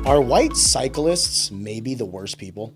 Are white cyclists maybe the worst people?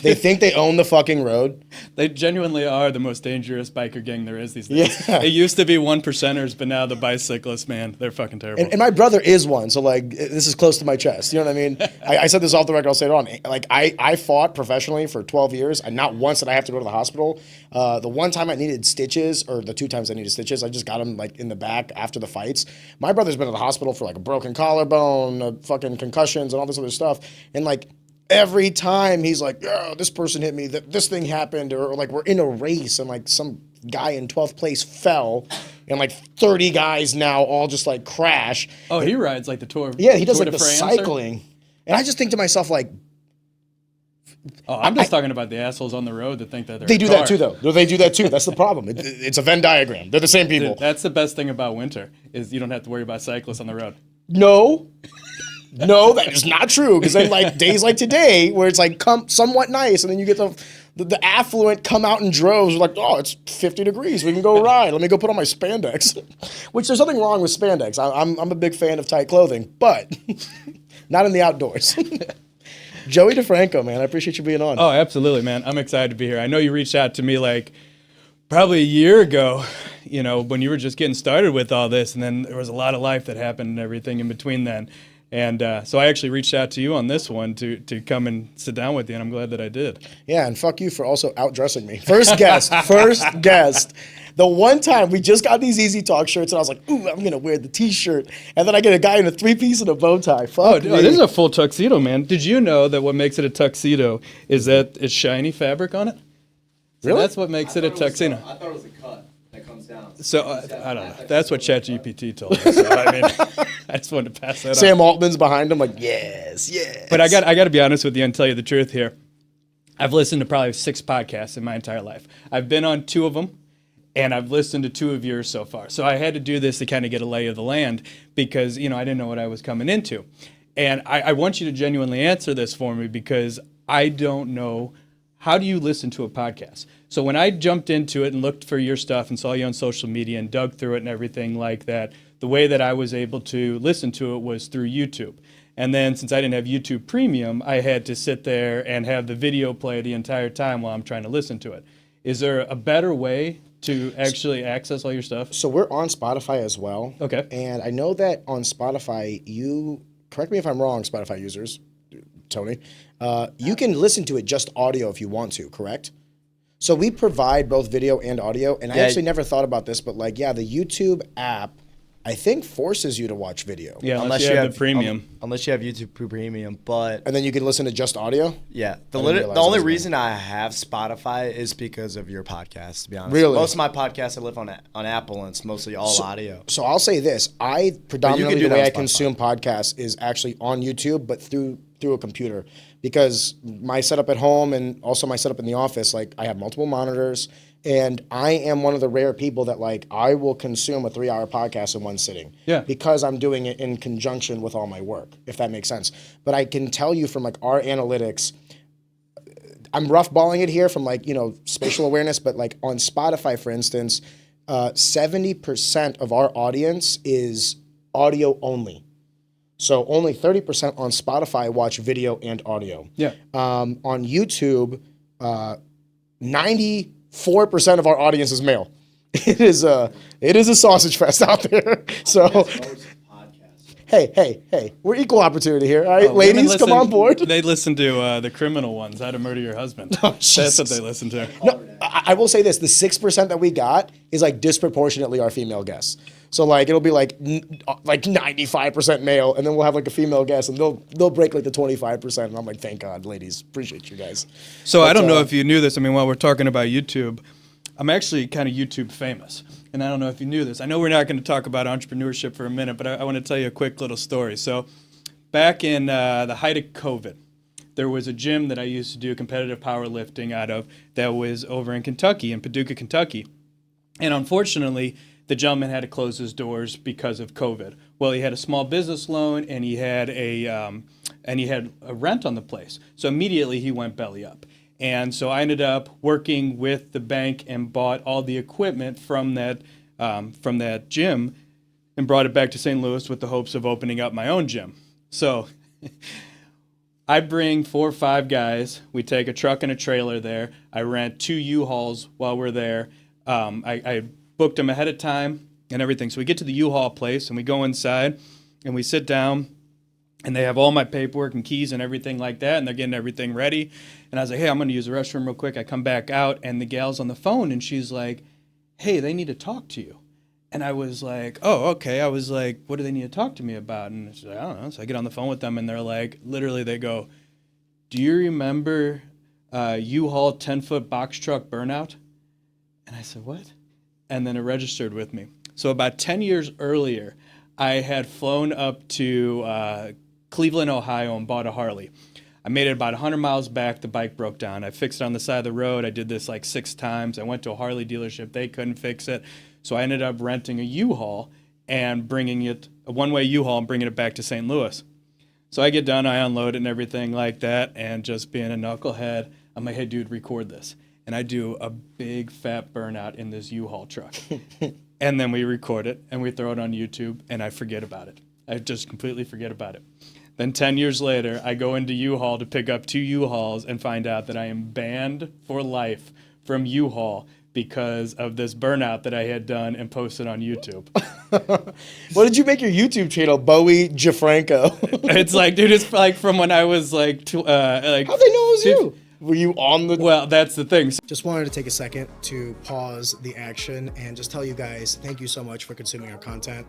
They think they own the fucking road. They genuinely are the most dangerous biker gang there is these days. Yeah. It used to be 1%ers, but now the bicyclists, man, they're fucking terrible. And my brother is one, so like this is close to my chest. You know what I mean? I said this off the record. I'll say it on. Like I fought professionally for 12 years, and not once did I have to go to the hospital. The one time I needed stitches, or the two times I needed stitches, I just got them like in the back after the fights. My brother's been in the hospital for like a broken collarbone, fucking concussions, and all this other stuff, and like. Every time he's like, yeah, this person hit me, this thing happened, or like we're in a race and like some guy in 12th place fell and like 30 guys now all just like crash. Oh, he rides like the Tour. Yeah, he does Tour like de the France, cycling. And I just think to myself like. Oh, I'm just talking about the assholes on the road that think that they're They do that too though. They do that too. That's the problem. It's a Venn diagram. They're the same people. Dude, that's the best thing about winter is you don't have to worry about cyclists on the road. No, that is not true. Because then, like days like today, where it's like somewhat nice, and then you get the affluent come out in droves. Like, oh, it's 50 degrees. We can go ride. Let me go put on my spandex. Which there's nothing wrong with spandex. I'm a big fan of tight clothing, but not in the outdoors. Joey DiFranco, man, I appreciate you being on. Oh, absolutely, man. I'm excited to be here. I know you reached out to me like probably a year ago, you know, when you were just getting started with all this, and then there was a lot of life that happened and everything in between then. And so I actually reached out to you on this one to come and sit down with you, and I'm glad that I did. Yeah, and fuck you for also outdressing me. First guest. The one time we just got these Easy Talk shirts, and I was like, ooh, I'm going to wear the T-shirt. And then I get a guy in a three-piece and a bow tie. Fuck me. This is a full tuxedo, man. Did you know that what makes it a tuxedo is that it's shiny fabric on it? So really? That's what makes it a tuxedo. I thought it was a cut that comes down. So, I don't know. That's what ChatGPT told me. So, I mean, I just wanted to pass that on. Sam Altman's behind him like, yes. But I got to be honest with you and tell you the truth here. I've listened to probably 6 podcasts in my entire life. I've been on 2 of them, and I've listened to 2 of yours so far. So I had to do this to kind of get a lay of the land because, you know, I didn't know what I was coming into. And I want you to genuinely answer this for me because I don't know. How do you listen to a podcast? So when I jumped into it and looked for your stuff and saw you on social media and dug through it and everything like that, the way that I was able to listen to it was through YouTube. And then since I didn't have YouTube Premium, I had to sit there and have the video play the entire time while I'm trying to listen to it. Is there a better way to actually access all your stuff? So we're on Spotify as well. Okay. And I know that on Spotify, correct me if I'm wrong, Spotify users, Tony, you can listen to it just audio if you want to, correct? So we provide both video and audio, and I actually never thought about this, but like, yeah, the YouTube app, I think forces you to watch video. Yeah, unless you have the premium. Unless you have YouTube Premium, but... And then you can listen to just audio? Yeah. The only reason I have Spotify is because of your podcast, to be honest. Really? Most of my podcasts I live on Apple, and it's mostly all audio. So I'll say this. I predominantly, the way I Spotify. consume podcasts is actually on YouTube, but through a computer. Because my setup at home and also my setup in the office, like I have multiple monitors, and I am one of the rare people that like I will consume a 3-hour podcast in one sitting. Yeah. Because I'm doing it in conjunction with all my work, if that makes sense. But I can tell you from like our analytics, I'm roughballing it here from like, you know, spatial awareness, but like on Spotify, for instance, 70% of our audience is audio only. So only 30% on Spotify watch video and audio. Yeah. On YouTube, 94% of our audience is male. It is a sausage fest out there. So hey, we're equal opportunity here. All right, ladies, come on board. They listen to the criminal ones, How to Murder Your Husband. Oh, That's what they listen to. No, I will say this: the 6% that we got is like disproportionately our female guests. So like it'll be like 95% male, and then we'll have like a female guest, and they'll break like the 25%. And I'm like, thank God, ladies, appreciate you guys. So I don't know if you knew this. I mean, while we're talking about YouTube, I'm actually kind of YouTube famous, and I don't know if you knew this. I know we're not going to talk about entrepreneurship for a minute, but I want to tell you a quick little story. So back in the height of COVID, there was a gym that I used to do competitive powerlifting out of that was over in Kentucky, in Paducah, Kentucky, and unfortunately, the gentleman had to close his doors because of COVID. Well, he had a small business loan and he had a rent on the place. So immediately he went belly up. And so I ended up working with the bank and bought all the equipment from that gym and brought it back to St. Louis with the hopes of opening up my own gym. So I bring 4 or 5 guys. We take a truck and a trailer there. I rent 2 U-Hauls while we're there. I booked them ahead of time and everything. So we get to the U-Haul place and we go inside and we sit down and they have all my paperwork and keys and everything like that, and they're getting everything ready. And I was like, hey, I'm going to use the restroom real quick. I come back out and the gal's on the phone and she's like, hey, they need to talk to you. And I was like, oh, okay. I was like, what do they need to talk to me about? And she's like, I don't know. So I get on the phone with them and they're like, literally they go, do you remember U-Haul 10-foot box truck burnout? And I said, what? And then it registered with me. So about 10 years earlier, I had flown up to Cleveland, Ohio, and bought a Harley. I made it about 100 miles back. The bike broke down. I fixed it on the side of the road. I did this like 6 times. I went to a Harley dealership. They couldn't fix it. So I ended up renting a U-Haul and bringing it, a one-way U-Haul, and bringing it back to St. Louis. So I get done, I unload it and everything like that, and just being a knucklehead, I'm like, hey, dude, record this. And I do a big fat burnout in this U-Haul truck. And then we record it, and we throw it on YouTube, and I forget about it. I just completely forget about it. Then 10 years later, I go into U-Haul to pick up 2 U-Hauls and find out that I am banned for life from U-Haul because of this burnout that I had done and posted on YouTube. What did you make your YouTube channel, Bowie DiFranco? It's like, dude, it's like from when I was like, how'd they know it was you? Were you on the... Well, that's the thing. Just wanted to take a second to pause the action and just tell you guys thank you so much for consuming our content.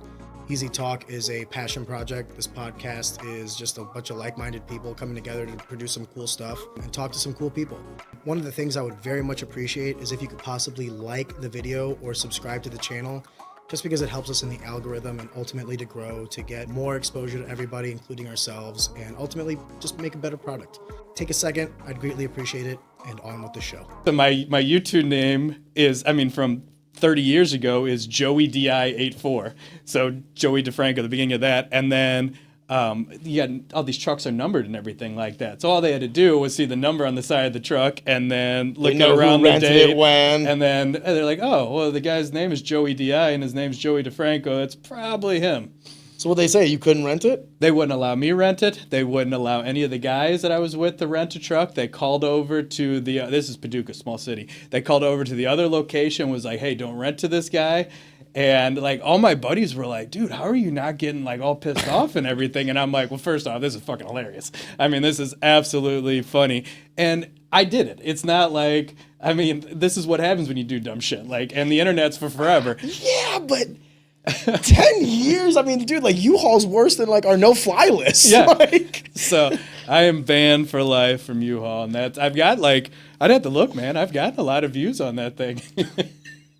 Easy Talk is a passion project. This podcast is just a bunch of like-minded people coming together to produce some cool stuff and talk to some cool people. One of the things I would very much appreciate is if you could possibly like the video or subscribe to the channel, just because it helps us in the algorithm and ultimately to grow, to get more exposure to everybody, including ourselves, and ultimately just make a better product. Take a second, I'd greatly appreciate it, and on with the show. So my YouTube name is, from 30 years ago, is Joey DI84. So Joey DiFranco, the beginning of that. And then all these trucks are numbered and everything like that. So all they had to do was see the number on the side of the truck and then look around the date. And then they're like, oh, well, the guy's name is Joey DI and his name's Joey DiFranco. It's probably him. So what they say, you couldn't rent it? They wouldn't allow me rent it. They wouldn't allow any of the guys that I was with to rent a truck. They called over to the, this is Paducah, small city. They called over to the other location, was like, hey, don't rent to this guy. And like all my buddies were like, dude, how are you not getting like all pissed off and everything? And I'm like, well, first off, this is fucking hilarious. This is absolutely funny. And I did it. It's not like, this is what happens when you do dumb shit. Like, and the internet's for forever. Yeah, but 10 years? Dude, like U-Haul's worse than like our no-fly list. Yeah. Like. So I am banned for life from U-Haul. And that's, I've got like, I'd have to look, man. I've gotten a lot of views on that thing.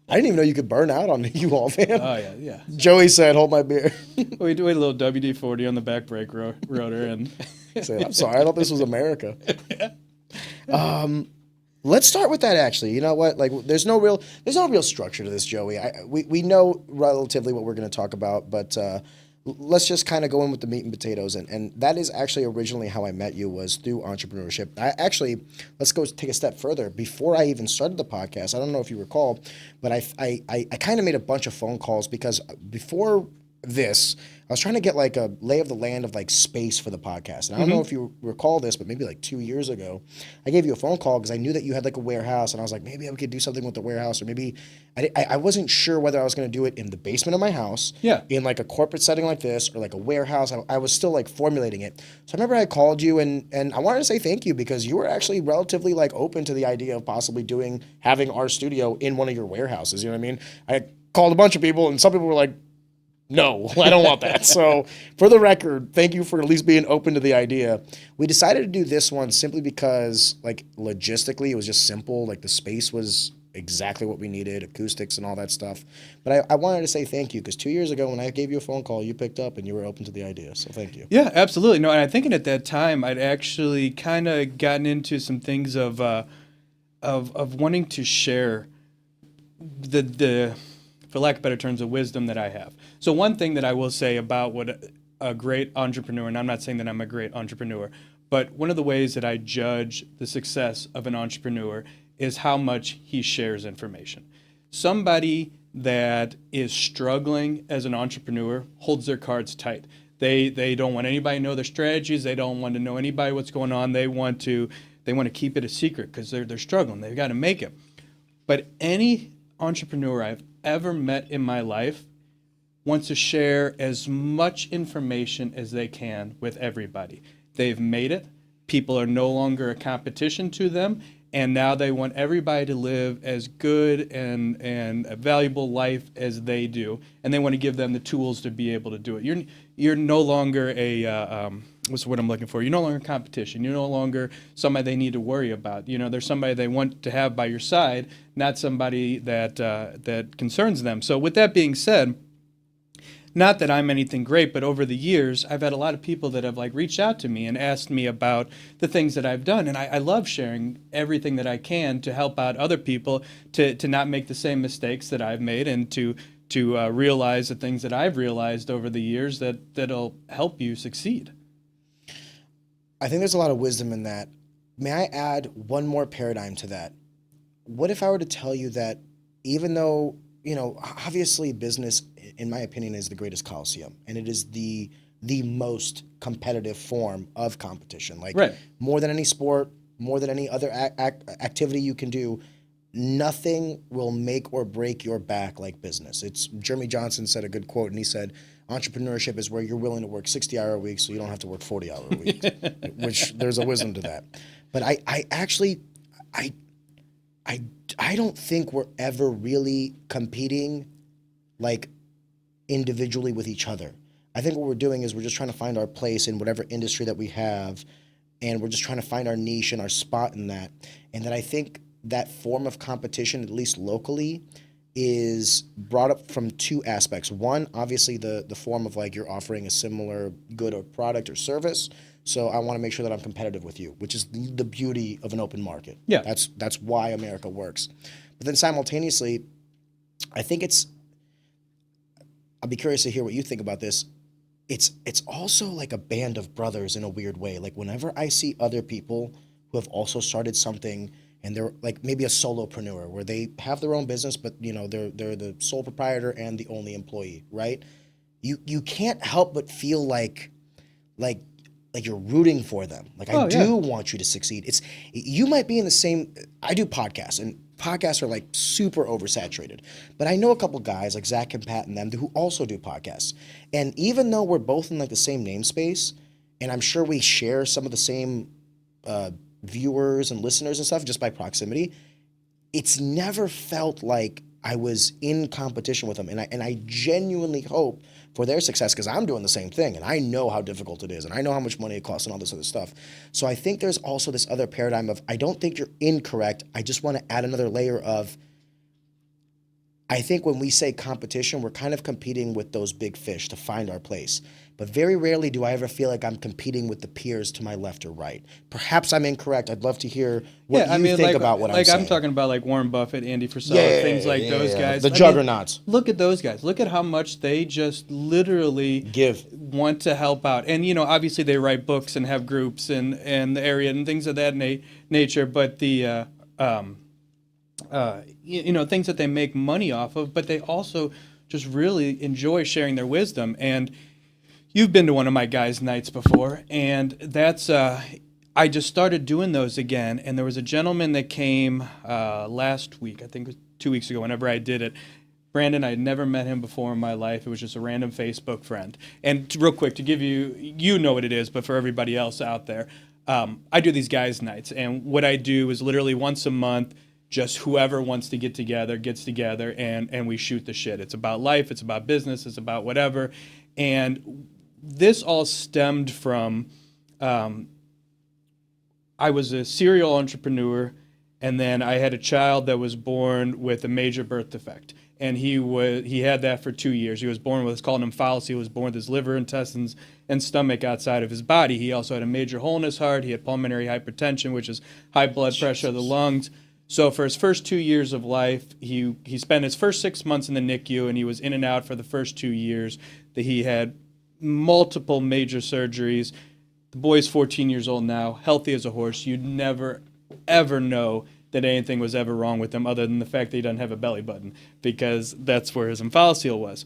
I didn't even know you could burn out on the U-Haul van. Oh, yeah. Joey said, hold my beer. We do a little WD-40 on the back brake rotor. And said, I'm sorry, I thought this was America. Let's start with that, actually. You know what? Like, there's no real structure to this, Joey. We know relatively what we're going to talk about, but let's just kind of go in with the meat and potatoes. And that is actually originally how I met you, was through entrepreneurship. Let's go take a step further. Before I even started the podcast, I don't know if you recall, but I kind of made a bunch of phone calls because before this, I was trying to get like a lay of the land of like space for the podcast. And I don't know if you recall this, but maybe like 2 years ago, I gave you a phone call because I knew that you had like a warehouse, and I was like, maybe I could do something with the warehouse, or maybe I wasn't sure whether I was going to do it in the basement of my house, in like a corporate setting like this, or like a warehouse. I was still like formulating it. So I remember I called you and I wanted to say thank you because you were actually relatively like open to the idea of possibly having our studio in one of your warehouses. You know what I mean? I called a bunch of people and some people were like, no, I don't want that. So for the record, thank you for at least being open to the idea. We decided to do this one simply because like logistically it was just simple. Like the space was exactly what we needed, acoustics and all that stuff. But I wanted to say thank you because 2 years ago when I gave you a phone call, you picked up and you were open to the idea. So thank you. Yeah, absolutely. No, and I think at that time I'd actually kind of gotten into some things of wanting to share the for lack of better terms, the wisdom that I have. So one thing that I will say about what a great entrepreneur, and I'm not saying that I'm a great entrepreneur, but one of the ways that I judge the success of an entrepreneur is how much he shares information. Somebody that is struggling as an entrepreneur holds their cards tight. They don't want anybody to know their strategies. They don't want to know anybody what's going on. They want to keep it a secret because they're struggling. They've got to make it. But any entrepreneur I've ever met in my life wants to share as much information as they can with everybody. They've made it. People are no longer a competition to them, and now they want everybody to live as good and a valuable life as they do, and they want to give them the tools to be able to do it. You're no longer what's the word I'm looking for? You're no longer a competition. You're no longer somebody they need to worry about. There's somebody they want to have by your side, not somebody that concerns them. So with that being said, not that I'm anything great, but over the years, I've had a lot of people that have reached out to me and asked me about the things that I've done. And I love sharing everything that I can to help out other people to not make the same mistakes that I've made and to realize the things that I've realized over the years that'll help you succeed. I think there's a lot of wisdom in that. May I add one more paradigm to that? What if I were to tell you that even though, obviously business, in my opinion, is the greatest coliseum, and it is the most competitive form of competition. Right. More than any sport, more than any other activity you can do, nothing will make or break your back like business. Jeremy Johnson said a good quote, and he said, entrepreneurship is where you're willing to work 60-hour weeks so you don't have to work 40-hour weeks, which there's a wisdom to that. But I don't think we're ever really competing individually with each other. I think what we're doing is we're just trying to find our place in whatever industry that we have, and we're just trying to find our niche and our spot in that. And then I think that form of competition, at least locally, is brought up from two aspects. One, obviously the form of you're offering a similar good or product or service. So I want to make sure that I'm competitive with you, which is the beauty of an open market. Yeah. That's why America works. But then simultaneously, I think I'll be curious to hear what you think about this. It's also like a band of brothers in a weird way. Whenever I see other people who have also started something and they're maybe a solopreneur where they have their own business, but they're the sole proprietor and the only employee, right? You can't help but feel like you're rooting for them. I do want you to succeed. You might be in the same. I do podcasts, and podcasts are super oversaturated. But I know a couple guys like Zach and Pat and them who also do podcasts. And even though we're both in the same namespace, and I'm sure we share some of the same viewers and listeners and stuff just by proximity, it's never felt like I was in competition with them. And I genuinely hope for their success because I'm doing the same thing and I know how difficult it is and I know how much money it costs and all this other stuff. So I think there's also this other paradigm of I don't think you're incorrect. I just want to add another layer of I think when we say competition, we're kind of competing with those big fish to find our place. But very rarely do I ever feel like I'm competing with the peers to my left or right. Perhaps I'm incorrect. I'd love to hear what you think about what I'm saying. I'm talking about Warren Buffett, Andy Frisella, things like those guys. The juggernauts. Look at those guys. Look at how much they just literally want to help out. And, obviously they write books and have groups and the area and things of that nature. But the things that they make money off of, but they also just really enjoy sharing their wisdom. And you've been to one of my guys' nights before, and that's I just started doing those again. And there was a gentleman that came last week, I think it was 2 weeks ago, whenever I did it. Brandon, I had never met him before in my life. It was just a random Facebook friend. And real quick, to give you know what it is, but for everybody else out there, I do these guys' nights. And what I do is literally once a month, just whoever wants to get together gets together and we shoot the shit. It's about life, it's about business, it's about whatever. And this all stemmed from I was a serial entrepreneur, and then I had a child that was born with a major birth defect. And he had that for 2 years. He was born with what's called an omphalocele. He was born with his liver, intestines, and stomach outside of his body. He also had a major hole in his heart. He had pulmonary hypertension, which is high blood pressure of the lungs. So for his first 2 years of life, he spent his first 6 months in the NICU, and he was in and out for the first 2 years. That he had multiple major surgeries. The boy's 14 years old now, healthy as a horse. You'd never, ever know that anything was ever wrong with him other than the fact that he doesn't have a belly button, because that's where his omphalocele was.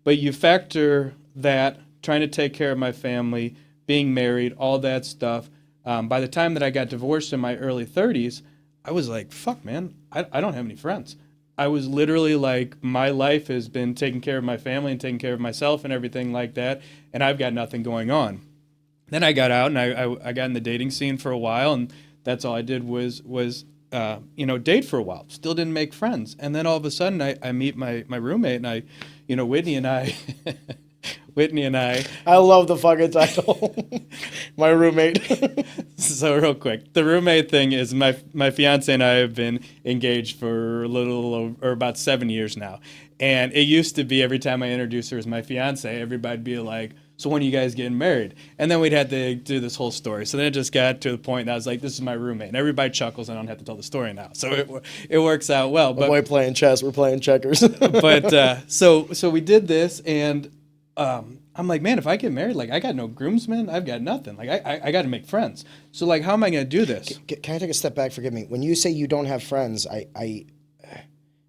But you factor that trying to take care of my family, being married, all that stuff. By the time that I got divorced in my early 30s, I was like, fuck, man, I don't have any friends. I was literally like, my life has been taking care of my family and taking care of myself and everything like that, and I've got nothing going on. Then I got out and I got in the dating scene for a while, and that's all I did was date for a while. Still didn't make friends. And then all of a sudden I meet my roommate, and Whitney and I, I love the fucking title. My roommate. So real quick, the roommate thing is my fiance and I have been engaged for about 7 years now. And it used to be every time I introduced her as my fiance, everybody'd be like, so when are you guys getting married? And then we'd have to do this whole story. So then it just got to the point that I was like, this is my roommate. And everybody chuckles. I don't have to tell the story now. So it works out well. But we're playing chess. We're playing checkers. So we did this, and I'm like, man, if I get married, like, I got no groomsmen. I've got nothing. Like, I got to make friends. So, like, how am I going to do this? Can I take a step back? Forgive me. When you say you don't have friends, I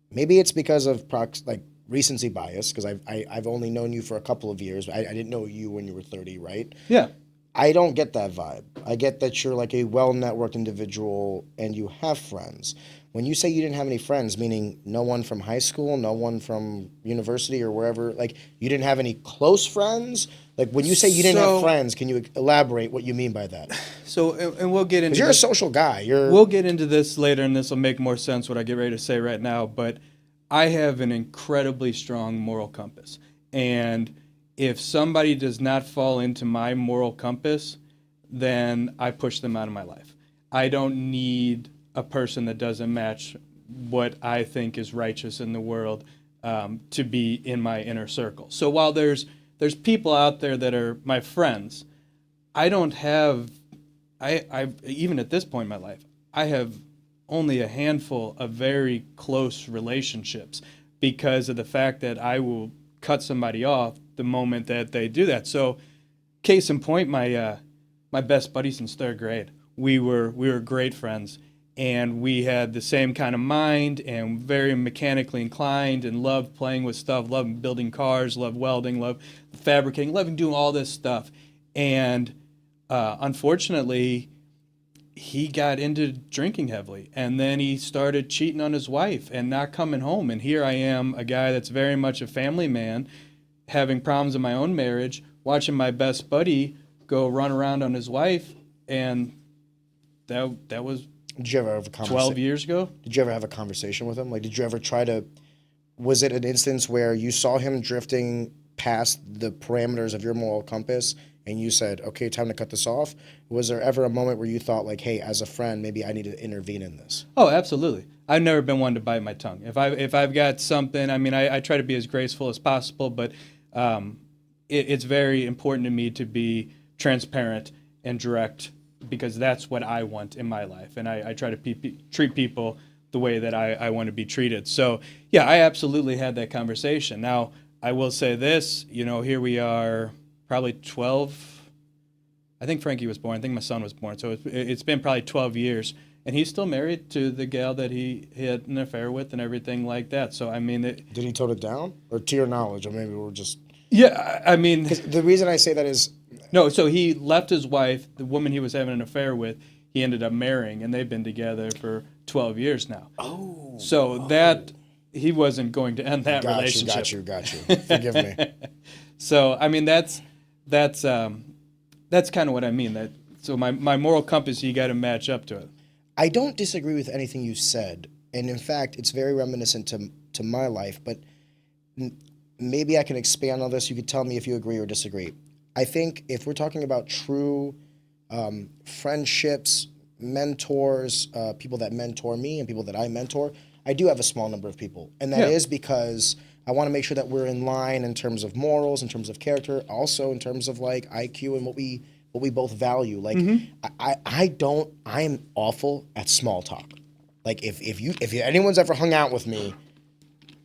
maybe it's because of recency bias, because I've only known you for a couple of years. I didn't know you when you were 30, right? Yeah. I don't get that vibe. I get that you're like a well-networked individual and you have friends. When you say you didn't have any friends, meaning no one from high school, no one from university or wherever, like you didn't have any close friends? Like when you say you didn't have friends, can you elaborate what you mean by that? So, and we'll get into Because you're a social guy. We'll get into this later, and this will make more sense what I get ready to say right now, but I have an incredibly strong moral compass. And if somebody does not fall into my moral compass, then I push them out of my life. I don't need a person that doesn't match what I think is righteous in the world to be in my inner circle. So while there's people out there that are my friends, I don't have, I even at this point in my life, I have only a handful of very close relationships because of the fact that I will cut somebody off the moment that they do that. So case in point, my best buddy since third grade, we were great friends, and we had the same kind of mind and very mechanically inclined and loved playing with stuff, loved building cars, loved welding, loved fabricating, loved doing all this stuff. And unfortunately, he got into drinking heavily, and then he started cheating on his wife and not coming home. And here I am, a guy that's very much a family man, having problems in my own marriage, watching my best buddy go run around on his wife, and that was Did you ever have a 12 years ago. Did you ever have a conversation with him? Like, did you ever try to? Was it an instance where you saw him drifting past the parameters of your moral compass, and you said, "Okay, time to cut this off"? Was there ever a moment where you thought, like, "Hey, as a friend, maybe I need to intervene in this"? Oh, absolutely. I've never been one to bite my tongue. If I've got something, I mean, I try to be as graceful as possible, but it's very important to me to be transparent and direct, because that's what I want in my life. And I try to treat people the way that I want to be treated. So, yeah, I absolutely had that conversation. Now, I will say this, here we are probably 12. I think Frankie was born. I think my son was born. So it's been probably 12 years. And he's still married to the gal that he had an affair with and everything like that. So, I mean... Did he tone it down? Or to your knowledge? Or maybe we're just... Yeah, I mean... The reason I say that is... No, so he left his wife, the woman he was having an affair with, he ended up marrying, and they've been together for 12 years now. Oh. So that, he wasn't going to end that relationship. Got you. Forgive me. So, I mean, that's kind of what I mean. So my moral compass, you got to match up to it. I don't disagree with anything you said. And in fact, it's very reminiscent to my life, but maybe I can expand on this. You could tell me if you agree or disagree. I think if we're talking about true friendships, mentors, people that mentor me and people that I mentor, I do have a small number of people. And that is because I want to make sure that we're in line in terms of morals, in terms of character, also in terms of like IQ and what we both value. Like I am awful at small talk. Like if anyone's ever hung out with me,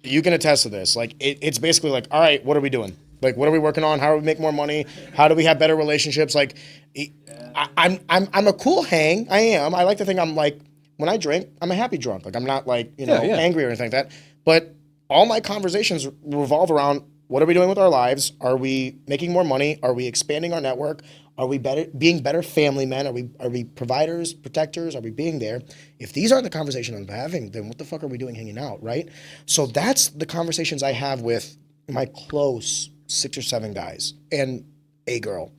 you can attest to this. Like it's basically like, all right, what are we doing? Like, what are we working on? How do we make more money? How do we have better relationships? Like, I'm a cool hang. I am. I like to think I'm like, when I drink, I'm a happy drunk. Like, I'm not like, angry or anything like that. But all my conversations revolve around what are we doing with our lives? Are we making more money? Are we expanding our network? Are we being better family men? Are we providers, protectors? Are we being there? If these aren't the conversations I'm having, then what the fuck are we doing hanging out, right? So that's the conversations I have with my close 6 or 7 guys and a girl.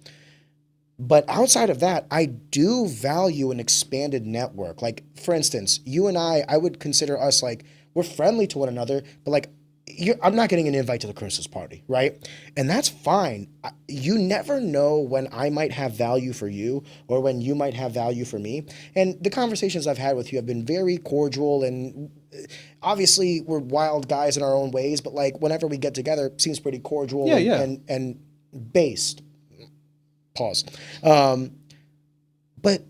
But outside of that, I do value an expanded network. Like, for instance, you and I would consider us like, we're friendly to one another, but like, I'm not getting an invite to the Christmas party, right? And that's fine. You never know when I might have value for you or when you might have value for me. And the conversations I've had with you have been very cordial, and obviously we're wild guys in our own ways, but like whenever we get together, it seems pretty cordial and based. Pause. But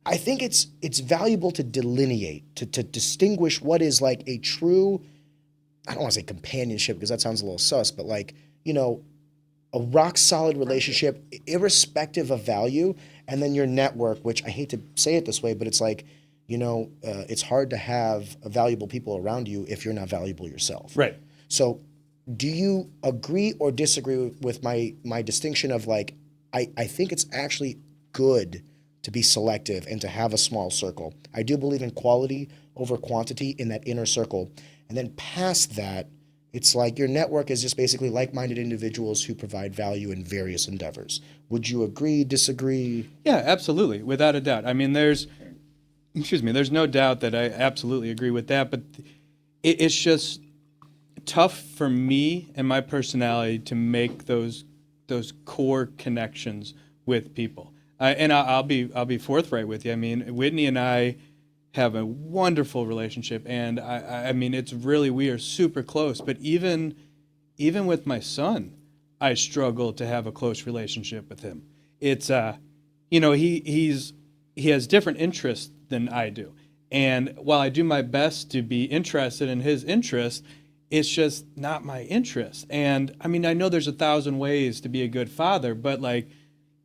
I think it's valuable to delineate, to distinguish what is like a true, I don't want to say companionship because that sounds a little sus, but like, you know, a rock solid relationship, irrespective of value, and then your network, which I hate to say it this way, but it's like, you know, it's hard to have valuable people around you if you're not valuable yourself. Right. So do you agree or disagree with my distinction of like, I think it's actually good to be selective and to have a small circle. I do believe in quality over quantity in that inner circle. And then past that, it's like your network is just basically like-minded individuals who provide value in various endeavors. Would you agree, disagree? Yeah, absolutely, without a doubt. I mean, there's no doubt that I absolutely agree with that, but it's just tough for me and my personality to make those core connections with people. And I'll be forthright with you. I mean, Whitney and I have a wonderful relationship, and I mean, it's really, we are super close. But even with my son, I struggle to have a close relationship with him. It's you know, he has different interests than I do, and while I do my best to be interested in his interests, it's just not my interest. And I mean, I know there's 1,000 ways to be a good father, but like,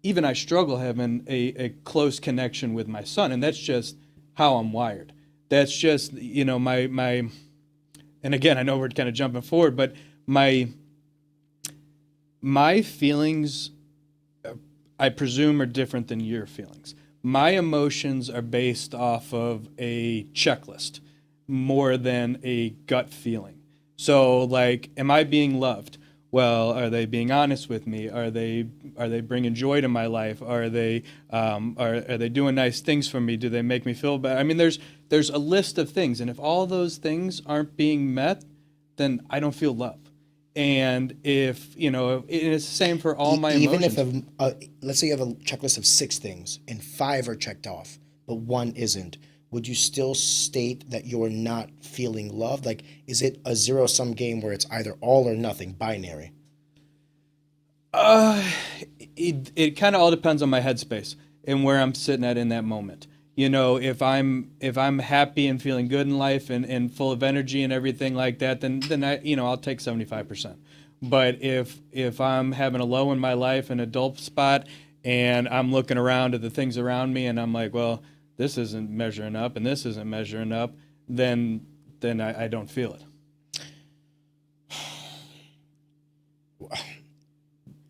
even I struggle having a close connection with my son, and that's just how I'm wired. That's just, you know, my and again, I know we're kind of jumping forward, but my feelings, I presume, are different than your feelings. My emotions are based off of a checklist more than a gut feeling. So like, am I being loved? Well, are they being honest with me? Are they bringing joy to my life? Are they doing nice things for me? Do they make me feel better? I mean, there's a list of things, and if all those things aren't being met, then I don't feel love. And if, you know, it's the same for all my emotions. Even if let's say you have a checklist of 6 things and 5 are checked off, but 1 isn't, would you still state that you're not feeling loved? Like, is it a zero-sum game where it's either all or nothing, binary? It kind of all depends on my headspace and where I'm sitting at in that moment. You know, if I'm happy and feeling good in life and full of energy and everything like that, then I, you know, I'll take 75%. But if I'm having a low in my life and a dull spot, and I'm looking around at the things around me and I'm like, well, this isn't measuring up and this isn't measuring up, then I don't feel it.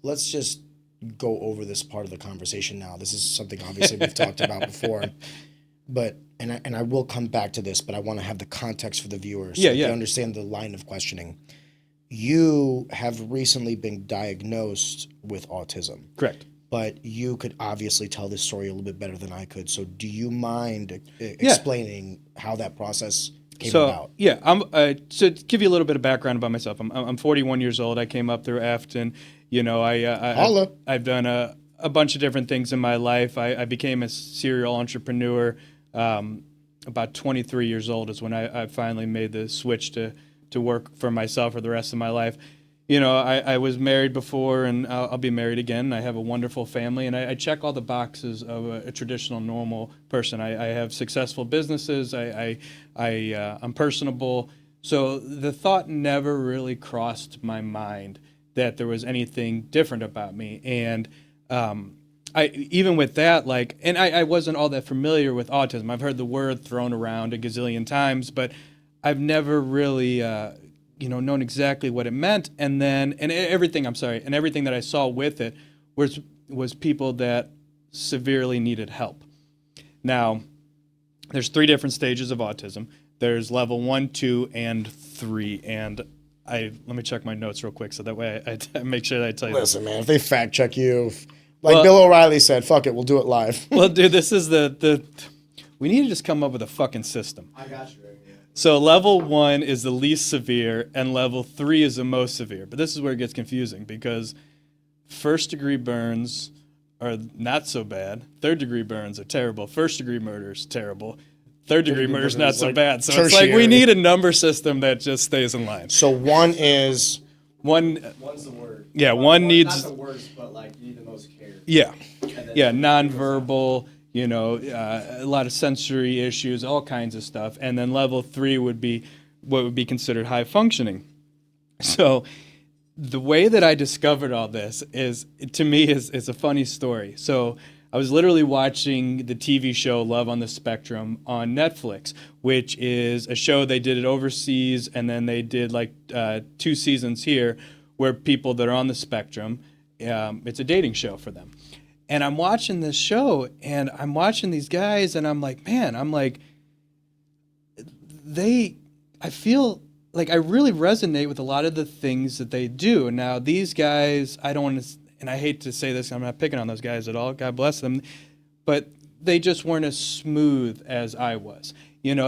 Let's just go over this part of the conversation now. This is something obviously we've talked about before, but and I will come back to this, but I want to have the context for the viewers so they understand the line of questioning. You have recently been diagnosed with autism. Correct. But you could obviously tell this story a little bit better than I could. So do you mind explaining how that process came about? Yeah, so to give you a little bit of background about myself, I'm 41 years old. I came up through Afton. You know, I've done a bunch of different things in my life. I became a serial entrepreneur about 23 years old is when I finally made the switch to work for myself for the rest of my life. You know, I was married before, and I'll be married again. I have a wonderful family, and I check all the boxes of a traditional, normal person. I have successful businesses. I'm personable. So the thought never really crossed my mind that there was anything different about me. And even with that, like, and I wasn't all that familiar with autism. I've heard the word thrown around a gazillion times, but I've never really known exactly what it meant, and everything that I saw with it was people that severely needed help. Now, there's 3 different stages of autism. There's level 1, 2, and 3, and let me check my notes real quick so that way I make sure that I tell you. Listen, man, if they fact check you, Bill O'Reilly said, fuck it, we'll do it live. Well, dude, this is we need to just come up with a fucking system. I got you right here. So level 1 is the least severe, and level 3 is the most severe. But this is where it gets confusing because 1st-degree burns are not so bad. 3rd-degree burns are terrible. 1st-degree murder is terrible. 3rd-degree murder is not so bad. So it's like we need a number system that just stays in line. So 1 is... One's the word. Yeah, one needs... Not the worst, but like you need the most care. Yeah. Yeah, nonverbal... a lot of sensory issues, all kinds of stuff. And then level 3 would be what would be considered high functioning. So the way that I discovered all this is a funny story. So I was literally watching the TV show Love on the Spectrum on Netflix, which is a show they did it overseas, and then they did like 2 seasons here where people that are on the spectrum, it's a dating show for them. And I'm watching this show, and I'm watching these guys, and I'm like, man, I feel like I really resonate with a lot of the things that they do. Now, these guys, I don't want to, and I hate to say this, I'm not picking on those guys at all, God bless them, but they just weren't as smooth as I was. And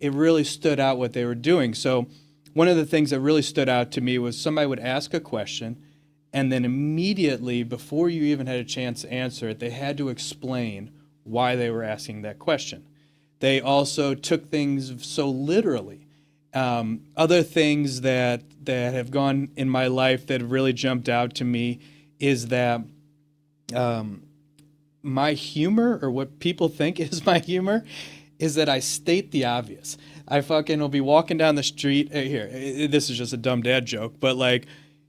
it really stood out what they were doing. So one of the things that really stood out to me was somebody would ask a question, and then immediately, before you even had a chance to answer it, they had to explain why they were asking that question. They also took things so literally. Other things that have gone in my life that have really jumped out to me is that my humor, or what people think is my humor, is that I state the obvious. I fucking will be walking down the street. This is just a dumb dad joke, but like,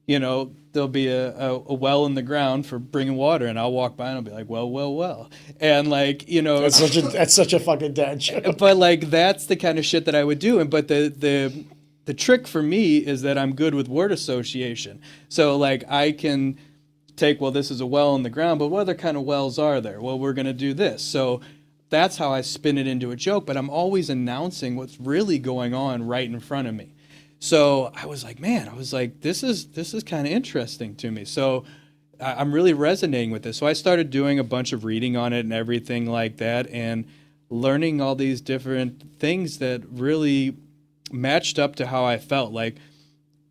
there'll be a well in the ground for bringing water, and I'll walk by and I'll be like, well. And like, That's such a fucking dad joke. But like, that's the kind of shit that I would do. But the trick for me is that I'm good with word association. So like, I can take, well, this is a well in the ground, but what other kind of wells are there? Well, we're going to do this. So that's how I spin it into a joke, but I'm always announcing what's really going on right in front of me. So I was like, this is kind of interesting to me. So I'm really resonating with this. So I started doing a bunch of reading on it and everything like that, and learning all these different things that really matched up to how I felt. Like,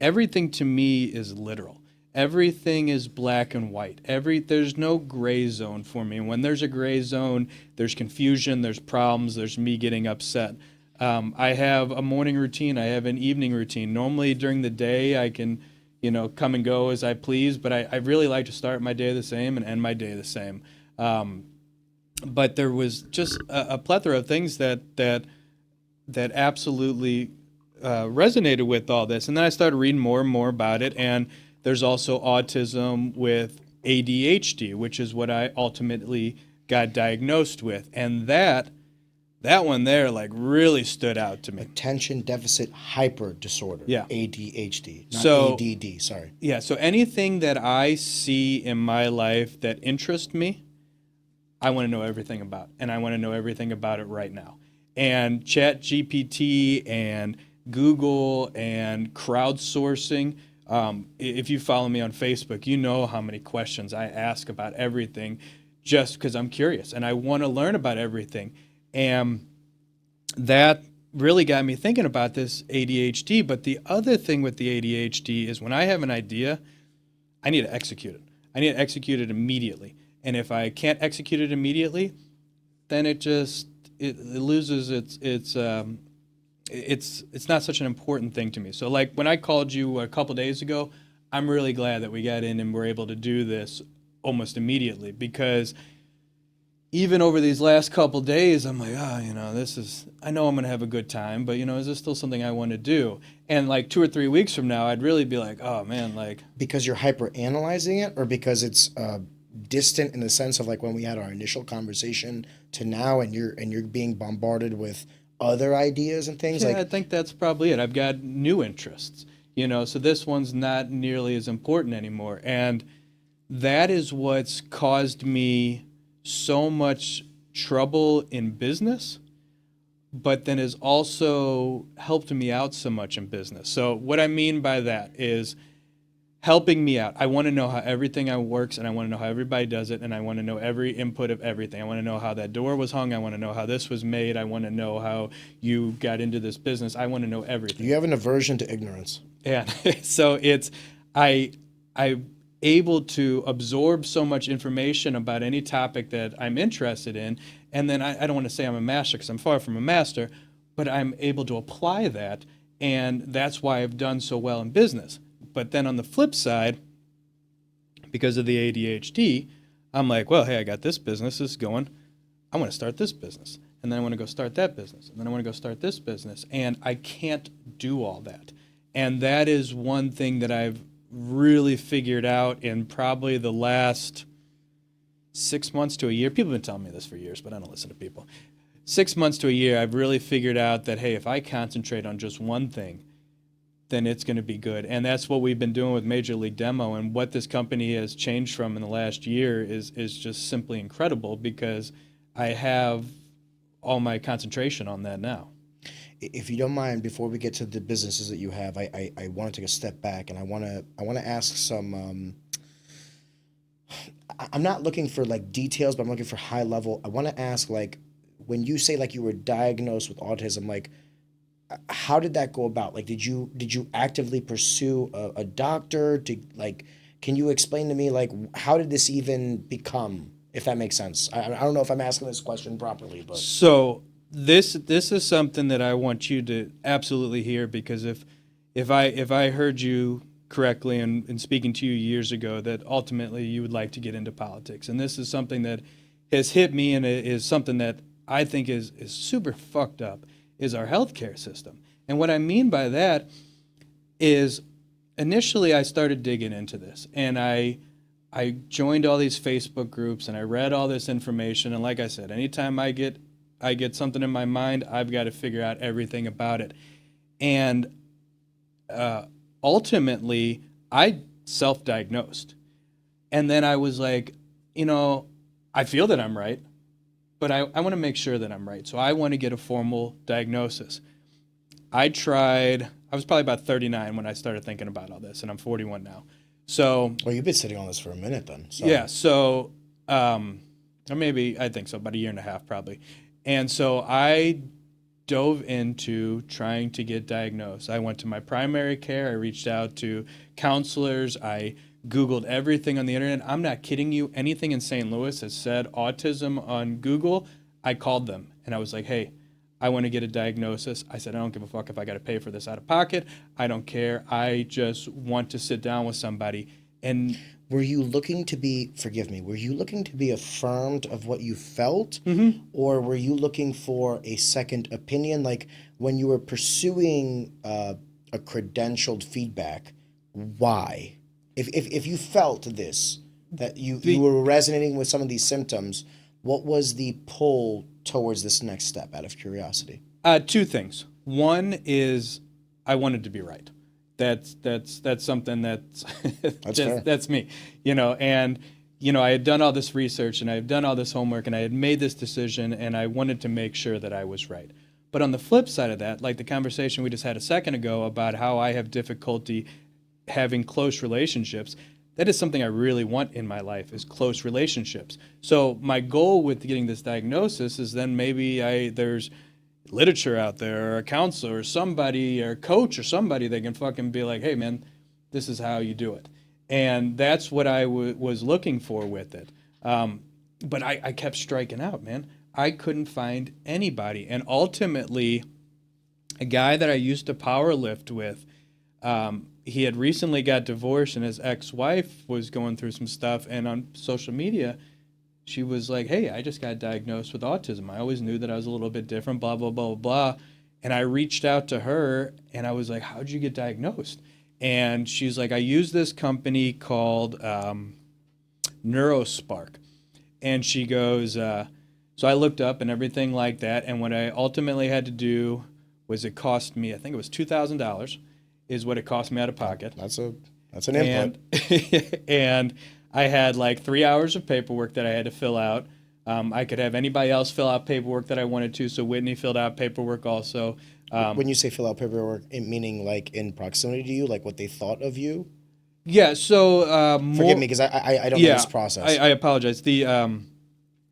everything to me is literal. Everything is black and white. There's no gray zone for me. And when there's a gray zone, there's confusion, there's problems, there's me getting upset. I have a morning routine. I have an evening routine. Normally during the day, I can, come and go as I please, but I really like to start my day the same and end my day the same. But there was just a plethora of things that absolutely resonated with all this. And then I started reading more and more about it. And there's also autism with ADHD, which is what I ultimately got diagnosed with. And that one there, like, really stood out to me. Attention deficit hyper disorder. Yeah. ADHD. Not ADD, sorry. Yeah, so anything that I see in my life that interests me, I want to know everything about. And I want to know everything about it right now. And ChatGPT and Google and crowdsourcing, if you follow me on Facebook, you know how many questions I ask about everything just because I'm curious and I want to learn about everything. And that really got me thinking about this ADHD. But the other thing with the ADHD is when I have an idea, I need to execute it. I need to execute it immediately. And if I can't execute it immediately, then it loses it's not such an important thing to me. So like when I called you a couple days ago, I'm really glad that we got in and were able to do this almost immediately, because even over these last couple days, I'm like, I know I'm going to have a good time, but, is this still something I want to do? And like 2 or 3 weeks from now, I'd really be like, oh man, like. Because you're hyper analyzing it, or because it's distant in the sense of like when we had our initial conversation to now, and you're being bombarded with other ideas and things? Yeah, Like, I think that's probably it. I've got new interests, so this one's not nearly as important anymore. And that is what's caused me so much trouble in business, but then has also helped me out so much in business. So what I mean by that is helping me out. I want to know how everything works, and I want to know how everybody does it, and I want to know every input of everything. I want to know how that door was hung. I want to know how this was made. I want to know how you got into this business. I want to know everything. you have an aversion to ignorance. Yeah. So I able to absorb so much information about any topic that I'm interested in, and then I don't want to say I'm a master because I'm far from a master, but I'm able to apply that, and that's why I've done so well in business. But then on the flip side, because of the ADHD, I'm like, well, hey, I got this business is going. I want to start this business. And then I want to go start that business. And then I want to go start this business. And I can't do all that. And that is one thing that I've really figured out in probably the last 6 months to a year. People have been telling me this for years, but I don't listen to people. 6 months to a year, I've really figured out that, hey, if I concentrate on just one thing, then it's going to be good. And that's what we've been doing with Major League Demo. And what this company has changed from in the last year is just simply incredible because I have all my concentration on that now. If you don't mind, before we get to the businesses that you have, I want to take a step back, and I want to ask some. I'm not looking for like details, but I'm looking for high level. I want to ask, like, when you say like you were diagnosed with autism, like, how did that go about? Like, did you actively pursue a doctor? Can you explain to me, like, how did this even become, if that makes sense? I don't know if I'm asking this question properly, but. So this is something that I want you to absolutely hear, because if I heard you correctly and speaking to you years ago, that ultimately you would like to get into politics. And this is something that has hit me, and it is something that I think is super fucked up, is our healthcare system. And what I mean by that is initially I started digging into this, and I joined all these Facebook groups, and I read all this information. And like I said, anytime I get something in my mind, I've got to figure out everything about it. And ultimately, I self-diagnosed. And then I was like, I feel that I'm right, but I want to make sure that I'm right. So I want to get a formal diagnosis. I was probably about 39 when I started thinking about all this, and I'm 41 now. So. Well, you've been sitting on this for a minute then. So. Yeah. So, or maybe, I think so, about a year and a half probably. And so I dove into trying to get diagnosed. I went to my primary care. I reached out to counselors. I Googled everything on the internet. I'm not kidding you. Anything in St. Louis that said autism on Google, I called them. And I was like, hey, I want to get a diagnosis. I said, I don't give a fuck if I got to pay for this out of pocket. I don't care. I just want to sit down with somebody. And were you looking to be, forgive me, were you looking to be affirmed of what you felt? Mm-hmm. Or were you looking for a second opinion? Like, when you were pursuing a credentialed feedback, why? If you felt this, that you were resonating with some of these symptoms, what was the pull towards this next step, out of curiosity? Two things. One is I wanted to be right. That's something that's that's me, and I had done all this research, and I had done all this homework, and I had made this decision, and I wanted to make sure that I was right. But on the flip side of that, like the conversation we just had a second ago about how I have difficulty having close relationships, that is something I really want in my life, is close relationships. So my goal with getting this diagnosis is then maybe there's literature out there, or a counselor, or somebody, or a coach, or somebody that can fucking be like, hey man, this is how you do it. And that's what I was looking for with it. But I kept striking out, man. I couldn't find anybody. And ultimately, a guy that I used to power lift with, he had recently got divorced, and his ex-wife was going through some stuff, and on social media, she was like, hey, I just got diagnosed with autism. I always knew that I was a little bit different, blah, blah, blah, blah. And I reached out to her, and I was like, how'd you get diagnosed? And she's like, I use this company called Neurospark. And she goes, So I looked up and everything like that. And what I ultimately had to do was it cost me, I think it was $2,000 is what it cost me out of pocket. That's an input. And I had like 3 hours of paperwork that I had to fill out. I could have anybody else fill out paperwork that I wanted to. So Whitney filled out paperwork also. When you say fill out paperwork, meaning like in proximity to you, like what they thought of you? Yeah, so Forgive me because I don't know this process. I apologize.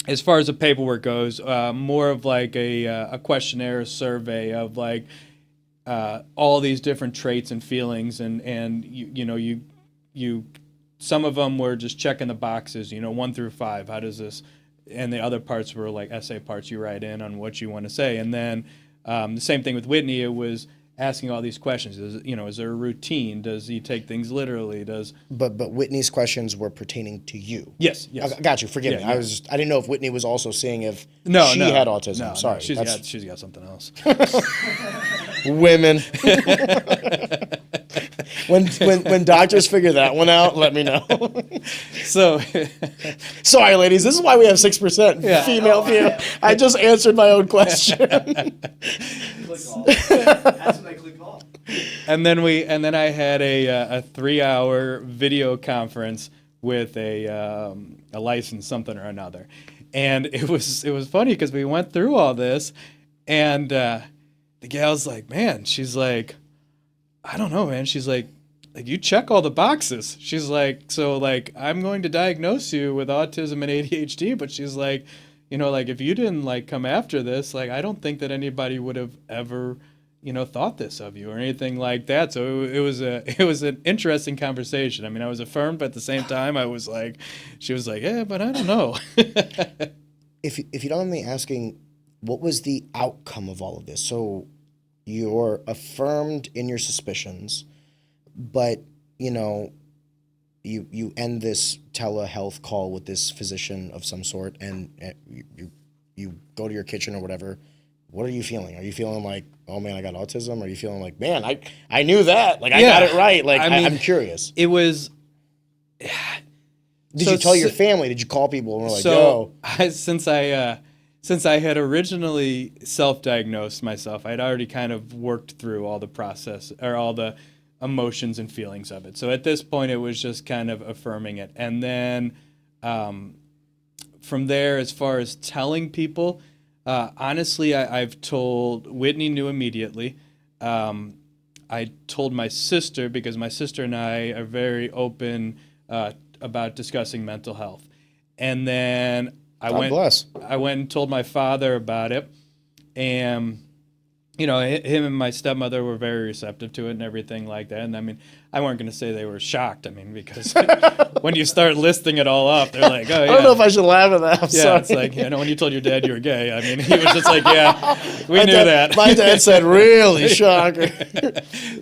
As far as the paperwork goes, more of like a questionnaire, a survey of like all these different traits and feelings, and you some of them were just checking the boxes, 1 through 5. How does this? And the other parts were like essay parts you write in on what you want to say, and then the same thing with Whitney. It was asking all these questions. Is there a routine? Does he take things literally? But Whitney's questions were pertaining to you. Yes. I got you. Forgive me. Yeah. I didn't know if Whitney was also seeing if she No. had autism. No, Sorry. she's got something else. Women. when doctors figure that one out, let me know. So Sorry, ladies. This is why we have 6% female view. I just answered my own question. Click off. That's when I click off. and then I had a 3-hour video conference with a licensed something or another, and it was funny because we went through all this, and the gal's like, man, she's like, I don't know, man. She's like you check all the boxes. She's like, so like I'm going to diagnose you with autism and ADHD, but she's like, like if you didn't like come after this, like I don't think that anybody would have ever, thought this of you or anything like that. So it was an interesting conversation. I mean, I was affirmed, but at the same time, she was like, yeah, but I don't know. If you don't mind me asking, what was the outcome of all of this? So you're affirmed in your suspicions, but you end this telehealth call with this physician of some sort, and you go to your kitchen or whatever. What are you feeling? Are you feeling like, oh man, I got autism? Or are you feeling like, man, I knew that, like I got it right? Like I'm curious. It was. Did you tell your family? Did you call people and were like, yo? Since I had originally self-diagnosed myself, I'd already kind of worked through all the process or all the emotions and feelings of it. So at this point, it was just kind of affirming it. And then from there, as far as telling people, honestly, I've told, Whitney knew immediately. I told my sister because my sister and I are very open about discussing mental health. And then I went and told my father about it, and him and my stepmother were very receptive to it and everything like that. And I mean, I weren't going to say they were shocked. I mean, because when you start listing it all up, they're like, oh yeah. I don't know if I should laugh at that. I'm sorry. It's like, when you told your dad you were gay, I mean, he was just like, yeah, we knew that. My dad said, really, shocker.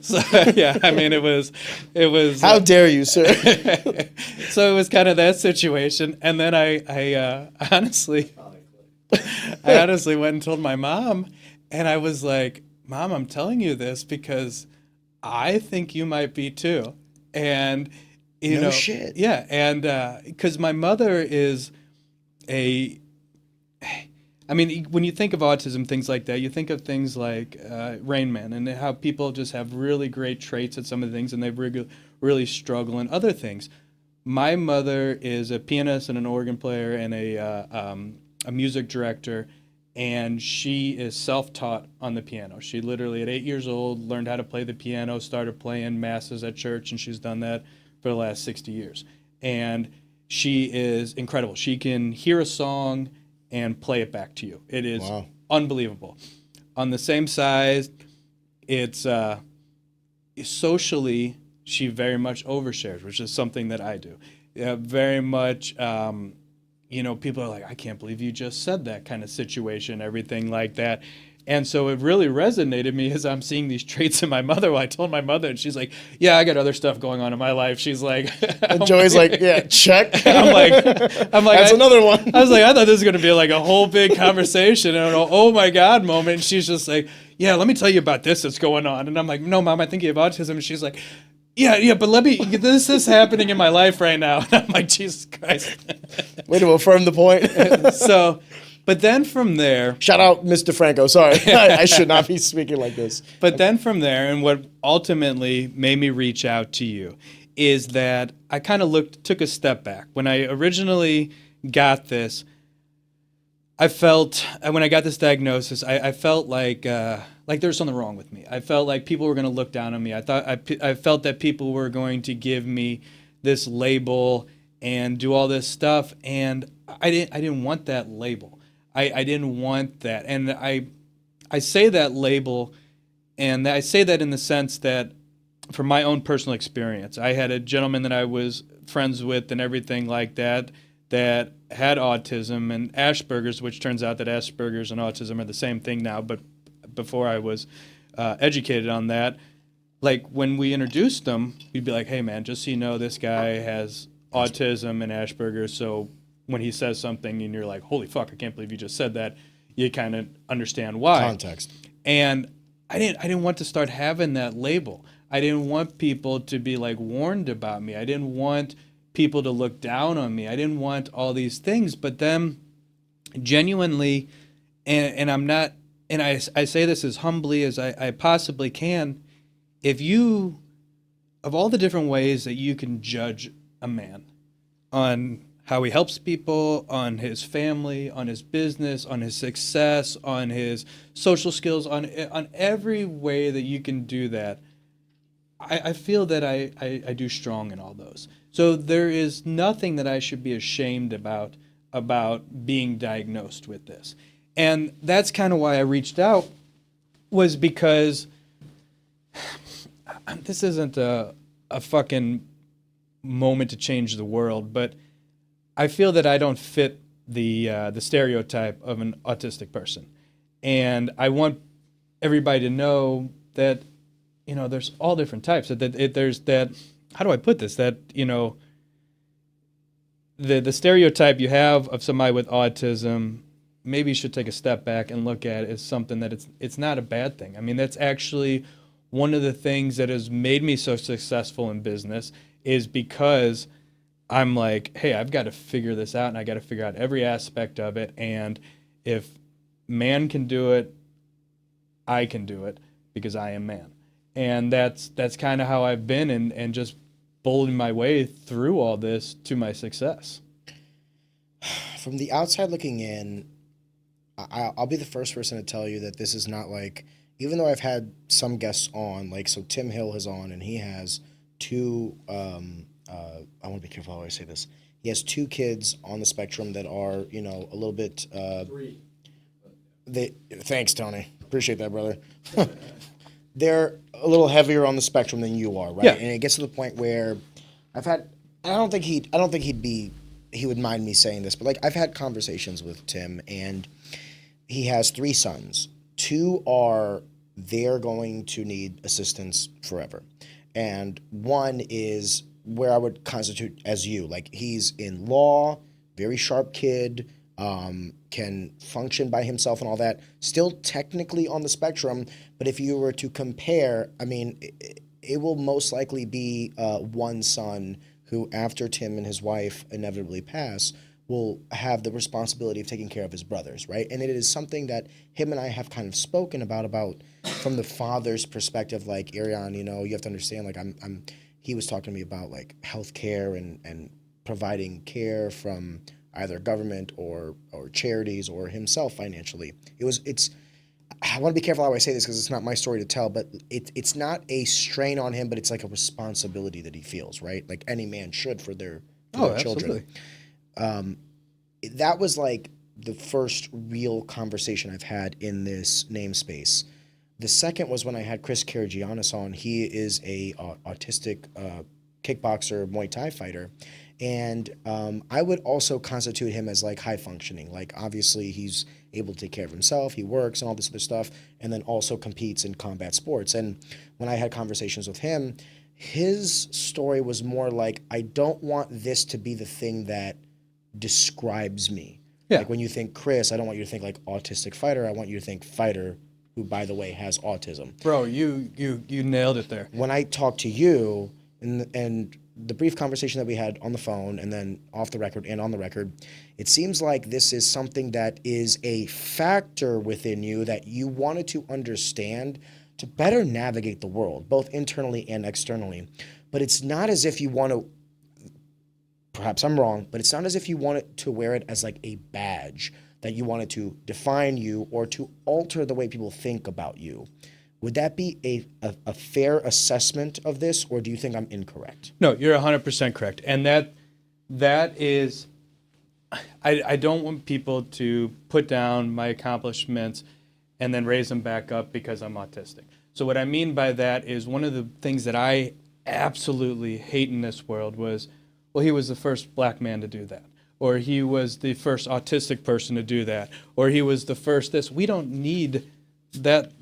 So yeah, I mean, it was. How dare you, sir? So it was kind of that situation, and then I honestly went and told my mom. And I was like, Mom, I'm telling you this because I think you might be too. And, no shit. Yeah. And because my mother is when you think of autism, things like that, you think of things like Rain Man and how people just have really great traits at some of the things and they really struggle in other things. My mother is a pianist and an organ player and a music director. And she is self-taught on the piano. She literally, at 8 years old, learned how to play the piano, started playing masses at church, and she's done that for the last 60 years. And she is incredible. She can hear a song and play it back to you. It is unbelievable. On the same side, it's socially, she very much overshares, which is something that I do. Very much... people are like, I can't believe you just said that kind of situation, everything like that. And so it really resonated me as I'm seeing these traits in my mother. Well, I told my mother, and she's like, yeah, I got other stuff going on in my life. She's like... And Joey's like, yeah, check. I'm like, that's another one. I was like, I thought this was going to be like a whole big conversation and an oh my God moment. And she's just like, yeah, let me tell you about this that's going on. And I'm like, no, Mom, I think you have autism. And she's like... Yeah, but this is happening in my life right now. And I'm like, Jesus Christ. Way to affirm the point. But then from there, Shout out, Miss DiFranco. Sorry, I should not be speaking like this. but then from there, and what ultimately made me reach out to you is that I kind of took a step back. When I originally got this, I felt, when I got this diagnosis, I felt like there was something wrong with me. I felt like people were going to look down on me. I felt that people were going to give me this label and do all this stuff, and I didn't want that label. I didn't want that, and I say that label, and I say that in the sense that from my own personal experience, I had a gentleman that I was friends with and everything like that had autism and Asperger's, which turns out that Asperger's and autism are the same thing now, but before I was educated on that, like when we introduced him, we'd be like, hey man, just so you know, this guy has autism and Asperger's, so when he says something and you're like, holy fuck, I can't believe you just said that, you kind of understand why. Context. And I didn't want to start having that label. I didn't want people to be like warned about me. I didn't want people to look down on me. I didn't want all these things. But then genuinely, and I'm not, and I say this as humbly as I possibly can, if you, of all the different ways that you can judge a man on how he helps people, on his family, on his business, on his success, on his social skills, on every way that you can do that, I feel that I do strong in all those. So there is nothing that I should be ashamed about being diagnosed with this. And that's kind of why I reached out, was because this isn't a fucking moment to change the world, but I feel that I don't fit the stereotype of an autistic person. And I want everybody to know that, you know, there's all different types. There's that, how do I put this? That, you know, the stereotype you have of somebody with autism, maybe you should take a step back and look at it as something that it's not a bad thing. I mean, that's actually one of the things that has made me so successful in business, is because I'm like, hey, I've got to figure this out, and I got to figure out every aspect of it. And if man can do it, I can do it, because I am man. And that's kind of how I've been, and just bullying my way through all this to my success. From the outside looking in, I'll be the first person to tell you that this is not like, even though I've had some guests on, like, so Tim Hill is on, and he has two, I want to be careful how I say this. He has two kids on the spectrum that are, you know, a little bit. Three. Thanks, Tony. Appreciate that, brother. They're a little heavier on the spectrum than you are, right? Yeah. And it gets to the point where I don't think he would mind me saying this, but like, I've had conversations with Tim, and he has three sons. Two are, they're going to need assistance forever. And one is where I would constitute as you. Like, he's in law, very sharp kid, can function by himself and all that. Still technically on the spectrum, but if you were to compare, I mean, it will most likely be one son who, after Tim and his wife inevitably pass, will have the responsibility of taking care of his brothers, right? And it is something that him and I have kind of spoken about from the father's perspective. Like, Ariane, you know, you have to understand, like, he was talking to me about, like, healthcare and providing care from either government or charities or himself financially. I want to be careful how I say this, because it's not my story to tell, but it's not a strain on him, but it's like a responsibility that he feels, right? Like any man should for their children. That was like the first real conversation I've had in this namespace. The second was when I had Chris Karagiannis on. He is a autistic kickboxer, Muay Thai fighter. And I would also constitute him as like high functioning. Like, obviously he's able to take care of himself, he works and all this other stuff, and then also competes in combat sports. And when I had conversations with him, his story was more like, I don't want this to be the thing that describes me. Yeah. Like, when you think Chris, I don't want you to think like autistic fighter. I want you to think fighter who, by the way, has autism. Bro, you nailed it there. When I talk to you, and the brief conversation that we had on the phone and then off the record and on the record, it seems like this is something that is a factor within you that you wanted to understand to better navigate the world, both internally and externally. But it's not as if you want to, perhaps I'm wrong, but it's not as if you want it to wear it as like a badge, that you want it to define you or to alter the way people think about you. Would that be a fair assessment of this, or do you think I'm incorrect? No, you're 100% correct. And that is, I don't want people to put down my accomplishments and then raise them back up because I'm autistic. So what I mean by that is one of the things that I absolutely hate in this world was, well, he was the first black man to do that, or he was the first autistic person to do that, or he was the first this. We don't need that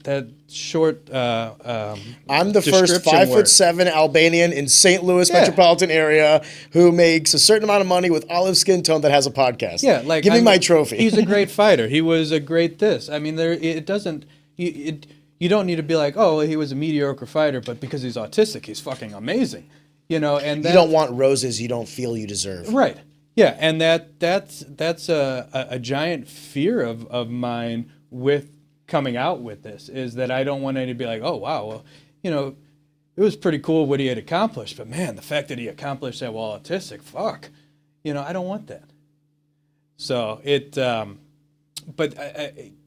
short I'm the first 5'7" Albanian in St. Louis metropolitan area who makes a certain amount of money with olive skin tone that has a podcast. Yeah, like give me my trophy. He's a great fighter. He was a great this. I mean, it doesn't. You don't need to be like, oh, he was a mediocre fighter, but because he's autistic, he's fucking amazing. And you don't want roses you don't feel you deserve. Right. Yeah, and that's a giant fear of mine with coming out with this, is that I don't want any to be like, oh wow, well, it was pretty cool what he had accomplished, but man, the fact that he accomplished that while autistic, fuck, I don't want that. So but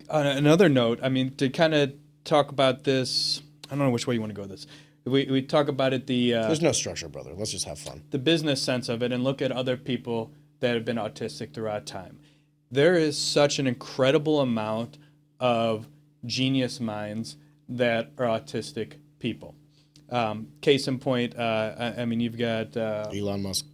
on another note, I mean, to kind of talk about this, I don't know which way you want to go with this. We talk about it, there's no structure, brother. Let's just have fun. The business sense of it, and look at other people that have been autistic throughout time. There is such an incredible amount of genius minds that are autistic people. Case in point, I mean, you've got Elon Musk.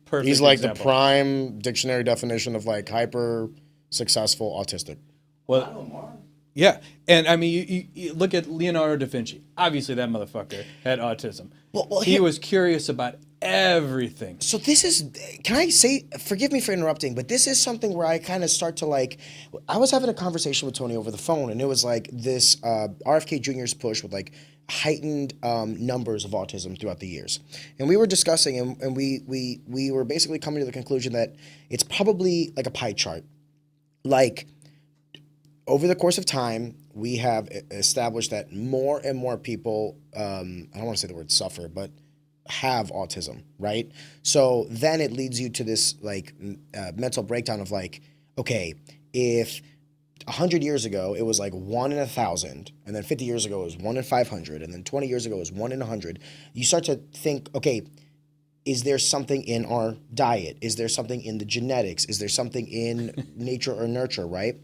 Perfect. He's like example. the prime dictionary definition of like hyper successful autistic. Well, yeah, and I mean, you look at Leonardo da Vinci. Obviously, that motherfucker had autism. Well, he was curious about everything. So this is, can I say, forgive me for interrupting, but this is something where I kind of start to like, I was having a conversation with Tony over the phone, and it was like this RFK Jr.'s push with like heightened numbers of autism throughout the years. And we were discussing, and we were basically coming to the conclusion that it's probably like a pie chart. Like, over the course of time, we have established that more and more people, I don't want to say the word suffer, but have autism, right? So then it leads you to this like mental breakdown of like, okay, if 100 years ago it was like 1 in 1,000, and then 50 years ago it was 1 in 500, and then 20 years ago it was 1 in 100, you start to think, okay, is there something in our diet? Is there something in the genetics? Is there something in nature or nurture, right?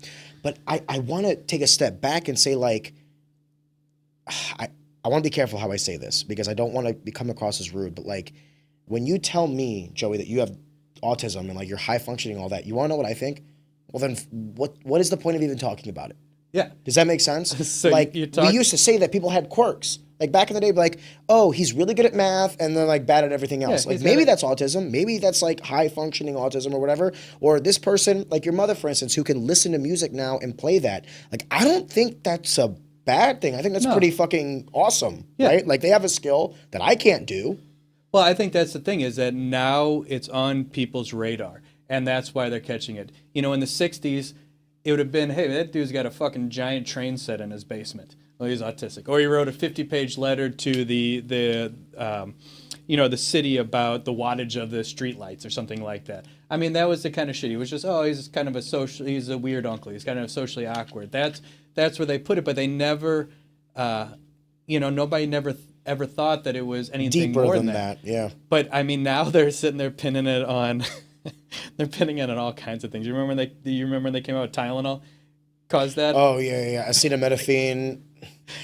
But I want to take a step back and say like, I want to be careful how I say this because I don't want to come across as rude, but like when you tell me, Joey, that you have autism and like you're high functioning and all that, you want to know what I think? Well, then what is the point of even talking about it? Yeah. Does that make sense? So like we used to say that people had quirks. Like back in the day, like, oh, he's really good at math and then like bad at everything else. Yeah, like maybe that's autism. Maybe that's like high functioning autism or whatever. Or this person, like your mother, for instance, who can listen to music now and play that. Like, I don't think that's a bad thing. I think that's pretty fucking awesome, right? Like they have a skill that I can't do. Well, I think that's the thing is that now it's on people's radar, and that's why they're catching it. In the 60s, it would have been, hey, that dude's got a fucking giant train set in his basement. Well, he's autistic. Or he wrote a 50-page letter to the city about the wattage of the streetlights or something like that. I mean, that was the kind of shit. He was just, he's kind of he's a weird uncle. He's kind of socially awkward. That's where they put it, but they never, nobody never ever thought that it was anything deeper more than than that. Yeah. But I mean, now they're sitting there pinning it on, they're pinning it on all kinds of things. Do you remember when they came out with Tylenol? Caused that? Oh yeah. Acetaminophen.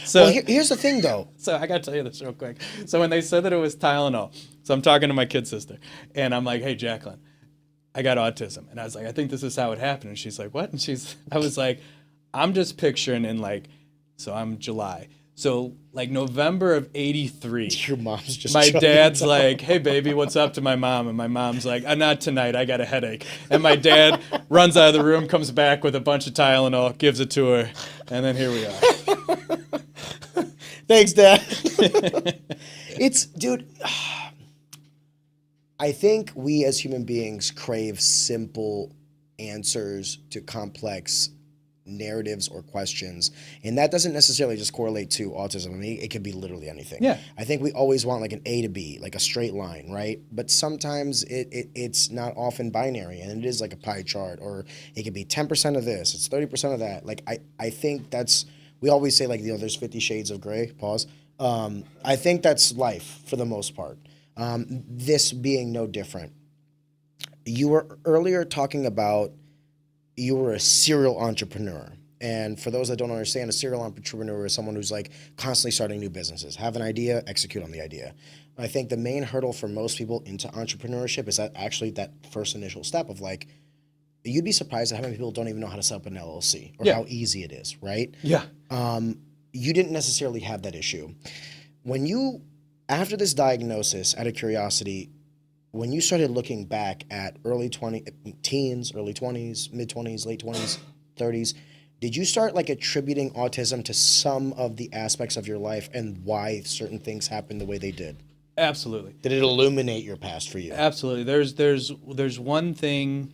So well, here's the thing, though. So I got to tell you this real quick. So when they said that it was Tylenol, so I'm talking to my kid sister, and I'm like, hey, Jacqueline, I got autism. And I was like, I think this is how it happened. And she's like, what? And I was like, I'm just picturing so I'm July. So like November of 83. Your mom's just my dad's like, hey, baby, what's up to my mom? And my mom's like, not tonight. I got a headache. And my dad runs out of the room, comes back with a bunch of Tylenol, gives it to her. And then here we are. Thanks, Dad. Dude, I think we as human beings crave simple answers to complex narratives or questions, and that doesn't necessarily just correlate to autism. I mean, it could be literally anything. Yeah. I think we always want like an A to B, like a straight line, right? But sometimes it's not often binary, and it is like a pie chart, or it could be 10% of this, it's 30% of that. Like I think that's, we always say like, there's 50 shades of gray. Pause. I think that's life for the most part. This being no different. You were earlier talking about you were a serial entrepreneur. And for those that don't understand, a serial entrepreneur is someone who's like constantly starting new businesses, have an idea, execute on the idea. I think the main hurdle for most people into entrepreneurship is that actually that first initial step of like, you'd be surprised at how many people don't even know how to set up an LLC or how easy it is, right? Yeah. You didn't necessarily have that issue. When you, after this diagnosis, out of curiosity, when you started looking back at teens, early 20s, mid 20s, late 20s, 30s, did you start like attributing autism to some of the aspects of your life and why certain things happened the way they did? Absolutely. Did it illuminate your past for you? Absolutely. There's one thing.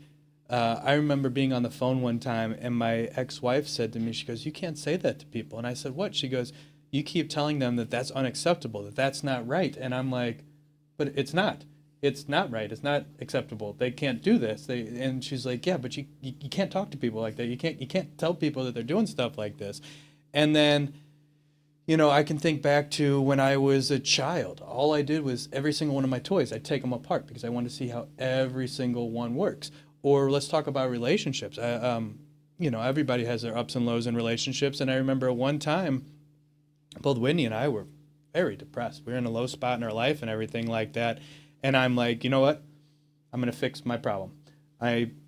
I remember being on the phone one time, and my ex-wife said to me, she goes, "You can't say that to people." And I said, "What?" She goes, "You keep telling them that that's unacceptable, that that's not right." And I'm like, "But it's not. It's not right. It's not acceptable. They can't do this." And she's like, "Yeah, but you can't talk to people like that. You can't tell people that they're doing stuff like this." And then, I can think back to when I was a child. All I did was every single one of my toys, I'd take them apart because I wanted to see how every single one works. Or let's talk about relationships. Everybody has their ups and lows in relationships. And I remember one time, both Whitney and I were very depressed. We were in a low spot in our life and everything like that. And I'm like, you know what? I'm going to fix my problem.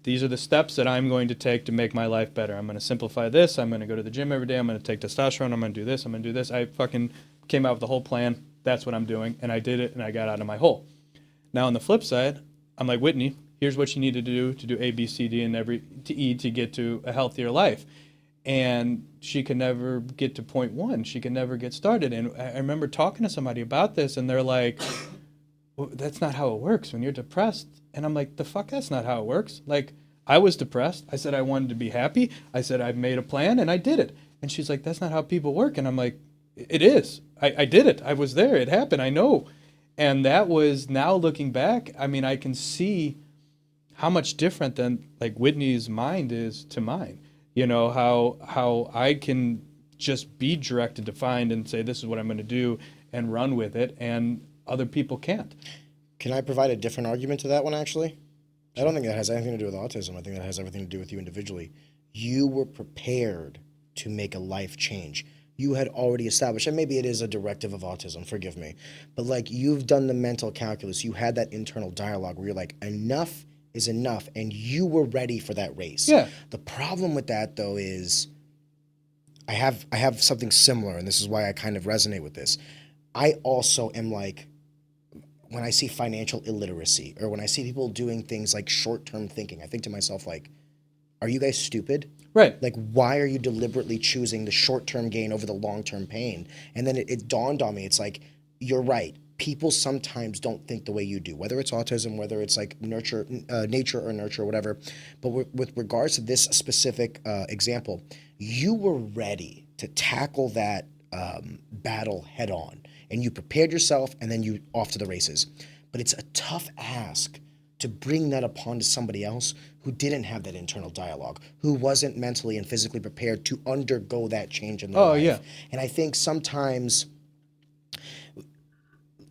These are the steps that I'm going to take to make my life better. I'm going to simplify this. I'm going to go to the gym every day. I'm going to take testosterone. I'm going to do this. I'm going to do this. I fucking came out with the whole plan. That's what I'm doing. And I did it, and I got out of my hole. Now, on the flip side, I'm like, Whitney, here's what you need to do A, B, C, D, and to E to get to a healthier life. And she could never get to point one. She could never get started. And I remember talking to somebody about this, and they're like, well, that's not how it works when you're depressed. And I'm like, the fuck, that's not how it works. Like, I was depressed. I said I wanted to be happy. I said I made a plan, and I did it. And she's like, that's not how people work. And I'm like, it is. I did it. I was there. It happened. I know. And that was, now looking back, I mean, I can see how much different than like Whitney's mind is to mine. How I can just be direct and defined and say, this is what I'm going to do and run with it. And other people can't. Can I provide a different argument to that one, actually? I don't think that has anything to do with autism. I think that has everything to do with you individually. You were prepared to make a life change. You had already established, and maybe it is a directive of autism, forgive me, but like you've done the mental calculus. You had that internal dialogue where you're like, enough is enough, and you were ready for that race. Yeah. The problem with that, though, is I have something similar, and this is why I kind of resonate with this. I also am like, when I see financial illiteracy or when I see people doing things like short-term thinking, I think to myself, like, are you guys stupid? Right. Like, why are you deliberately choosing the short-term gain over the long-term pain? And then it dawned on me, it's like, you're right. People sometimes don't think the way you do, whether it's autism, whether it's like nature or nurture or whatever. But with regards to this specific example, you were ready to tackle that battle head on. And you prepared yourself, and then you off to the races. But it's a tough ask to bring that upon to somebody else who didn't have that internal dialogue, who wasn't mentally and physically prepared to undergo that change in their life. Yeah. And I think sometimes,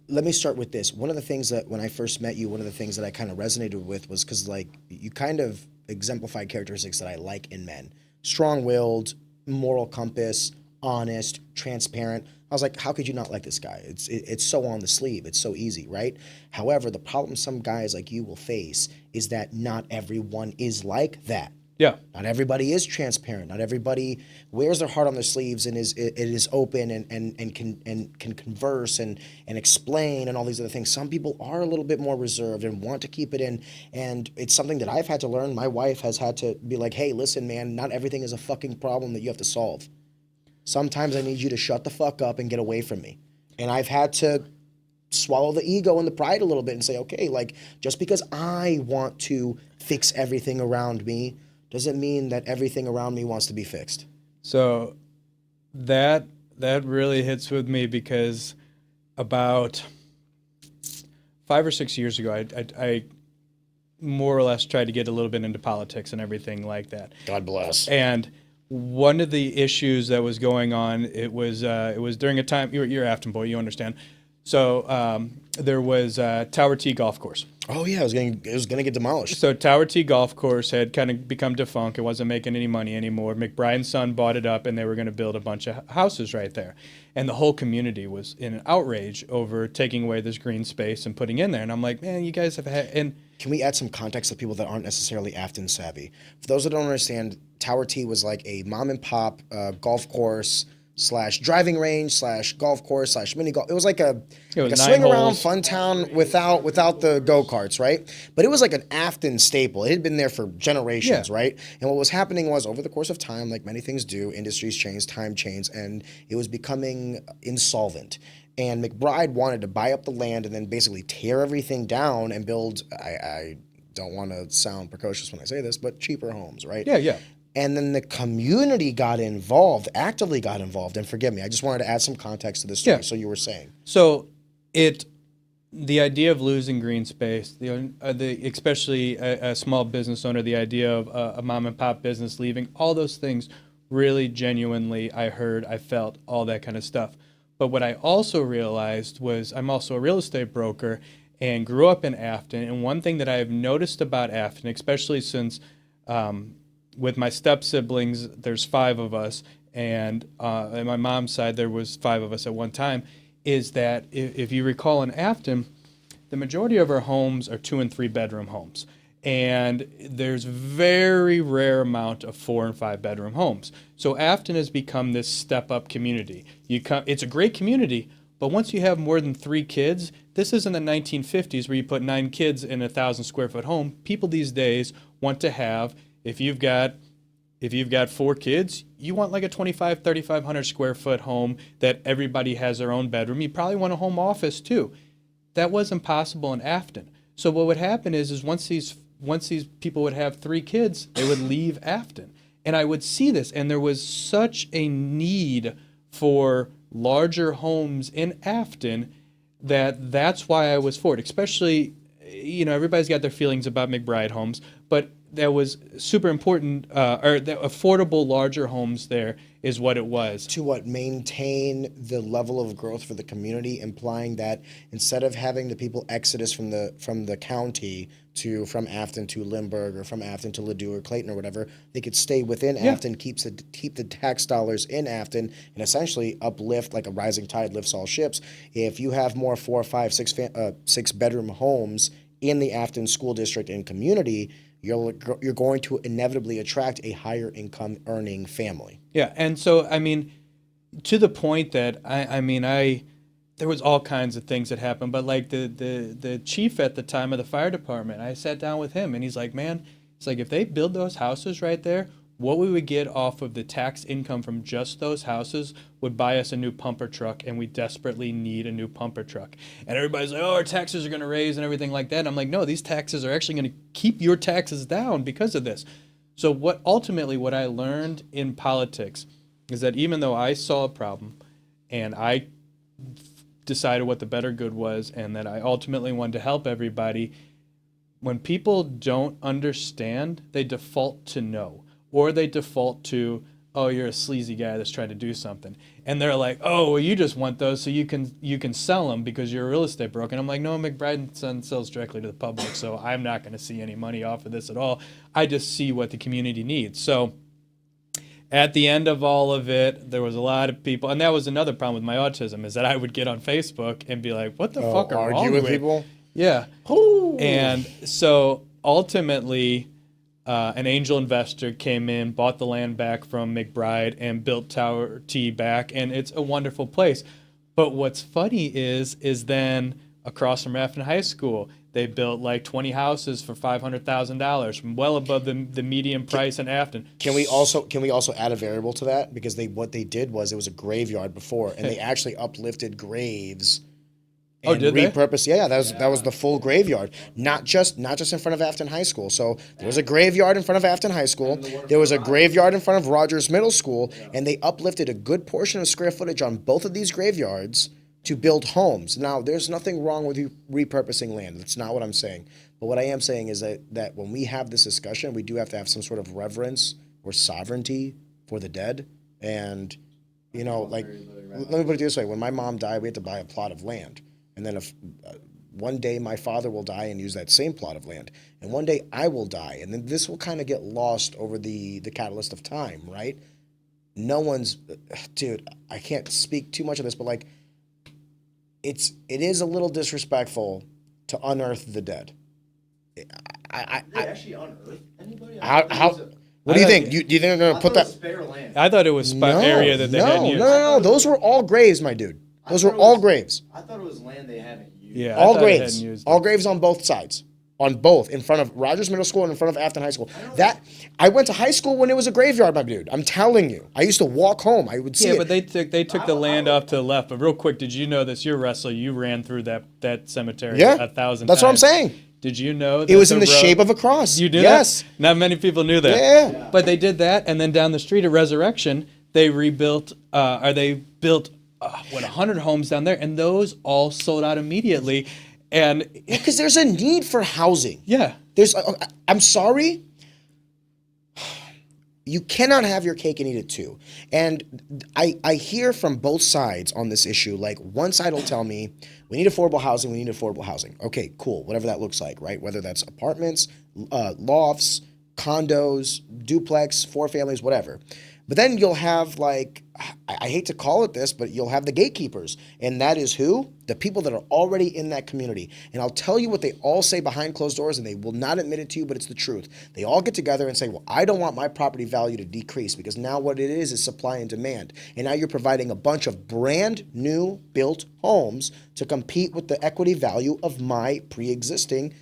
let me start with this. One of the things that when I first met you, one of the things that I kind of resonated with was because like you kind of exemplified characteristics that I like in men. Strong-willed, moral compass, honest, transparent. I was like, how could you not like this guy? It's so on the sleeve. It's so easy, right? However, the problem some guys like you will face is that not everyone is like that. Yeah. Not everybody is transparent. Not everybody wears their heart on their sleeves and is open and can converse and explain and all these other things. Some people are a little bit more reserved and want to keep it in. And it's something that I've had to learn. My wife has had to be like, hey, listen, man, not everything is a fucking problem that you have to solve. Sometimes I need you to shut the fuck up and get away from me. And I've had to swallow the ego and the pride a little bit and say, okay, like just because I want to fix everything around me doesn't mean that everything around me wants to be fixed. So that really hits with me because about 5 or 6 years ago, I more or less tried to get a little bit into politics and everything like that. God bless. And one of the issues that was going on, it was during a time, you're Afton boy, you understand. So there was Tower T Golf Course. Oh yeah, it was gonna get demolished. So Tower T Golf Course had kind of become defunct. It wasn't making any money anymore. McBride and Son bought it up, and they were going to build a bunch of houses right there. And the whole community was in an outrage over taking away this green space and putting in there. And I'm like, man, you guys have had... And can we add some context to people that aren't necessarily Afton savvy? For those that don't understand, Tower T was like a mom and pop golf course / driving range / golf course / mini golf. It was like a swing around fun town without the go-karts, right? But it was like an Afton staple. It had been there for generations, right? And what was happening was over the course of time, like many things do, industries change, time changed, and it was becoming insolvent. And McBride wanted to buy up the land and then basically tear everything down and build, I don't want to sound precocious when I say this, but cheaper homes, right? Yeah. And then the community got involved, actively got involved. And forgive me, I just wanted to add some context to this story. Yeah. So you were saying. So the idea of losing green space, especially a small business owner, the idea of a mom and pop business leaving, all those things really genuinely, I heard, I felt, all that kind of stuff. But what I also realized was I'm also a real estate broker and grew up in Afton. And one thing that I have noticed about Afton, especially since with my step-siblings, there's 5 of us, and on my mom's side, there was 5 of us at one time, is that if you recall in Afton, the majority of our homes are 2 and 3 bedroom homes. And there's very rare amount of 4 and 5 bedroom homes. So Afton has become this step-up community. It's a great community, but once you have more than 3 kids, this isn't the 1950s where you put 9 kids in a 1,000 square foot home. People these days want to have, if you've got 4 kids, you want like a 3,500 square foot home that everybody has their own bedroom. You probably want a home office too. That wasn't possible in Afton. So what would happen is once these people would have 3 kids, they would leave Afton. And I would see this, and there was such a need for larger homes in Afton that's why I was for it. Especially, everybody's got their feelings about McBride homes, but that was super important, or the affordable larger homes there is what it was. To maintain the level of growth for the community, implying that instead of having the people exodus from the county from Afton to Lindbergh or from Afton to Ladue or Clayton or whatever, they could stay within Afton, keep the tax dollars in Afton, and essentially uplift, like a rising tide lifts all ships. If you have more 4, 5, 6 bedroom homes in the Afton school district and community, you're going to inevitably attract a higher income earning family. Yeah, and so to the point that there was all kinds of things that happened, but like the chief at the time of the fire department, I sat down with him and he's like, man, it's like if they build those houses right there, what we would get off of the tax income from just those houses would buy us a new pumper truck, and we desperately need a new pumper truck. And everybody's like, oh, our taxes are going to raise and everything like that. And I'm like, no, these taxes are actually going to keep your taxes down because of this. So what I learned in politics is that even though I saw a problem and I decided what the better good was and that I ultimately wanted to help everybody, when people don't understand, they default to no. Or they default to, oh, you're a sleazy guy that's trying to do something. And they're like, oh, well, you just want those so you can sell them because you're a real estate broker. And I'm like, no, McBride & Son sells directly to the public, so I'm not going to see any money off of this at all. I just see what the community needs. So at the end of all of it, there was a lot of people, and that was another problem with my autism, is that I would get on Facebook and be like, what the fuck are wrong with people? Yeah. Ooh. And so ultimately, an angel investor came in, bought the land back from McBride, and built Tower T back, and it's a wonderful place. But what's funny is then across from Afton High School, they built like 20 houses for $500,000, well above the median price in Afton. Can we also add a variable to that? Because what they did was, it was a graveyard before, and they actually uplifted graves and did they? repurposed. Yeah, that was the full graveyard, not just in front of Afton High School. So there was a graveyard in front of Afton High School. There was a graveyard in front of Rogers Middle School, and they uplifted a good portion of square footage on both of these graveyards to build homes. Now, there's nothing wrong with you repurposing land. That's not what I'm saying. But what I am saying is that when we have this discussion, we do have to have some sort of reverence or sovereignty for the dead. And, like, let me put it this way. When my mom died, we had to buy a plot of land. And then if one day my father will die and use that same plot of land. And one day I will die. And then this will kind of get lost over the catalyst of time, right? No one's, dude, I can't speak too much of this, but like, it is a little disrespectful to unearth the dead. Did they actually unearth anybody? What do you think? Do you think they're going to put that? Spare land. I thought it was area that they hadn't used. No. Those were all graves, my dude. Those were all graves. I thought it was land they haven't used. Yeah, All graves. All graves on both sides. On both, in front of Rogers Middle School and in front of Afton High School. I went to high school when it was a graveyard, my dude. I'm telling you. I used to walk home. I would see it. Yeah, but they took the land off to the left. But real quick, did you know this? You're a wrestler. You ran through that cemetery 1,000 times. That's what I'm saying. Did you know that it was in the shape of a cross? You knew yes. that? Not many people knew that. Yeah. But they did that, and then down the street at Resurrection, they rebuilt, they built 100 homes down there, and those all sold out immediately. And because there's a need for housing. Yeah. I'm sorry. You cannot have your cake and eat it too. And I hear from both sides on this issue. Like, one side will tell me, we need affordable housing. Okay, cool. Whatever that looks like, right? Whether that's apartments, lofts, condos, duplex, 4 families, whatever. But then you'll have, like, I hate to call it this, but you'll have the gatekeepers. And that is who? The people that are already in that community. And I'll tell you what they all say behind closed doors, and they will not admit it to you, but it's the truth. They all get together and say, well, I don't want my property value to decrease, because now what it is supply and demand. And now you're providing a bunch of brand new built homes to compete with the equity value of my pre-existing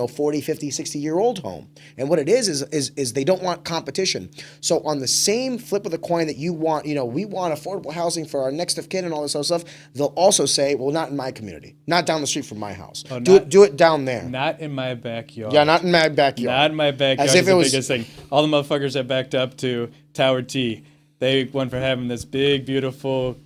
40, 50, 60-year-old home. And what it is they don't want competition. So on the same flip of the coin that you want, we want affordable housing for our next of kin and all this other stuff, they'll also say, well, not in my community. Not down the street from my house. Do it down there. Not in my backyard. Yeah, not in my backyard. Not in my backyard. As if it was the biggest thing. All the motherfuckers that backed up to Tower T, they went for having this big, beautiful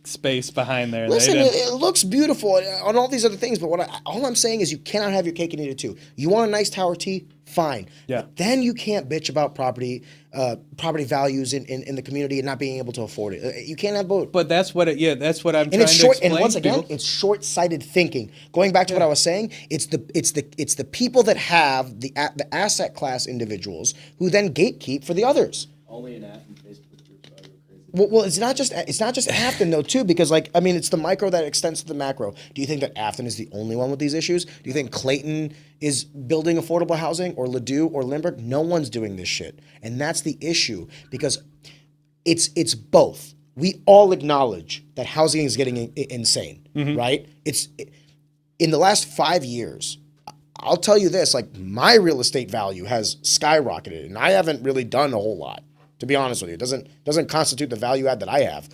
space behind there. Listen, it looks beautiful on all these other things, but all I'm saying is you cannot have your cake and eat it too. You want a nice Tower T? Fine. Yeah. But then you can't bitch about property values in the community and not being able to afford it. You can't have both. But that's what that's what I'm and trying it's to short. explain. And once again, people. it's short-sighted thinking. Going back to what I was saying, it's the people that have the asset class individuals who then gatekeep for the others. Only in Athens, Facebook groups are crazy. Well, it's not just Afton though too, because it's the micro that extends to the macro. Do you think that Afton is the only one with these issues? Do you think Clayton is building affordable housing, or Ladue or Lindbergh? No one's doing this shit, and that's the issue, because it's both. We all acknowledge that housing is getting insane, right? In the last 5 years. I'll tell you this: like, my real estate value has skyrocketed, and I haven't really done a whole lot. To be honest with you, it doesn't constitute the value add that I have.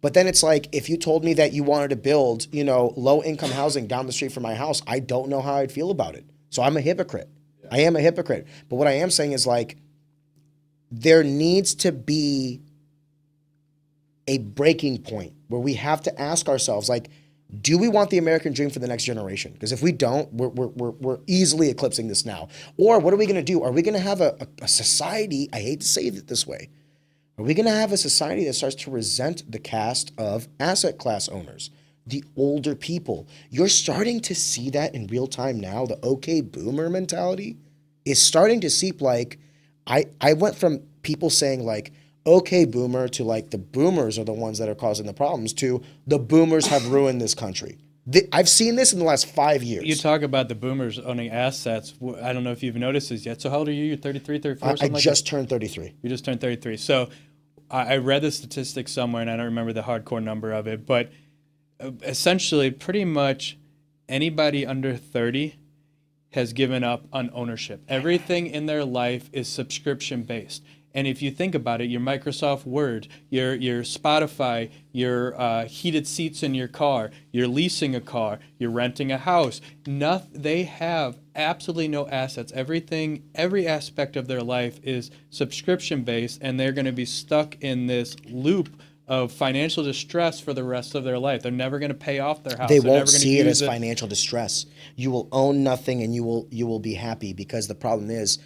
But then it's like, if you told me that you wanted to build, low income housing down the street from my house, I don't know how I'd feel about it. So I'm a hypocrite. Yeah. I am a hypocrite. But what I am saying is, like, there needs to be a breaking point where we have to ask ourselves, like, do we want the American dream for the next generation? Because if we don't, we're easily eclipsing this now. Or what are we going to do? Are we going to have a society, I hate to say it this way, are we going to have a society that starts to resent the caste of asset class owners, the older people? You're starting to see that in real time now. The okay boomer mentality is starting to seep. Like, I went from people saying, like, okay boomer, to, like, the boomers are the ones that are causing the problems, to the boomers have ruined this country. I've seen this in the last 5 years. You talk about the boomers owning assets. I don't know if you've noticed this yet. So how old are you? You're 33, 34, something like that? I just turned 33. You just turned 33. So I read the statistic somewhere, and I don't remember the hardcore number of it, but essentially pretty much anybody under 30 has given up on ownership. Everything in their life is subscription-based. And if you think about it, your Microsoft Word, your Spotify, your heated seats in your car, you're leasing a car, you're renting a house, they have absolutely no assets. Every aspect of their life is subscription based, and they're going to be stuck in this loop of financial distress for the rest of their life. They're never going to pay off their house. They They're won't never gonna see it use as financial distress. You will own nothing, and you will be happy, because the problem is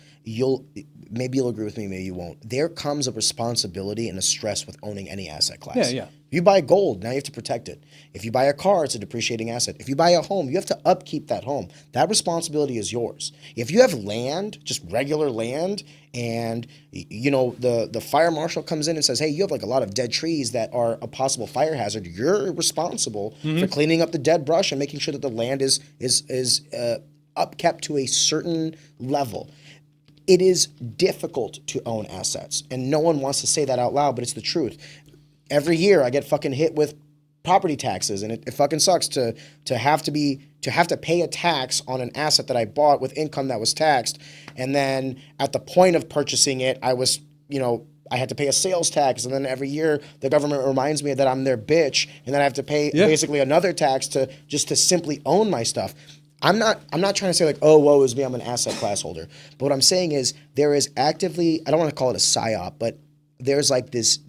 maybe you'll agree with me, maybe you won't. There comes a responsibility and a stress with owning any asset class. Yeah. If you buy gold, now you have to protect it. If you buy a car, it's a depreciating asset. If you buy a home, you have to upkeep that home. That responsibility is yours. If you have land, just regular land, and the fire marshal comes in and says, hey, you have like a lot of dead trees that are a possible fire hazard, you're responsible for cleaning up the dead brush and making sure that the land is upkept to a certain level. It is difficult to own assets, and no one wants to say that out loud, but it's the truth. Every year I get fucking hit with property taxes, and it fucking sucks to have to pay a tax on an asset that I bought with income that was taxed, and then at the point of purchasing it, I had to pay a sales tax, and then every year the government reminds me that I'm their bitch, and then I have to pay basically another tax to simply own my stuff. I'm not trying to say like, oh, woe is me, I'm an asset class holder. But what I'm saying is there is actively, I don't want to call it a psyop, but there's like this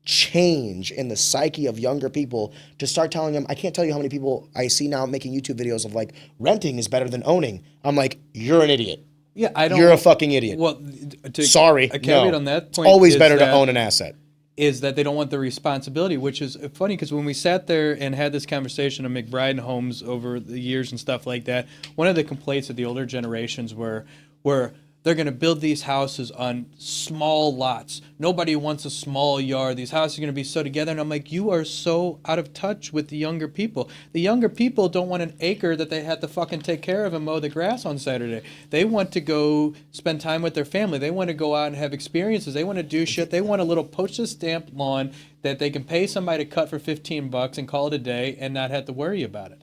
change in the psyche of younger people to start telling them, I can't tell you how many people I see now making YouTube videos of like, renting is better than owning. I'm like, you're an idiot. Yeah, You're a fucking idiot. Well, sorry, a caveat no. on that point, it's always better to own an asset. Is that they don't want the responsibility, which is funny because when we sat there and had this conversation on McBride homes over the years and stuff like that, one of the complaints of the older generations were they're going to build these houses on small lots. Nobody wants a small yard. These houses are going to be so together. And I'm like, you are so out of touch with the younger people. The younger people don't want an acre that they have to fucking take care of and mow the grass on Saturday. They want to go spend time with their family. They want to go out and have experiences. They want to do shit. They want a little postage stamp lawn that they can pay somebody to cut for $15 and call it a day and not have to worry about it.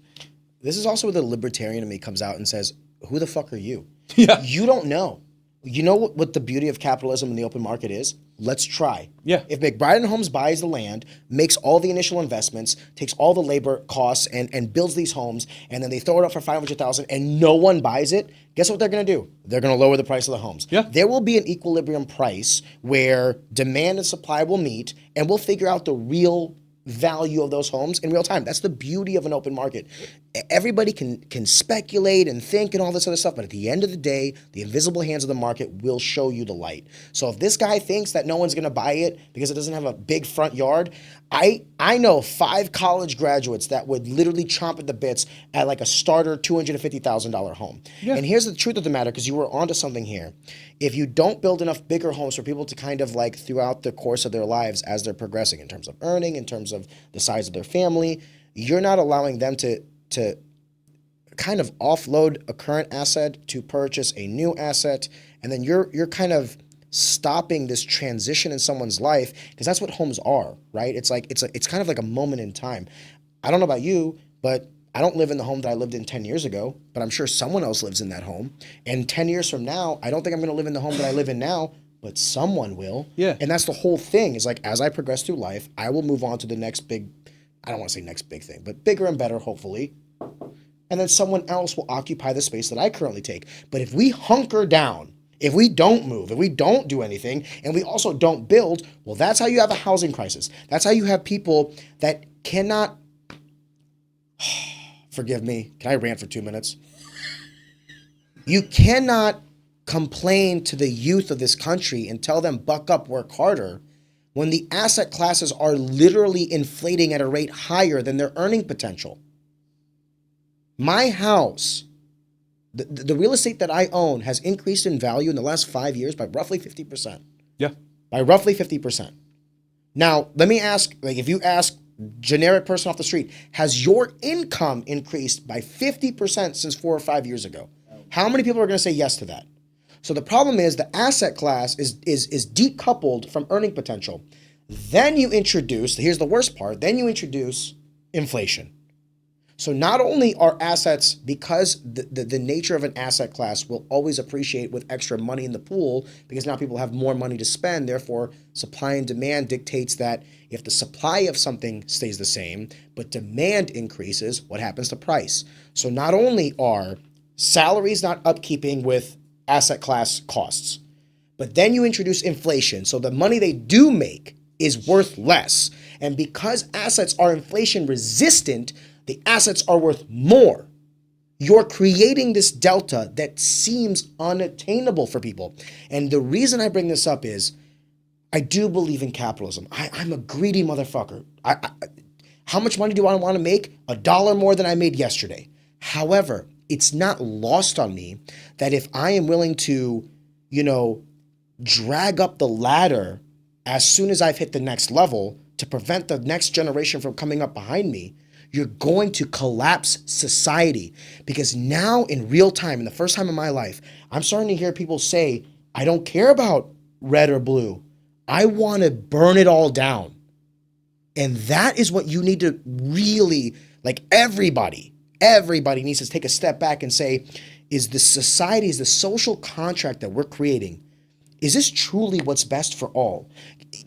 This is also where the libertarian in me comes out and says, who the fuck are you? Yeah. You don't know. You know what the beauty of capitalism in the open market is? Let's try. Yeah. If McBride Homes buys the land, makes all the initial investments, takes all the labor costs, and builds these homes, and then they throw it up for $500,000 and no one buys it, guess what they're going to do? They're going to lower the price of the homes. Yeah. There will be an equilibrium price where demand and supply will meet, and we'll figure out the real value of those homes in real time. That's the beauty of an open market. Everybody can speculate and think and all this other stuff, but at the end of the day, the invisible hands of the market will show you the light. So if this guy thinks that no one's going to buy it because it doesn't have a big front yard, I know 5 college graduates that would literally chomp at the bits at like a starter $250,000 home. Yeah. And here's the truth of the matter, because you were onto something here. If you don't build enough bigger homes for people to kind of like throughout the course of their lives as they're progressing in terms of earning, in terms of the size of their family, you're not allowing them to kind of offload a current asset to purchase a new asset, and then you're kind of stopping this transition in someone's life, because that's what homes are, right? It's kind of like a moment in time. I don't know about you, but I don't live in the home that I lived in 10 years ago, but I'm sure someone else lives in that home. And 10 years from now, I don't think I'm going to live in the home that I live in now, but someone will. Yeah. And that's the whole thing, is like, as I progress through life, I will move on to the next big, I don't want to say next big thing, but bigger and better, hopefully. And then someone else will occupy the space that I currently take. But if we hunker down, if we don't move, if we don't do anything, and we also don't build, well, that's how you have a housing crisis. That's how you have people that cannot, forgive me, can I rant for 2 minutes? You cannot complain to the youth of this country and tell them buck up, work harder, when the asset classes are literally inflating at a rate higher than their earning potential. My house, the real estate that I own, has increased in value in the last 5 years by roughly 50%. Yeah. By roughly 50%. Now, let me ask, like, if you ask generic person off the street, has your income increased by 50% since 4 or 5 years ago? How many people are going to say yes to that? So the problem is the asset class is decoupled from earning potential. Then you introduce, here's the worst part, then you introduce inflation. So not only are assets, because the nature of an asset class will always appreciate with extra money in the pool, because now people have more money to spend, therefore supply and demand dictates that if the supply of something stays the same, but demand increases, what happens to price? So not only are salaries not upkeeping with asset class costs, but then you introduce inflation. So the money they do make is worth less. And because assets are inflation resistant, the assets are worth more. You're creating this delta that seems unattainable for people. And the reason I bring this up is I do believe in capitalism. I'm a greedy motherfucker. How much money do I want to make? $1 more than I made yesterday. However, it's not lost on me that if I am willing to, drag up the ladder as soon as I've hit the next level to prevent the next generation from coming up behind me, you're going to collapse society. Because now in real time, in the first time in my life, I'm starting to hear people say, I don't care about red or blue. I want to burn it all down. And that is what you need to really, everybody needs to take a step back and say, is the society, is the social contract that we're creating, is this truly what's best for all?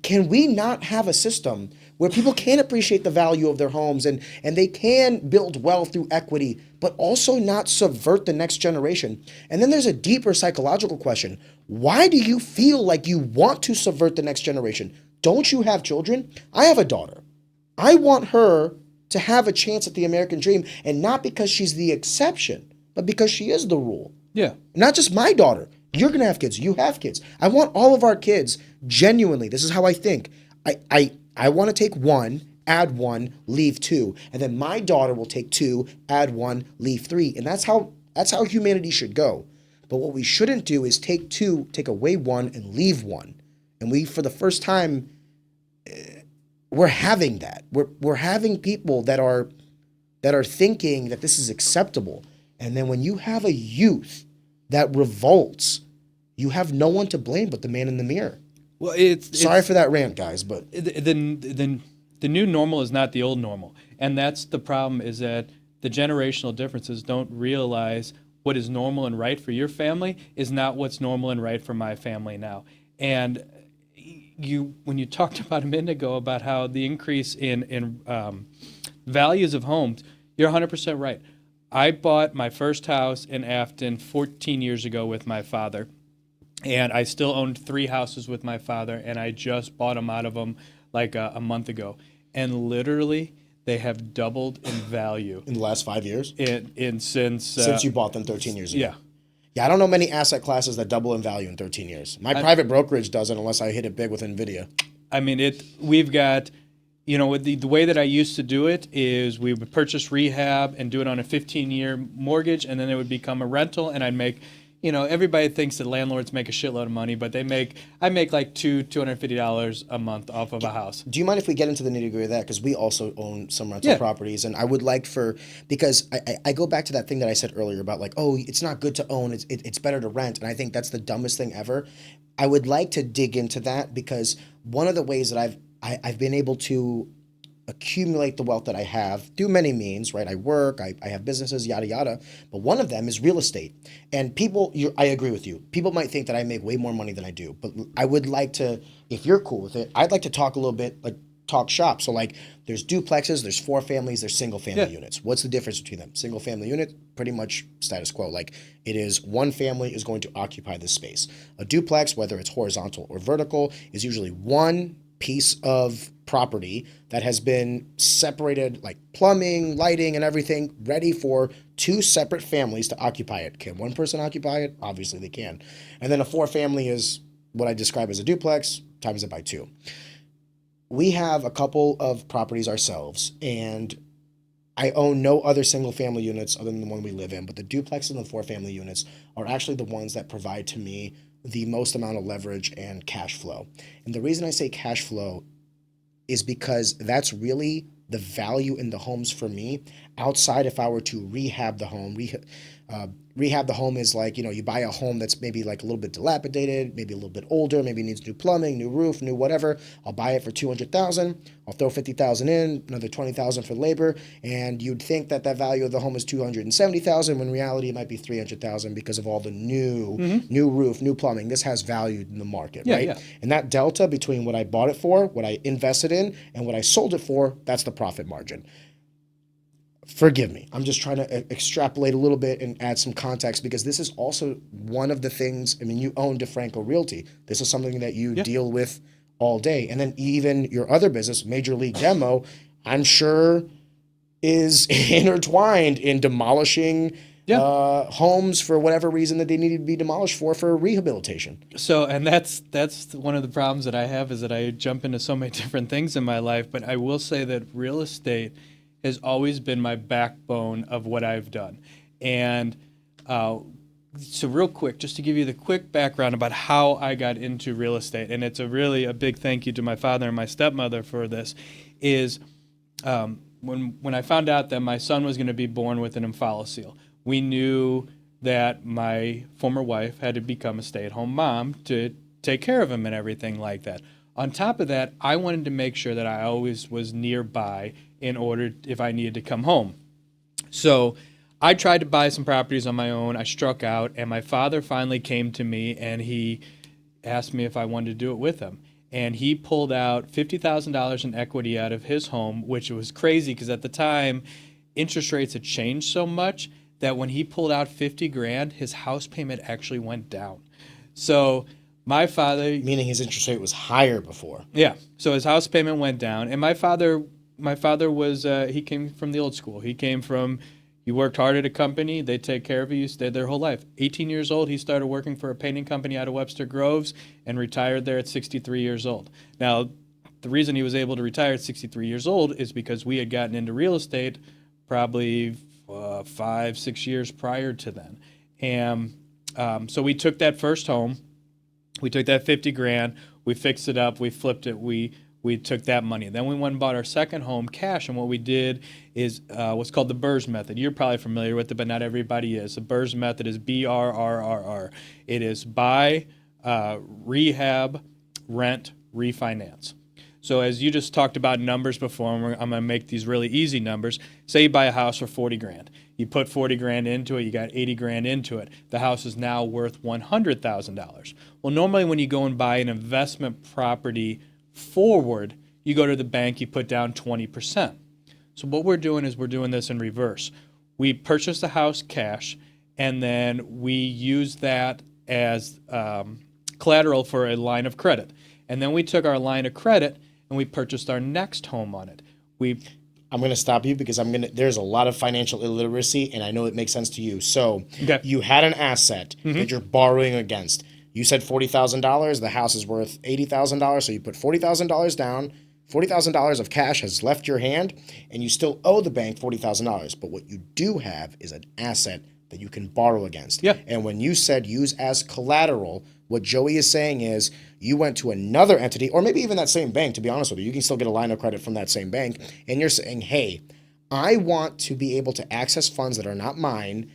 Can we not have a system where people can appreciate the value of their homes and they can build wealth through equity, but also not subvert the next generation? And then there's a deeper psychological question. Why do you feel like you want to subvert the next generation? Don't you have children? I have a daughter. I want her to have a chance at the American dream, and not because she's the exception, but because she is the rule. Yeah. Not just my daughter. You're going to have kids. You have kids. I want all of our kids, genuinely, this is how I think. I want to take 1, add 1, leave 2. And then my daughter will take 2, add 1, leave 3. And that's how humanity should go. But what we shouldn't do is take 2, take away 1, and leave 1. And we, for the first time, we're having that. We're having people that are thinking that this is acceptable. And then when you have a youth that revolts, you have no one to blame but the man in the mirror. Well, Sorry for that rant, guys, but the new normal is not the old normal, and that's the problem. Is that the generational differences don't realize what is normal and right for your family is not what's normal and right for my family now. And when you talked about a minute ago about how the increase in values of homes, you're 100% right. I bought my first house in Afton 14 years ago with my father, and I still owned 3 houses with my father, and I just bought them out of them like a month ago. And literally, they have doubled in value. in the last 5 years? Since You bought them 13 years ago. Yeah. Yeah, I don't know many asset classes that double in value in 13 years. My private brokerage doesn't unless I hit it big with NVIDIA. I mean, we've got, the way that I used to do it is we would purchase rehab and do it on a 15-year mortgage, and then it would become a rental, and I'd make, everybody thinks that landlords make a shitload of money, but I make like $250 a month off of a house. Do you mind if we get into the nitty-gritty of that? Because we also own some rental properties, and I would like because I go back to that thing that I said earlier about it's not good to own, it's better to rent, and I think that's the dumbest thing ever. I would like to dig into that because one of the ways that I've been able to accumulate the wealth that I have through many means, right? I work, I have businesses, yada, yada. But one of them is real estate. And I agree with you. People might think that I make way more money than I do. But I would like to, if you're cool with it, I'd like to talk a little bit, talk shop. So there's duplexes, there's 4 families, there's single family units. What's the difference between them? Single family unit, pretty much status quo. It is one family is going to occupy this space. A duplex, whether it's horizontal or vertical, is usually one piece of property that has been separated, like plumbing, lighting, and everything, ready for 2 separate families to occupy it. Can one person occupy it? Obviously they can. And then a 4 family is what I describe as a duplex, times it by 2. We have a couple of properties ourselves, and I own no other single family units other than the one we live in, but the duplex and the 4 family units are actually the ones that provide to me the most amount of leverage and cash flow. And the reason I say cash flow is because that's really the value in the homes for me. Outside, if I were to rehab the home, Rehab the home is like, you buy a home that's maybe like a little bit dilapidated, maybe a little bit older, maybe needs new plumbing, new roof, new whatever. I'll buy it for $200,000. I'll throw $50,000 in, another $20,000 for labor, and you'd think that value of the home is $270,000. When in reality it might be $300,000 because of all the new roof, new plumbing. This has value in the market, right? Yeah. And that delta between what I bought it for, what I invested in, and what I sold it for, that's the profit margin. Forgive me. I'm just trying to extrapolate a little bit and add some context, because this is also one of the things. I mean, you own DiFranco Realty. This is something that you deal with all day. And then even your other business, Major League Demo, I'm sure is intertwined in demolishing homes for whatever reason that they need to be demolished for rehabilitation. So, and that's one of the problems that I have, is that I jump into so many different things in my life. But I will say that real estate has always been my backbone of what I've done. And so real quick, just to give you the quick background about how I got into real estate, and it's really a big thank you to my father and my stepmother for this, is when I found out that my son was going to be born with an omphalocele, we knew that my former wife had to become a stay-at-home mom to take care of him and everything like that. On top of that, I wanted to make sure that I always was nearby in order if I needed to come home. So I tried to buy some properties on my own. I struck out, and my father finally came to me, and he asked me if I wanted to do it with him. And he pulled out $50,000 in equity out of his home, which was crazy because at the time, interest rates had changed so much that when he pulled out $50,000, his house payment actually went down. So my father... Meaning his interest rate was higher before. Yeah. So his house payment went down. And my father was, he came from the old school. He came from, you worked hard at a company, they take care of you, you stayed their whole life. 18 years old, he started working for a painting company out of Webster Groves and retired there at 63 years old. Now, the reason he was able to retire at 63 years old is because we had gotten into real estate probably 5-6 years prior to then. And so we took that first home. We took that $50,000, we fixed it up, we flipped it, we took that money. Then we went and bought our second home cash, and what we did is what's called the BRRRR method. You're probably familiar with it, but not everybody is. The BRRRR method is BRRRR. It is buy, rehab, rent, refinance. So as you just talked about numbers before, and I'm going to make these really easy numbers. Say you buy a house for $40,000. You put $40,000 into it, you got $80,000 into it. The house is now worth $100,000. Well, normally when you go and buy an investment property forward, you go to the bank, you put down 20%. So what we're doing is we're doing this in reverse. We purchase the house cash, and then we use that as collateral for a line of credit. And then we took our line of credit and we purchased our next home on it. I'm going to stop you because there's a lot of financial illiteracy, and I know it makes sense to you. So You had an asset that you're borrowing against. You said $40,000. The house is worth $80,000. So you put $40,000 down. $40,000 of cash has left your hand, and you still owe the bank $40,000. But what you do have is an asset that you can borrow against. Yeah. And when you said use as collateral, what Joey is saying is you went to another entity, or maybe even that same bank, to be honest with you. You can still get a line of credit from that same bank. And you're saying, hey, I want to be able to access funds that are not mine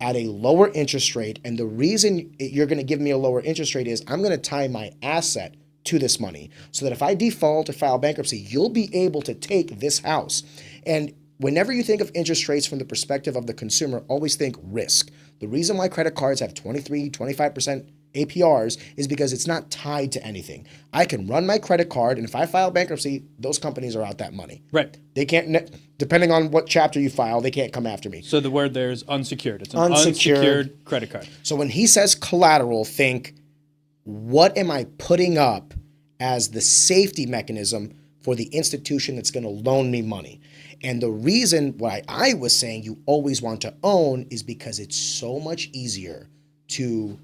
at a lower interest rate. And the reason you're going to give me a lower interest rate is I'm going to tie my asset to this money so that if I default or file bankruptcy, you'll be able to take this house. And whenever you think of interest rates from the perspective of the consumer, always think risk. The reason why credit cards have 23, 25% APRs is because it's not tied to anything. I can run my credit card, and if I file bankruptcy, those companies are out that money. Right. They can't, depending on what chapter you file, they can't come after me. So the word there is unsecured. It's an unsecured credit card. So when he says collateral, think, what am I putting up as the safety mechanism for the institution that's going to loan me money? And the reason why I was saying you always want to own is because it's so much easier to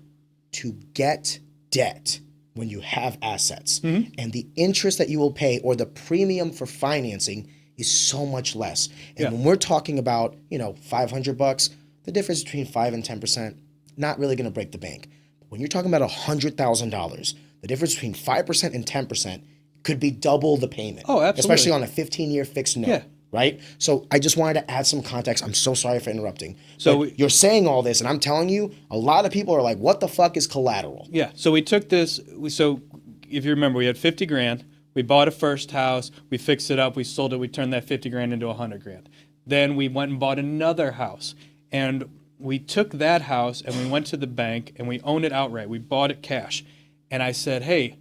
get debt when you have assets. Mm-hmm. And the interest that you will pay or the premium for financing is so much less. And when we're talking about, $500, the difference between 5 and 10%, not really going to break the bank. But when you're talking about $100,000, the difference between 5% and 10% could be double the payment. Oh, absolutely. Especially on a 15-year fixed note. Yeah. right? So I just wanted to add some context. I'm so sorry for interrupting. So But you're saying all this, and I'm telling you, a lot of people are like, what the fuck is collateral? Yeah. So we took this. So if you remember, we had 50 grand. We bought a first house. We fixed it up. We sold it. We turned that 50 grand into 100 grand. Then we went and bought another house. And we took that house and we went to the bank and we owned it outright. We bought it cash. And I said, hey,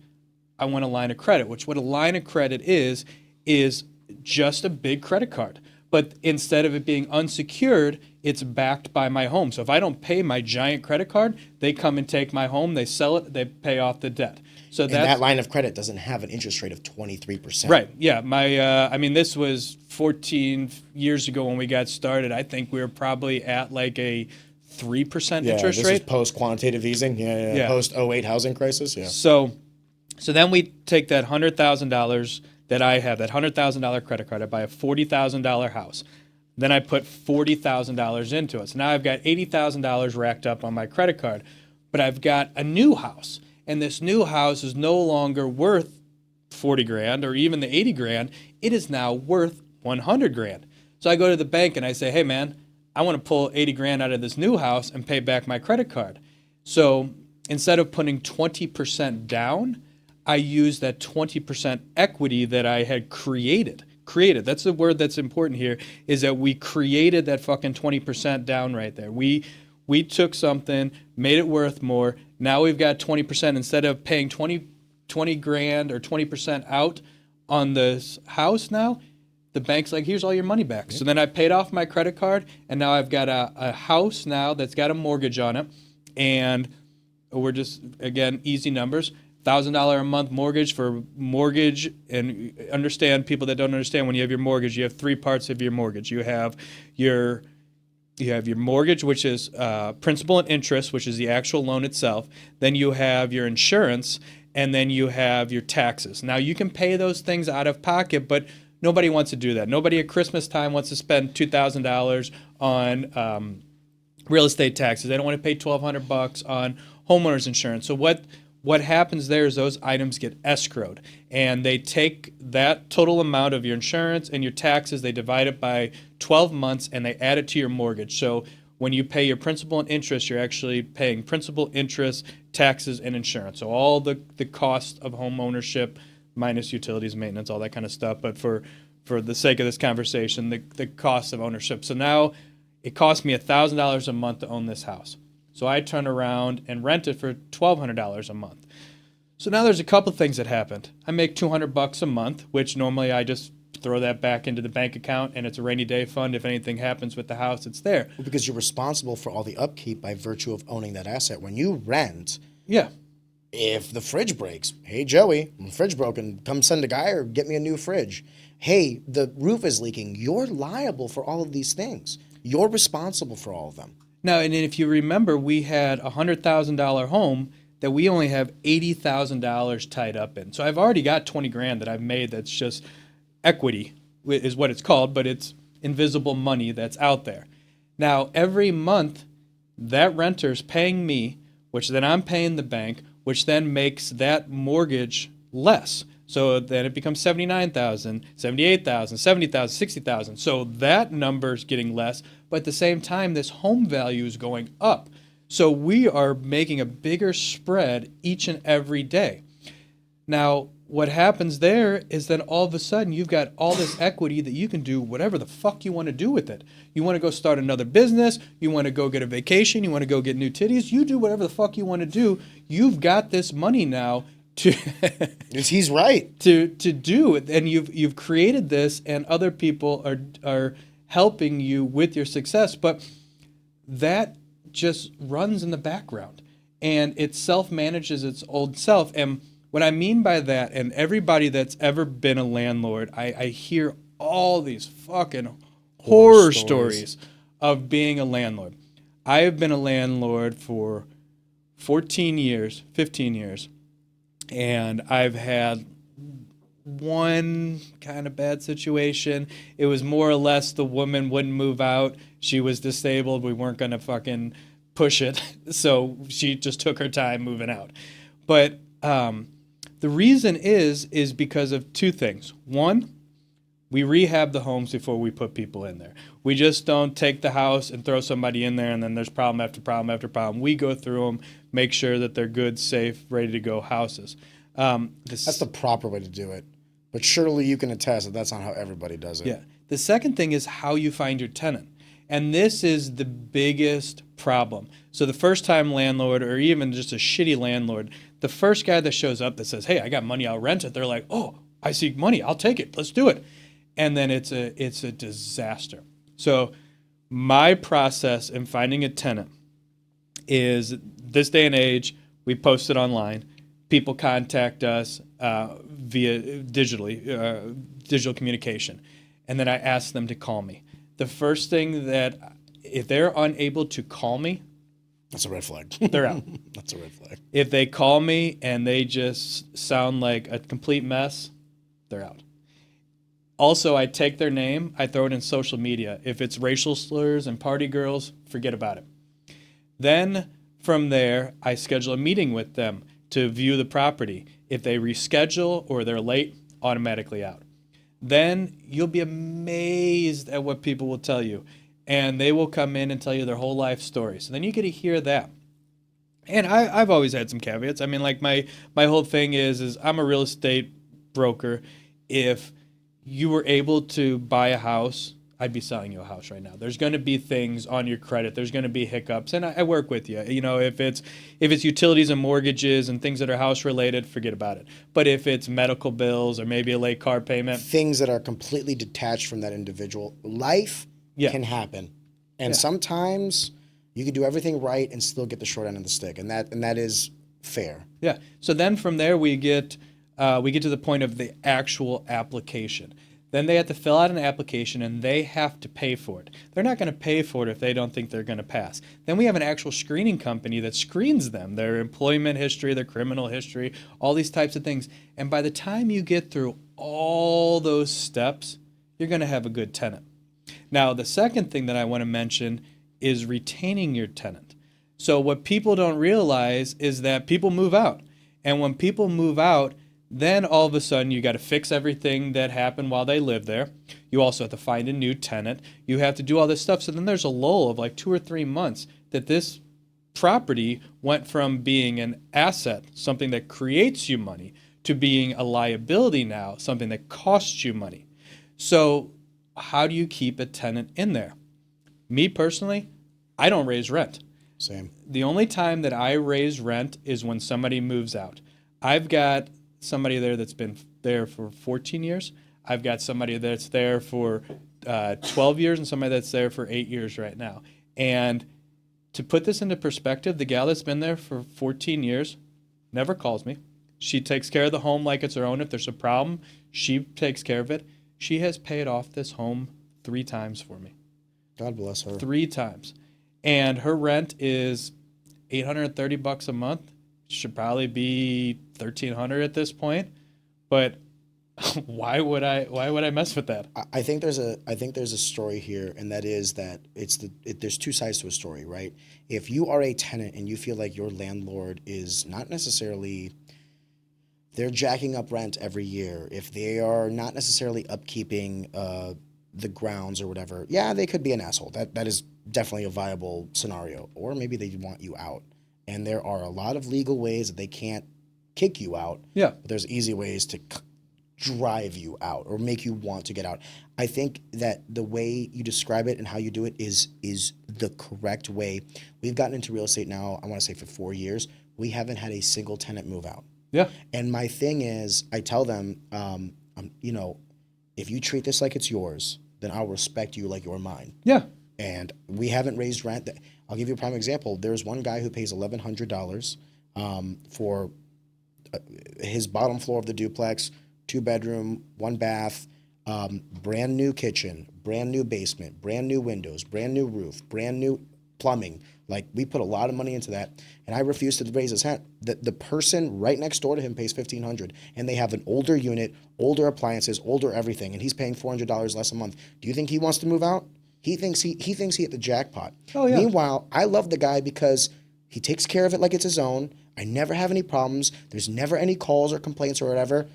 I want a line of credit, which what a line of credit is just a big credit card. But instead of it being unsecured, it's backed by my home. So if I don't pay my giant credit card, they come and take my home, they sell it, they pay off the debt. So that line of credit doesn't have an interest rate of 23%. Right. Yeah. This was 14 years ago when we got started. I think we were probably at like a 3% interest this rate. is post quantitative easing. Yeah. Post 08 housing crisis. Yeah. So then we take that $100,000 that I have, that $100,000 credit card. I buy a $40,000 house. Then I put $40,000 into it. So now I've got $80,000 racked up on my credit card, but I've got a new house. And this new house is no longer worth 40 grand or even the 80 grand. It is now worth 100 grand. So I go to the bank and I say, hey man, I want to pull 80 grand out of this new house and pay back my credit card. So instead of putting 20% down, I use that 20% equity that I had created. That's the word that's important here, is that we created that fucking 20% down right there. We took something, made it worth more. Now we've got 20%. Instead of paying 20 grand or 20% out on this house now, the bank's like, here's all your money back. So then I paid off my credit card, and now I've got a house now that's got a mortgage on it. And we're just, again, easy numbers. $1,000 a month mortgage for mortgage, and understand, people that don't understand, when you have your mortgage, you have three parts of your mortgage. You have your mortgage, which is principal and interest, which is the actual loan itself. Then you have your insurance, and then you have your taxes. Now you can pay those things out of pocket, but nobody wants to do that. Nobody at Christmas time wants to spend $2,000 on real estate taxes. They don't want to pay $1,200 on homeowners insurance. So what happens there is those items get escrowed, and they take that total amount of your insurance and your taxes, they divide it by 12 months, and they add it to your mortgage. So when you pay your principal and interest, you're actually paying principal, interest, taxes, and insurance. So all the cost of home ownership minus utilities, maintenance, all that kind of stuff. But for the sake of this conversation, the cost of ownership. So now it costs me $1,000 a month to own this house. So I turn around and rent it for $1,200 a month. So now there's a couple things that happened. I make $200 a month, which normally I just throw that back into the bank account, and it's a rainy day fund. If anything happens with the house, it's there. Well, because you're responsible for all the upkeep by virtue of owning that asset. When you rent, Yeah. if the fridge breaks, hey, Joey, the fridge broken, come send a guy or get me a new fridge. Hey, the roof is leaking. You're liable for all of these things. You're responsible for all of them. Now, and if you remember, we had a $100,000 home that we only have $80,000 tied up in. So I've already got 20 grand that I've made that's just equity is what it's called, but it's invisible money that's out there. Now, every month, that renter's paying me, which then I'm paying the bank, which then makes that mortgage less. So then it becomes $79,000, $78,000, $70,000, $60,000. So that number's getting less, but at the same time, this home value is going up. So we are making a bigger spread each and every day. Now, what happens there is then all of a sudden you've got all this equity that you can do whatever the fuck you want to do with it. You want to go start another business, you want to go get a vacation, you want to go get new titties, you do whatever the fuck you want to do. You've got this money now to He's right. to do it, and you've created this, and other people are helping you with your success, but that just runs in the background, and it self-manages its old self. And what I mean by that, and everybody that's ever been a landlord, I hear all these fucking horror stories of being a landlord. I have been a landlord for 14 years, 15 years. And I've had one kind of bad situation. It was more or less the woman wouldn't move out. She was disabled. We weren't going to fucking push it. So she just took her time moving out. But the reason is because of two things. One, we rehab the homes before we put people in there. We just don't take the house and throw somebody in there and then there's problem after problem after problem. We go through them, make sure that they're good, safe, ready to go houses. That's the proper way to do it. But surely you can attest that that's not how everybody does it. Yeah. The second thing is how you find your tenant. And this is the biggest problem. So the first time landlord or even just a shitty landlord, the first guy that shows up that says, hey, I got money, I'll rent it. They're like, oh, I see money, I'll take it. Let's do it. And then it's a disaster. So my process in finding a tenant is this day and age, we post it online. People contact us via digital communication. And then I ask them to call me. The first thing that, if they're unable to call me, that's a red flag. They're out. That's a red flag. If they call me and they just sound like a complete mess, they're out. Also, I take their name, I throw it in social media. If it's racial slurs and party girls, forget about it. Then from there, I schedule a meeting with them to view the property. If they reschedule or they're late, automatically out. Then you'll be amazed at what people will tell you. And they will come in and tell you their whole life story. So then you get to hear that. And I've always had some caveats. I mean, like my whole thing is I'm a real estate broker. If you were able to buy a house, I'd be selling you a house right now. There's going to be things on your credit. There's going to be hiccups, and I work with you. You know, if it's utilities and mortgages and things that are house related, forget about it. But if it's medical bills or maybe a late car payment, things that are completely detached from that individual, life can happen, and sometimes you can do everything right and still get the short end of the stick, and that is fair. Yeah. So then from there we get to the point of the actual application. Then they have to fill out an application and they have to pay for it. They're not going to pay for it if they don't think they're going to pass. Then we have an actual screening company that screens them, their employment history, their criminal history, all these types of things. And by the time you get through all those steps, you're going to have a good tenant. Now, the second thing that I want to mention is retaining your tenant. So what people don't realize is that people move out. And when people move out, then all of a sudden you got to fix everything that happened while they lived there. You also have to find a new tenant. You have to do all this stuff. So then there's a lull of like 2 or 3 months that this property went from being an asset, something that creates you money, to being a liability now, something that costs you money. So how do you keep a tenant in there? Me personally, I don't raise rent. Same. The only time that I raise rent is when somebody moves out. I've got somebody there that's been there for 14 years. I've got somebody that's there for 12 years and somebody that's there for 8 years right now. And to put this into perspective, the gal that's been there for 14 years never calls me. She takes care of the home like it's her own. If there's a problem, she takes care of it. She has paid off this home 3 times for me. God bless her. 3 times. And her rent is $830 a month. Should probably be $1,300 at this point. But why would I mess with that? I think there's a story here, and that is that there's 2 sides to a story, right? If you are a tenant and you feel like your landlord is not necessarily, they're jacking up rent every year, if they are not necessarily upkeeping the grounds or whatever, yeah, they could be an asshole. That is definitely a viable scenario. Or maybe they want you out. And there are a lot of legal ways that they can't kick you out. Yeah. But there's easy ways to drive you out or make you want to get out. I think that the way you describe it and how you do it is the correct way. We've gotten into real estate now, I want to say for 4 years. We haven't had a single tenant move out. Yeah. And my thing is, I tell them, if you treat this like it's yours, then I'll respect you like you're mine. Yeah. And we haven't raised rent. I'll give you a prime example. There's one guy who pays $1,100 for his bottom floor of the duplex, 2-bedroom, 1 bath, brand new kitchen, brand new basement, brand new windows, brand new roof, brand new plumbing. Like, we put a lot of money into that, and I refuse to raise his hand. The person right next door to him pays $1,500, and they have an older unit, older appliances, older everything, and he's paying $400 less a month. Do you think he wants to move out? He thinks he hit the jackpot. Oh, yeah. Meanwhile, I love the guy because he takes care of it like it's his own. I never have any problems. There's never any calls or complaints or whatever.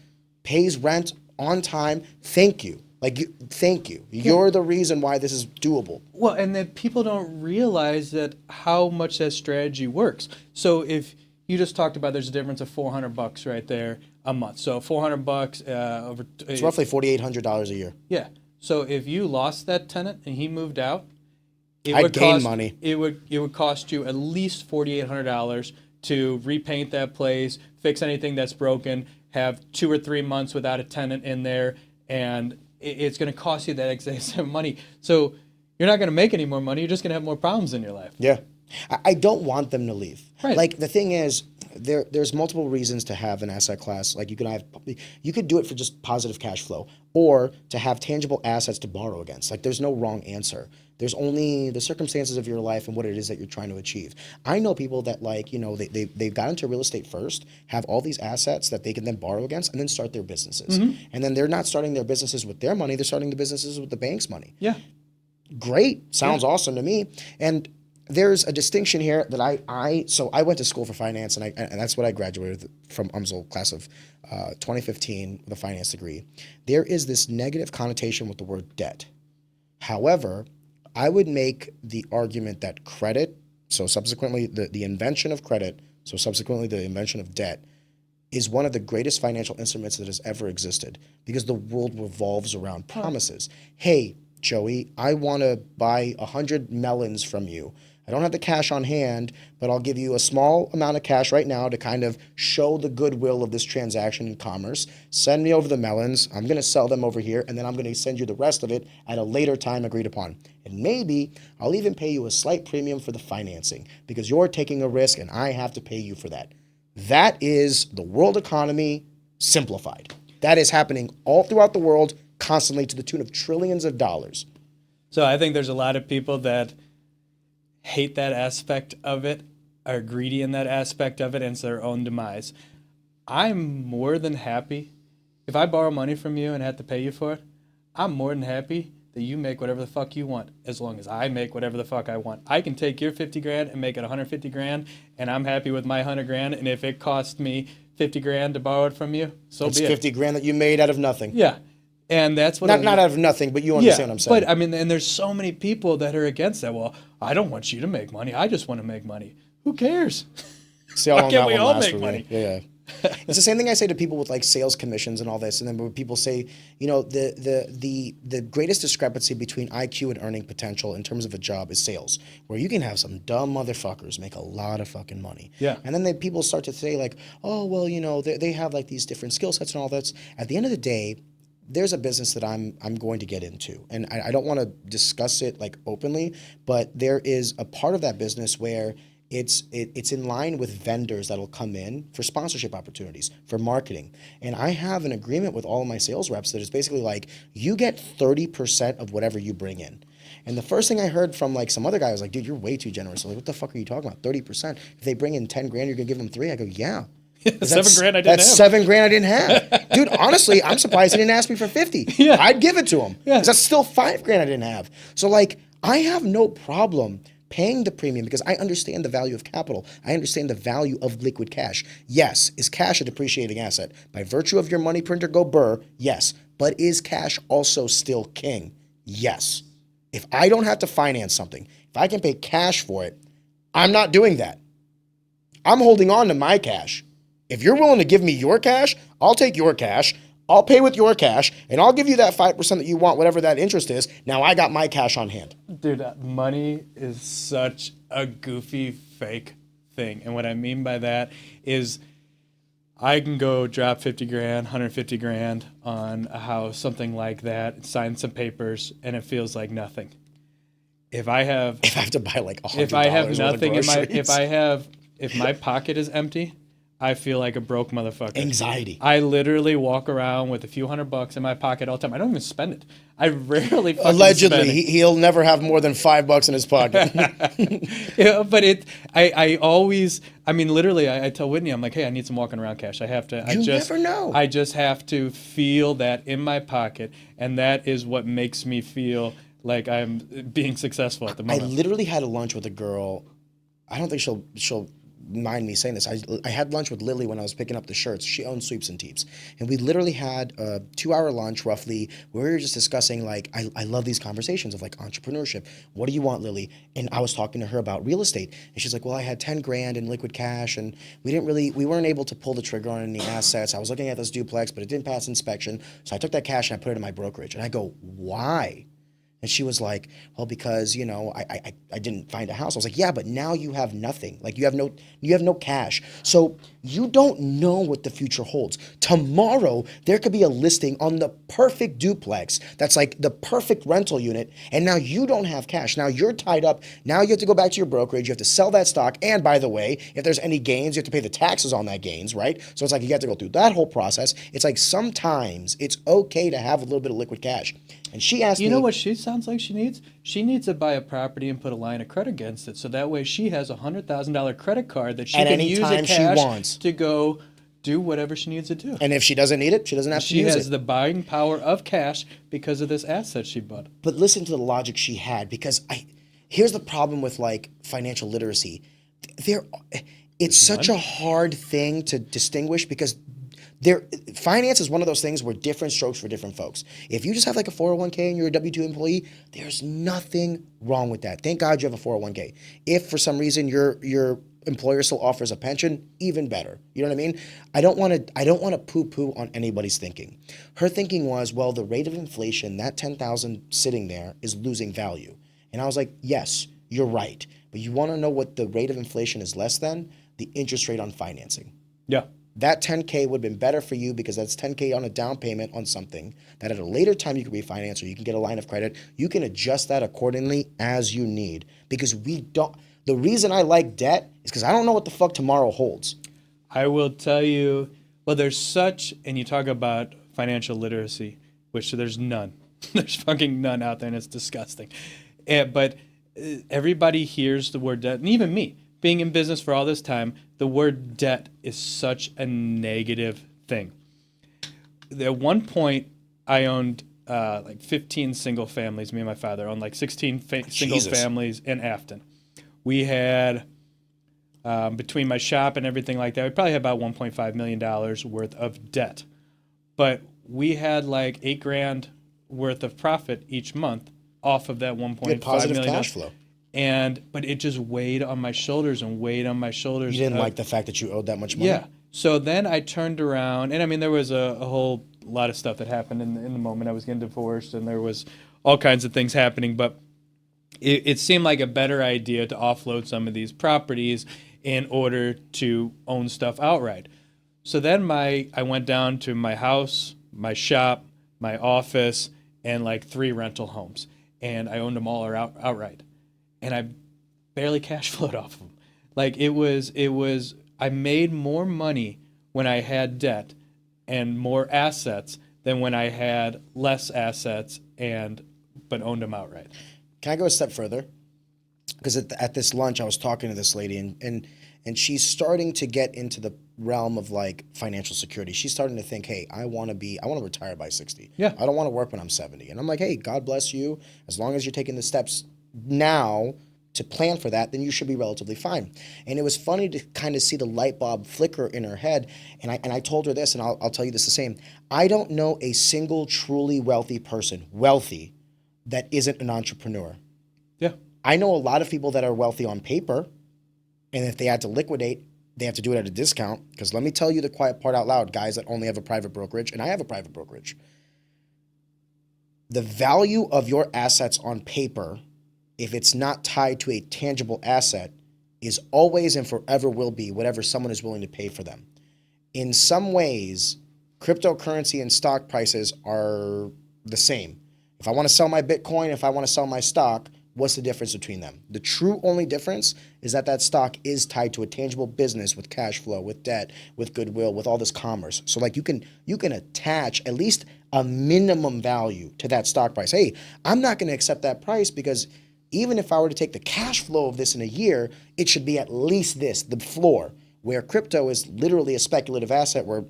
Pays rent on time. Thank you. Like, thank you. You're the reason why this is doable. Well, and then people don't realize that how much that strategy works. So if you just talked about there's a difference of $400 right there a month. So $400 over. It's roughly $4,800 a year. Yeah. So if you lost that tenant and he moved out, I'd gain money. It would cost you at least $4,800 to repaint that place, fix anything that's broken, have 2 or 3 months without a tenant in there, and it's going to cost you that exact same money. So you're not going to make any more money. You're just going to have more problems in your life. Yeah. I don't want them to leave. Right. Like, the thing is, there's multiple reasons to have an asset class. Like, you could do it for just positive cash flow, or to have tangible assets to borrow against. Like, there's no wrong answer. There's only the circumstances of your life and what it is that you're trying to achieve. I know people that, like, you know, they've got into real estate first, have all these assets that they can then borrow against, and then start their businesses. And then they're not starting their businesses with their money, they're starting the businesses with the bank's money. Yeah. Great. Sounds awesome to me. And there's a distinction here that I went to school for finance, and that's what I graduated from UMSL class of 2015 with a finance degree. There is this negative connotation with the word debt. However, I would make the argument that credit, so subsequently the invention of credit, so subsequently the invention of debt, is one of the greatest financial instruments that has ever existed, because the world revolves around promises. Hey, Joey, I want to buy 100 melons from you. I don't have the cash on hand, but I'll give you a small amount of cash right now to kind of show the goodwill of this transaction in commerce. Send me over the melons. I'm going to sell them over here, and then I'm going to send you the rest of it at a later time agreed upon. And maybe I'll even pay you a slight premium for the financing, because you're taking a risk and I have to pay you for that. That is the world economy simplified. That is happening all throughout the world constantly, to the tune of trillions of dollars. So I think there's a lot of people that hate that aspect of it, are greedy in that aspect of it, and it's their own demise. I'm more than happy. If I borrow money from you and have to pay you for it, I'm more than happy that you make whatever the fuck you want, as long as I make whatever the fuck I want. I can take your 50 grand and make it 150 grand, and I'm happy with my 100 grand. And if it costs me 50 grand to borrow it from you, so It's be it. 50 grand that you made out of nothing. Yeah. And that's what Not out of nothing, but you understand what I'm saying. But I mean, and there's so many people that are against that. Well, I don't want you to make money. I just want to make money. Who cares? See how Why long can't that we one all lasts make for money? me. Yeah. It's the same thing I say to people with like sales commissions and all this. And then when people say, you know, the greatest discrepancy between IQ and earning potential in terms of a job is sales, where you can have some dumb motherfuckers make a lot of fucking money. Yeah. And then people start to say like, oh, well, you know, they have like these different skill sets and all that. At the end of the day, there's a business that I'm going to get into, and I don't want to discuss it like openly, but there is a part of that business where it's in line with vendors that'll come in for sponsorship opportunities, for marketing. And I have an agreement with all of my sales reps that is basically like, you get 30% of whatever you bring in. And the first thing I heard from like some other guy was like, dude, you're way too generous. I'm like, what the fuck are you talking about? 30%? If they bring in 10 grand, you're gonna give them 3? I go, yeah. $7 grand I didn't have. That's $7 grand I didn't have. Dude, honestly, I'm surprised he didn't ask me for 50. Yeah. I'd give it to him. Yeah. Because that's still $5 grand I didn't have. So like, I have no problem paying the premium because I understand the value of capital. I understand the value of liquid cash. Yes, is cash a depreciating asset? By virtue of your money printer go burr, yes. But is cash also still king? Yes. If I don't have to finance something, if I can pay cash for it, I'm not doing that. I'm holding on to my cash. If you're willing to give me your cash, I'll take your cash, I'll pay with your cash, and I'll give you that 5% that you want, whatever that interest is. Now I got my cash on hand. Dude, money is such a goofy, fake thing. And what I mean by that is I can go drop 50 grand, 150 grand on a house, something like that, sign some papers, and it feels like nothing. If I have to buy like $100 if I have worth of nothing in my groceries. if my pocket is empty, I feel like a broke motherfucker. Anxiety. I literally walk around with a few $100 in my pocket all the time. I don't even spend it. I rarely fucking Allegedly, spend it. he'll never have more than $5 in his pocket. Yeah, but I always, I mean, literally, I tell Whitney, I'm like, hey, I need some walking around cash. I have to. Never know. I just have to feel that in my pocket, and that is what makes me feel like I'm being successful at the I moment. literally had a lunch with a girl. I don't think she'll mind me saying this. I had lunch with Lily when I was picking up the shirts. She owns Sweeps and Teeps. And we literally had a 2-hour lunch roughly where we were just discussing, like, I love these conversations of like entrepreneurship. What do you want, Lily? And I was talking to her about real estate. And she's like, well, I had 10 grand in liquid cash and we weren't able to pull the trigger on any assets. I was looking at this duplex, but it didn't pass inspection. So I took that cash and I put it in my brokerage. And I go, why? And she was like, well, because, you know, I didn't find a house. I was like, yeah, but now you have nothing. Like you have no cash. So you don't know what the future holds. Tomorrow, there could be a listing on the perfect duplex that's like the perfect rental unit. And now you don't have cash. Now you're tied up. Now you have to go back to your brokerage. You have to sell that stock. And by the way, if there's any gains, you have to pay the taxes on that gains, right? So it's like you have to go through that whole process. It's like sometimes it's okay to have a little bit of liquid cash. And she asked me... You know what she sounds like she needs? She needs to buy a property and put a line of credit against it. So that way she has a $100,000 credit card that she can use as cash to go do whatever she needs to do. And if she doesn't need it, she doesn't have to use it. She has the buying power of cash because of this asset she bought. But listen to the logic she had, because here's the problem with like financial literacy. It's such a hard thing to distinguish because finance is one of those things where different strokes for different folks. If you just have like a 401k and you're a W-2 employee, there's nothing wrong with that. Thank God you have a 401k. If for some reason your employer still offers a pension, even better. You know what I mean? I don't want to poo-poo on anybody's thinking. Her thinking was, well, the rate of inflation, that $10,000 sitting there is losing value. And I was like, yes, you're right. But you want to know what the rate of inflation is less than? The interest rate on financing. Yeah. That $10K would have been better for you because that's $10K on a down payment on something that at a later time you can refinance or you can get a line of credit. You can adjust that accordingly as you need, because the reason I like debt is because I don't know what the fuck tomorrow holds. I will tell you, well, and you talk about financial literacy, which there's none. There's fucking none out there, and it's disgusting. But everybody hears the word debt, and even me, being in business for all this time, the word debt is such a negative thing. At one point, I owned like 15 single families. Me and my father owned like 16 single families in Afton. We had, between my shop and everything like that, we probably had about $1.5 million worth of debt. But we had like $8,000 worth of profit each month off of that $1.5 million. Positive cash flow. But it just weighed on my shoulders and weighed on my shoulders. You didn't like the fact that you owed that much money? Yeah. So then I turned around, and I mean, there was a whole lot of stuff that happened in the moment. I was getting divorced, and there was all kinds of things happening. But it seemed like a better idea to offload some of these properties in order to own stuff outright. So then I went down to my house, my shop, my office, and like 3 rental homes, and I owned them all outright. And I barely cash flowed off of them. Like I made more money when I had debt and more assets than when I had less assets but owned them outright. Can I go a step further? Because at this lunch, I was talking to this lady, and she's starting to get into the realm of like financial security. She's starting to think, hey, I want to retire by 60. Yeah. I don't want to work when I'm 70. And I'm like, hey, God bless you. As long as you're taking the steps now to plan for that, then you should be relatively fine. And it was funny to kind of see the light bulb flicker in her head. And I told her this, and I'll tell you this the same. I don't know a single truly wealthy person, that isn't an entrepreneur. Yeah. I know a lot of people that are wealthy on paper, and if they had to liquidate, they have to do it at a discount. Because let me tell you the quiet part out loud, guys that only have a private brokerage, and I have a private brokerage. The value of your assets on paper, if it's not tied to a tangible asset, is always and forever will be whatever someone is willing to pay for them. In some ways, cryptocurrency and stock prices are the same. If I want to sell my Bitcoin, if I want to sell my stock, what's the difference between them? The true only difference is that stock is tied to a tangible business with cash flow, with debt, with goodwill, with all this commerce. So like you can attach at least a minimum value to that stock price. Hey, I'm not going to accept that price because even if I were to take the cash flow of this in a year, it should be at least this, the floor, where crypto is literally a speculative asset where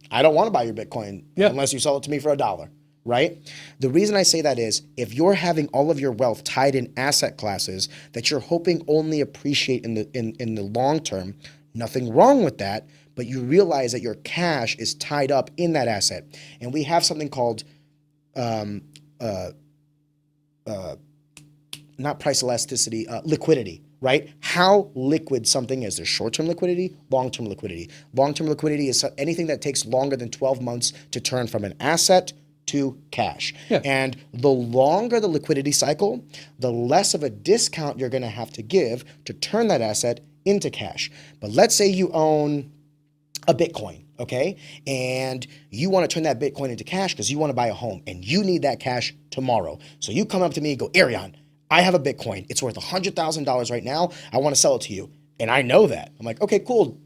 I don't want to buy your Bitcoin unless you sell it to me for $1. right? The reason I say that is if you're having all of your wealth tied in asset classes that you're hoping only appreciate in the long term, nothing wrong with that, but you realize that your cash is tied up in that asset. And we have something called not price elasticity, liquidity, right? How liquid something is. There's short-term liquidity, long-term liquidity. Long-term liquidity is anything that takes longer than 12 months to turn from an asset to cash. Yeah. And the longer the liquidity cycle, the less of a discount you're going to have to give to turn that asset into cash. But let's say you own a Bitcoin, okay? And you want to turn that Bitcoin into cash because you want to buy a home and you need that cash tomorrow. So you come up to me and go, Arion, I have a Bitcoin. It's worth $100,000 right now. I want to sell it to you. And I know that. I'm like, okay, cool.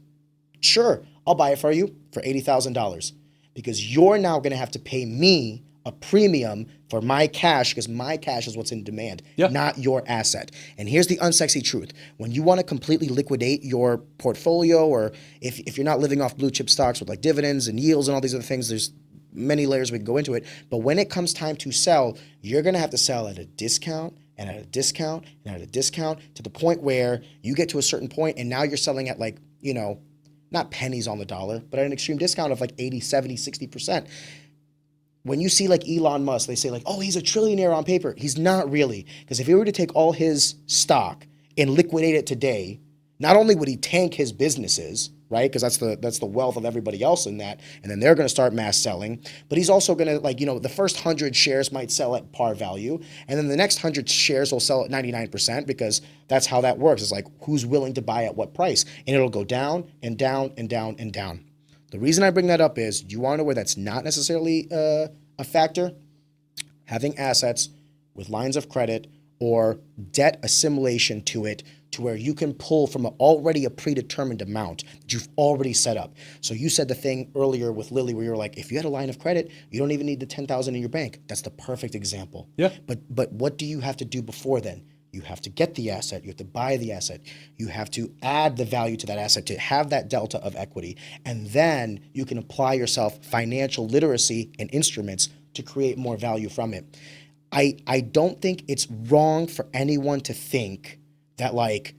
Sure, I'll buy it for you for $80,000 because you're now going to have to pay me a premium for my cash because my cash is what's in demand, not your asset. And here's the unsexy truth. When you want to completely liquidate your portfolio, or if you're not living off blue chip stocks with like dividends and yields and all these other things, there's many layers we can go into it. But when it comes time to sell, you're going to have to sell at a discount and at a discount and at a discount to the point where you get to a certain point and now you're selling at like, you know, not pennies on the dollar, but at an extreme discount of like 80, 70, 60%. When you see like Elon Musk, they say like, oh, he's a trillionaire on paper. He's not really. Because if he were to take all his stock and liquidate it today, not only would he tank his businesses, right? Because that's the wealth of everybody else in that. And then they're going to start mass selling. But he's also going to, like, you know, the first 100 shares might sell at par value. And then the next 100 shares will sell at 99% because that's how that works. It's like who's willing to buy at what price. And it'll go down and down and down and down. The reason I bring that up is, you want to know where that's not necessarily a factor? Having assets with lines of credit or debt assimilation to it, to where you can pull from already a predetermined amount that you've already set up. So you said the thing earlier with Lily where you were like, if you had a line of credit, you don't even need the $10,000 in your bank. That's the perfect example. Yeah. But what do you have to do before then? You have to get the asset. You have to buy the asset. You have to add the value to that asset to have that delta of equity. And then you can apply yourself financial literacy and instruments to create more value from it. I don't think it's wrong for anyone to think that, like,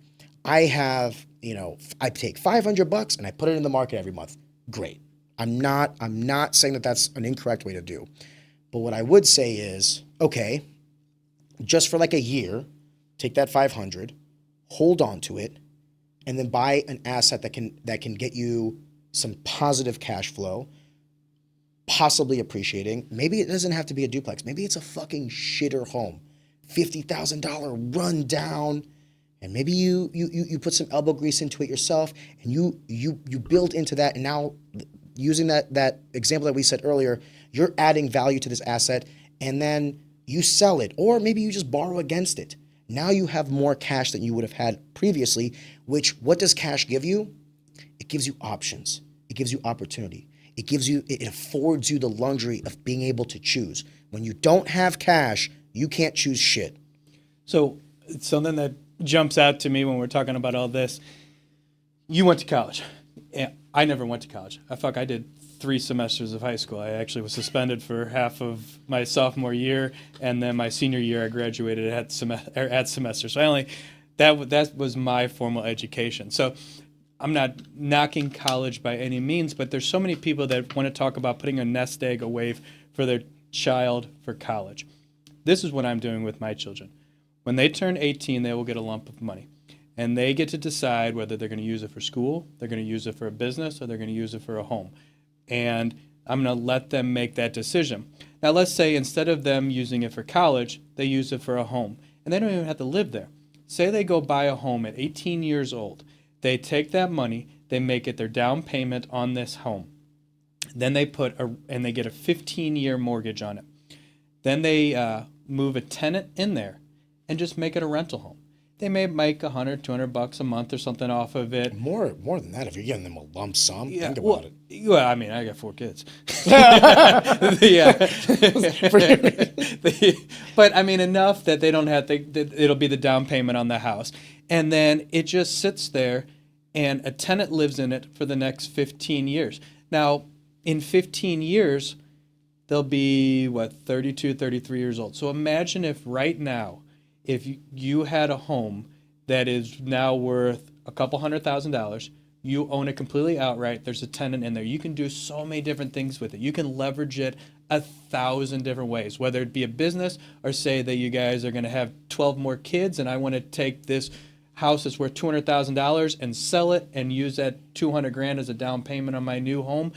I have, you know, I take $500 and I put it in the market every month. Great. I'm not saying that that's an incorrect way to do. But what I would say is, okay, just for like a year, take that 500, hold on to it, and then buy an asset that can get you some positive cash flow, possibly appreciating. Maybe it doesn't have to be a duplex. Maybe it's a fucking shitter home, $50,000 run down, and maybe you put some elbow grease into it yourself, and you build into that. And now, using that example that we said earlier, you're adding value to this asset, and then you sell it, or maybe you just borrow against it. Now you have more cash than you would have had previously, which, what does cash give you? It gives you options. It gives you opportunity. It affords you the luxury of being able to choose. When you don't have cash, you can't choose shit. So it's something that jumps out to me when we're talking about all this. You went to college. I never went to college. I did 3 semesters of high school. I actually was suspended for half of my sophomore year, and then my senior year I graduated at semester. So that was my formal education. So I'm not knocking college by any means, but there's so many people that want to talk about putting a nest egg away for their child for college. This is what I'm doing with my children. When they turn 18, they will get a lump of money. And they get to decide whether they're going to use it for school, they're going to use it for a business, or they're going to use it for a home. And I'm going to let them make that decision. Now, let's say instead of them using it for college, they use it for a home. And they don't even have to live there. Say they go buy a home at 18 years old. They take that money, they make it their down payment on this home. Then they and they get a 15-year mortgage on it. Then they move a tenant in there and just make it a rental home. They may make $100, $200 a month or something off of it. More than that if you're giving them a lump sum. Think about it. Well, I mean, I got 4 kids. But I mean, enough that they don't have to. It'll be the down payment on the house, and then it just sits there, and a tenant lives in it for the next 15 years. Now, in 15 years, they'll be, 32, 33 years old. So imagine if right now, if you had a home that is now worth a couple $100,000, you own it completely outright, there's a tenant in there. You can do so many different things with it. You can leverage it 1,000 different ways, whether it be a business or say that you guys are going to have 12 more kids and I want to take this house that's worth $200,000 and sell it and use that 200 grand as a down payment on my new home.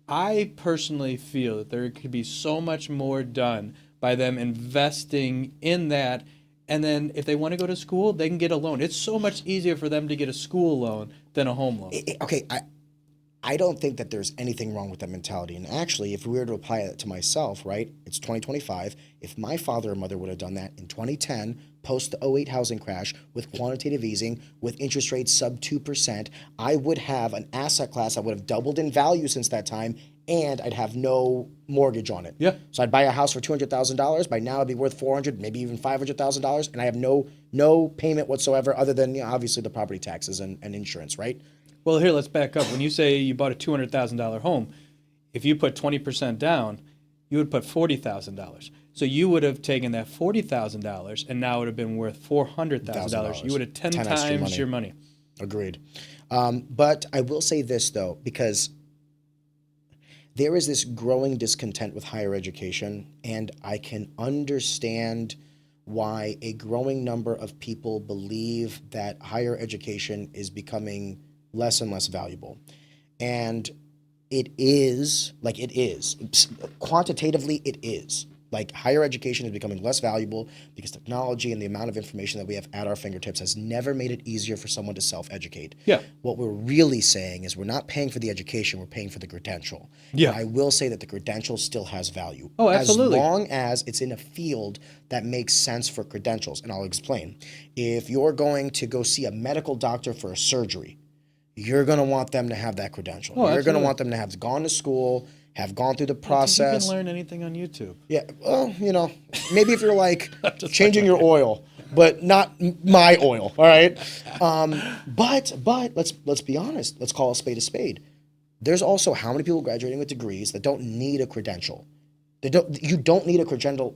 I personally feel that there could be so much more done by them investing in that. And then if they want to go to school, they can get a loan. It's so much easier for them to get a school loan than a home loan. Okay, I don't think that there's anything wrong with that mentality. And actually, if we were to apply it to myself, right, it's 2025. If my father or mother would have done that in 2010, post the '08 housing crash, with quantitative easing, with interest rates sub 2%, I would have an asset class that would have doubled in value since that time, and I'd have no mortgage on it. Yeah. So I'd buy a house for $200,000. By now, it'd be worth $400,000, maybe even $500,000, and I have no payment whatsoever other than obviously the property taxes and insurance, right? Well, here, let's back up. When you say you bought a $200,000 home, if you put 20% down, you would put $40,000. So you would have taken that $40,000 and now it would have been worth $400,000. You would have 10 times your money. Agreed. But I will say this, though, because there is this growing discontent with higher education, and I can understand why a growing number of people believe that higher education is becoming less and less valuable. And it is. Quantitatively, it is. Like, higher education is becoming less valuable because technology and the amount of information that we have at our fingertips has never made it easier for someone to self-educate. Yeah. What we're really saying is we're not paying for the education, we're paying for the credential. Yeah. And I will say that the credential still has value. Oh, absolutely. As long as it's in a field that makes sense for credentials. And I'll explain. If you're going to go see a medical doctor for a surgery, you're going to want them to have that credential. Oh, you're going to absolutely. want them to have gone to school, have gone through the You process. can learn anything on YouTube. Yeah, well, maybe if you're like changing your oil, but not my oil, all right? But let's be honest. Let's call a spade a spade. There's also how many people graduating with degrees that don't need a credential. You don't need a credential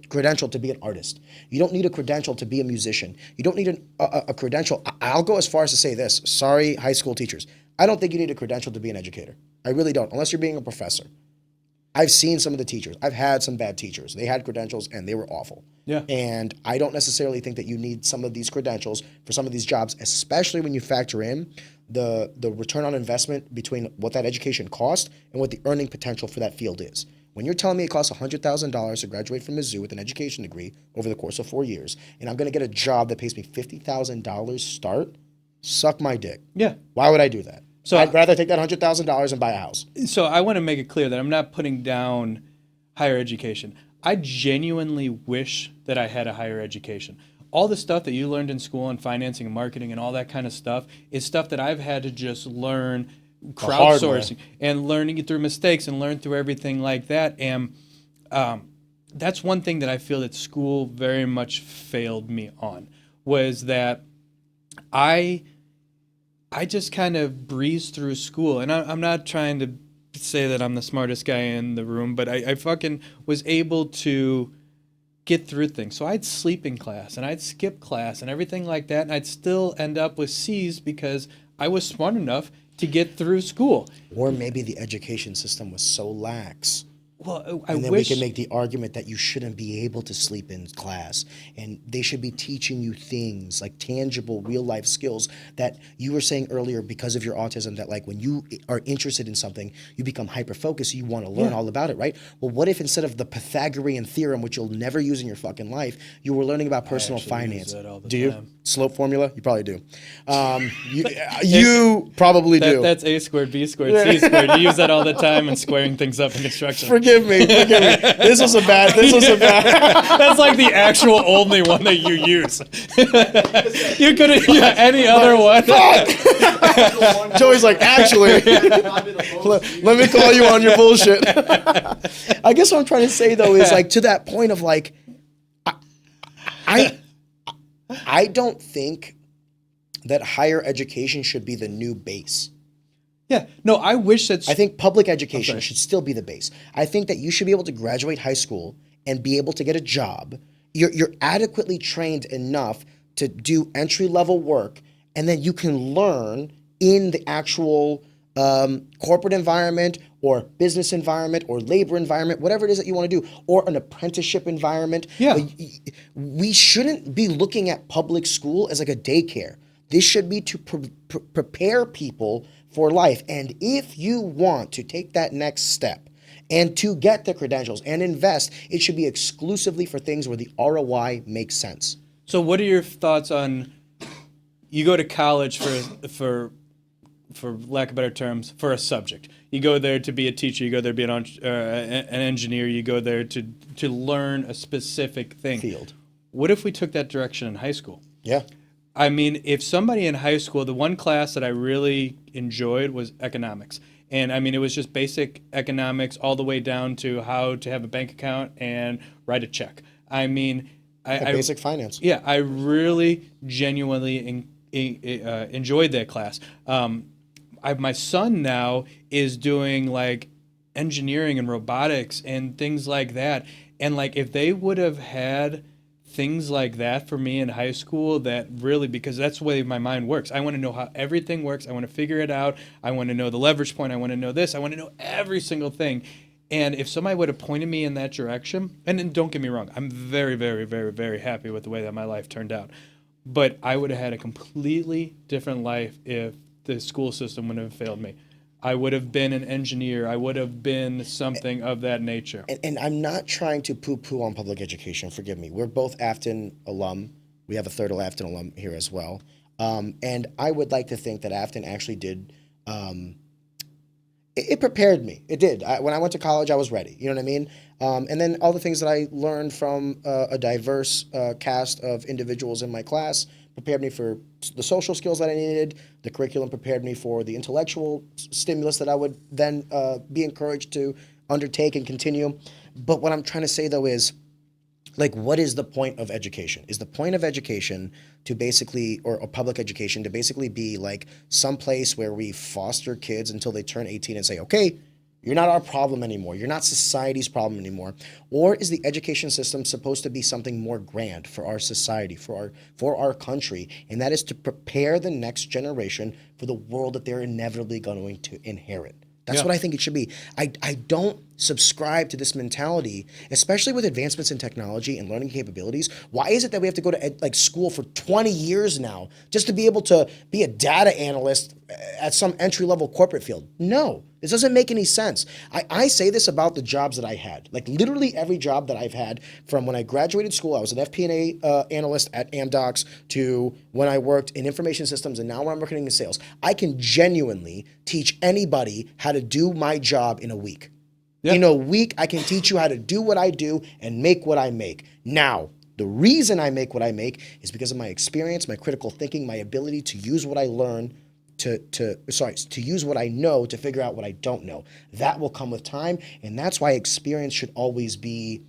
to be an artist. You don't need a credential to be a musician. You don't need a credential. I'll go as far as to say this. Sorry, high school teachers. I don't think you need a credential to be an educator. I really don't, unless you're being a professor. I've seen some of the teachers. I've had some bad teachers. They had credentials and they were awful. Yeah. And I don't necessarily think that you need some of these credentials for some of these jobs, especially when you factor in the return on investment between what that education cost and what the earning potential for that field is. When you're telling me it costs $100,000 to graduate from Mizzou with an education degree over the course of 4 years, and I'm going to get a job that pays me $50,000 start, suck my dick. Yeah. Why would I do that? So I'd rather take that $100,000 and buy a house. So I want to make it clear that I'm not putting down higher education. I genuinely wish that I had a higher education. All the stuff that you learned in school and financing and marketing and all that kind of stuff is stuff that I've had to just learn crowdsourcing and learning it through mistakes and learn through everything like that. And that's one thing that I feel that school very much failed me on, was that I just kind of breezed through school. And I'm not trying to say that I'm the smartest guy in the room, but I fucking was able to get through things. So I'd sleep in class and I'd skip class and everything like that. And I'd still end up with C's because I was smart enough to get through school. Or maybe the education system was so lax. Well, And then we can make the argument that you shouldn't be able to sleep in class, and they should be teaching you things like tangible real life skills that you were saying earlier because of your autism, that like when you are interested in something, you become hyper focused, you want to learn all about it, right? Well, what if instead of the Pythagorean theorem, which you'll never use in your fucking life, you were learning about personal finance? use that all the do you? time. Slope formula? You probably do. You probably do. That's A squared, B squared, C squared. You use that all the time in squaring things up in construction. Forgive me. This was a bad. That's like the actual only one that you use. You could have any other one. Joey's like, actually, let me call you on your bullshit. I guess what I'm trying to say though is like to that point of like, I don't think that higher education should be the new base. Yeah. No, I wish that's. I think public education should still be the base. I think that you should be able to graduate high school and be able to get a job. You're adequately trained enough to do entry-level work, and then you can learn in the actual corporate environment or business environment or labor environment, whatever it is that you want to do, or an apprenticeship environment. Yeah. We shouldn't be looking at public school as like a daycare. This should be to prepare people for life. And if you want to take that next step and to get the credentials and invest, it should be exclusively for things where the ROI makes sense. So what are your thoughts on, you go to college for lack of better terms, for a subject. You go there to be a teacher, you go there to be an engineer, you go there to learn a specific thing. Field. What if we took that direction in high school? Yeah. I mean, if somebody in high school, the one class that I really enjoyed was economics. And I mean, it was just basic economics all the way down to how to have a bank account and write a check. I mean, basic finance. Yeah, I really genuinely enjoyed that class. My son now is doing like engineering and robotics and things like that. And like, if they would have had things like that for me in high school, that really, because that's the way my mind works. I want to know how everything works. I want to figure it out. I want to know the leverage point. I want to know this. I want to know every single thing. And if somebody would have pointed me in that direction, and don't get me wrong, I'm very, very, very, very happy with the way that my life turned out. But I would have had a completely different life if the school system wouldn't have failed me. I would have been an engineer. I would have been something of that nature. And I'm not trying to poo-poo on public education. Forgive me. We're both Afton alum. We have a third Afton alum here as well. And I would like to think that Afton actually did. It prepared me. It did. When I went to college, I was ready. You know what I mean? And then all the things that I learned from a diverse cast of individuals in my class prepared me for the social skills that I needed. The curriculum prepared me for the intellectual stimulus that I would then be encouraged to undertake and continue. But what I'm trying to say, though, is, like, what is the point of education? Is the point of education to basically, or public education, to basically be like some place where we foster kids until they turn 18 and say, okay, you're not our problem anymore. You're not society's problem anymore. Or is the education system supposed to be something more grand for our society, for our country, and that is to prepare the next generation for the world that they're inevitably going to inherit? That's what I think it should be. I don't subscribe to this mentality, especially with advancements in technology and learning capabilities. Why is it that we have to go to school for 20 years now just to be able to be a data analyst at some entry-level corporate field? No, this doesn't make any sense. I say this about the jobs that I had. Like, literally every job that I've had, from when I graduated school, I was an FP&A analyst at Amdocs, to when I worked in information systems, and now when I'm working in sales. I can genuinely teach anybody how to do my job in a week. Yep. In a week, I can teach you how to do what I do and make what I make. Now, the reason I make what I make is because of my experience, my critical thinking, my ability to use what I learn to use what I know to figure out what I don't know. That will come with time, and that's why experience should always be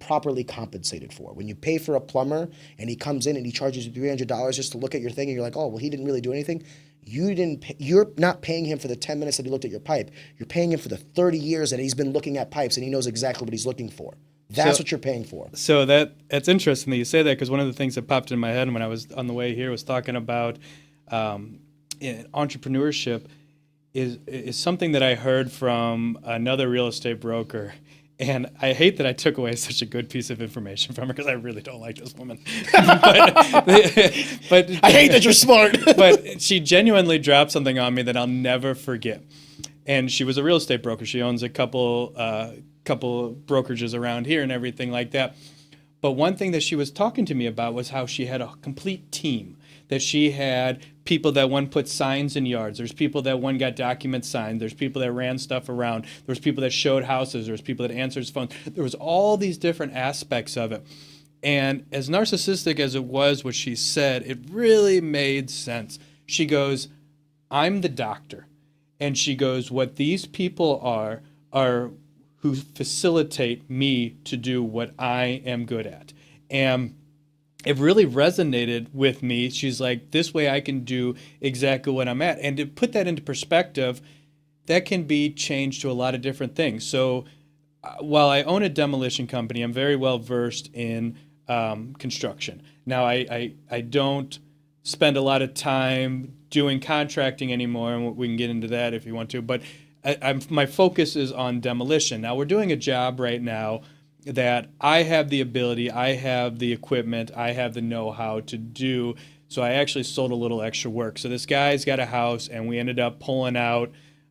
properly compensated for. When you pay for a plumber and he comes in and he charges you $300 just to look at your thing, and you're like, oh, well, he didn't really do anything. You're not paying him for the 10 minutes that he looked at your pipe. You're paying him for the 30 years that he's been looking at pipes, and he knows exactly what he's looking for. That's what you're paying for. So that's interesting that you say that, because one of the things that popped in my head when I was on the way here was talking about entrepreneurship is something that I heard from another real estate broker. And I hate that I took away such a good piece of information from her, because I really don't like this woman. but I hate that you're smart. But she genuinely dropped something on me that I'll never forget. And she was a real estate broker. She owns a couple brokerages around here and everything like that. But one thing that she was talking to me about was how she had a complete team. That she had people that one put signs in yards. There's people that one got documents signed. There's people that ran stuff around. There's people that showed houses. There's people that answered phones. There was all these different aspects of it. And as narcissistic as it was what she said, it really made sense. She goes, I'm the doctor. And she goes, what these people are who facilitate me to do what I am good at. And it really resonated with me. She's like, this way I can do exactly what I'm at. And to put that into perspective, that can be changed to a lot of different things. So while I own a demolition company, I'm very well versed in construction. Now, I don't spend a lot of time doing contracting anymore, and we can get into that if you want to. But my focus is on demolition. Now, we're doing a job right now that I have the ability, I have the equipment, I have the know-how to do. So I actually sold a little extra work. So this guy's got a house, and we ended up pulling out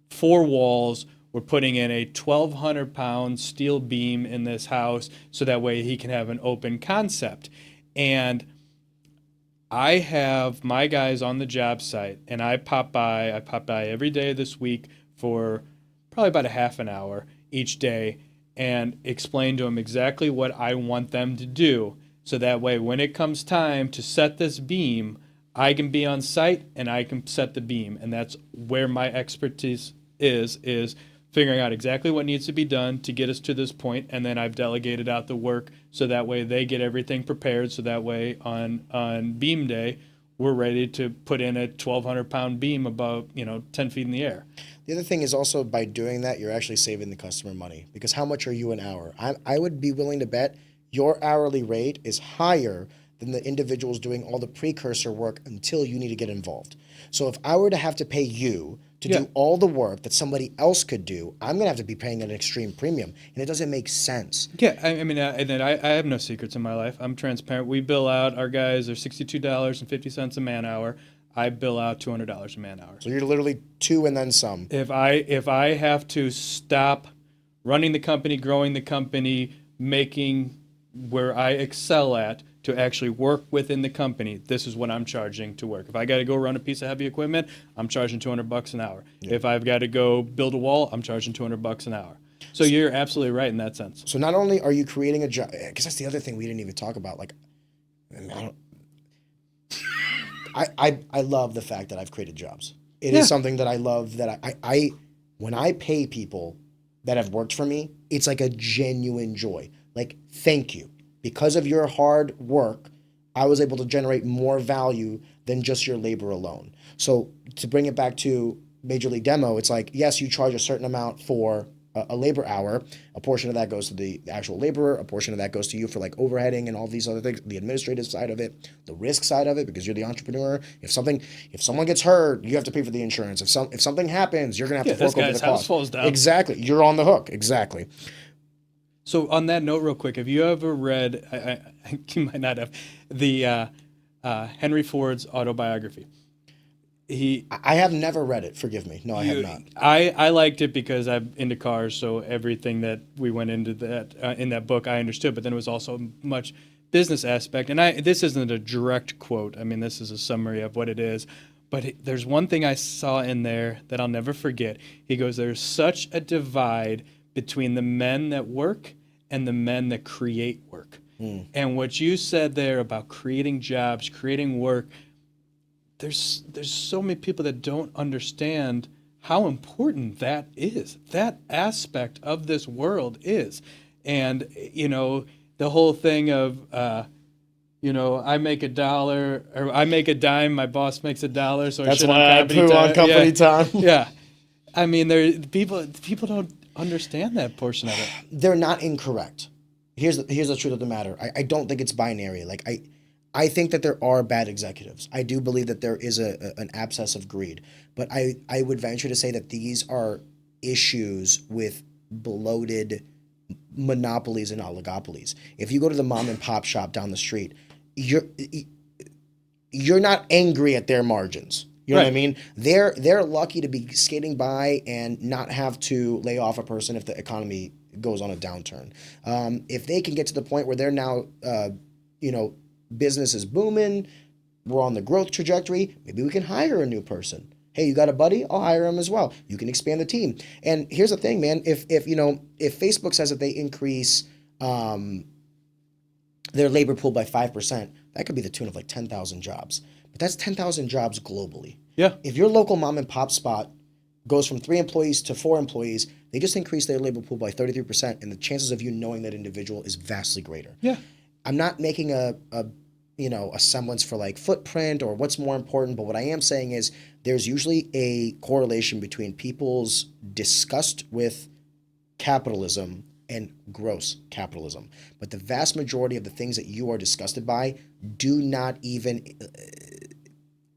4 walls. We're putting in a 1,200-pound steel beam in this house so that way he can have an open concept. And I have my guys on the job site, and I pop by every day this week for probably about a half an hour each day and explain to them exactly what I want them to do. So that way, when it comes time to set this beam, I can be on site and I can set the beam. And that's where my expertise is figuring out exactly what needs to be done to get us to this point. And then I've delegated out the work so that way they get everything prepared. So that way on beam day, we're ready to put in a 1,200-pound beam above, 10 feet in the air. The other thing is also by doing that, you're actually saving the customer money, because how much are you an hour? I would be willing to bet your hourly rate is higher than the individuals doing all the precursor work until you need to get involved. So if I were to have to pay you to do all the work that somebody else could do, I'm going to have to be paying an extreme premium, and it doesn't make sense. Yeah, I have no secrets in my life. I'm transparent. We bill out, our guys are $62.50 a man hour. I bill out $200 a man hour. So you're literally 2 and then some. If I have to stop running the company, growing the company, making where I excel at to actually work within the company, this is what I'm charging to work. If I got to go run a piece of heavy equipment, I'm charging $200 an hour. Yeah. If I've got to go build a wall, I'm charging $200 an hour. So you're absolutely right in that sense. So not only are you creating a job, because that's the other thing we didn't even talk about. Like, I love the fact that I've created jobs. It is something that I love. That I when I pay people that have worked for me, it's like a genuine joy. Like, thank you. Because of your hard work, I was able to generate more value than just your labor alone. So to bring it back to Major League Demo, it's like, yes, you charge a certain amount for a labor hour. A portion of that goes to the actual laborer. A portion of that goes to you for like overheading and all these other things, the administrative side of it, the risk side of it, because you're the entrepreneur. If someone gets hurt, you have to pay for the insurance. If something happens, you're going to have to fork over the cost. House falls down. Exactly. You're on the hook. Exactly. So on that note, real quick, have you ever read, you might not have, the Henry Ford's autobiography? I have never read it. Forgive me. No, I have not. I liked it because I'm into cars, so everything that we went into that in that book I understood, but then it was also much business aspect. And this isn't a direct quote. I mean, this is a summary of what it is. But there's one thing I saw in there that I'll never forget. He goes, there's such a divide between the men that work and the men that create work. And what you said there about creating jobs, creating work, there's so many people that don't understand how important that is, that aspect of this world is. And, the whole thing of, I make $1 or I make a dime, my boss makes $1, so that's why I poo on company time. Yeah. I mean, people don't understand that portion of it. They're not incorrect. Here's the truth of the matter. I don't think it's binary. Like I think that there are bad executives. I do believe that there is an abscess of greed. But I would venture to say that these are issues with bloated monopolies and oligopolies. If you go to the mom and pop shop down the street, you're not angry at their margins. You know what I mean? They're lucky to be skating by and not have to lay off a person if the economy goes on a downturn. If they can get to the point where they're now, business is booming, we're on the growth trajectory, maybe we can hire a new person. Hey, you got a buddy? I'll hire him as well. You can expand the team. And here's the thing, man. If Facebook says that they increase their labor pool by 5%, that could be the tune of like 10,000 jobs. But that's 10,000 jobs globally. Yeah. If your local mom and pop spot goes from 3 employees to 4 employees, they just increased their labor pool by 33%, and the chances of you knowing that individual is vastly greater. Yeah. I'm not making a a semblance for like footprint or what's more important. But what I am saying is there's usually a correlation between people's disgust with capitalism and gross capitalism. But the vast majority of the things that you are disgusted by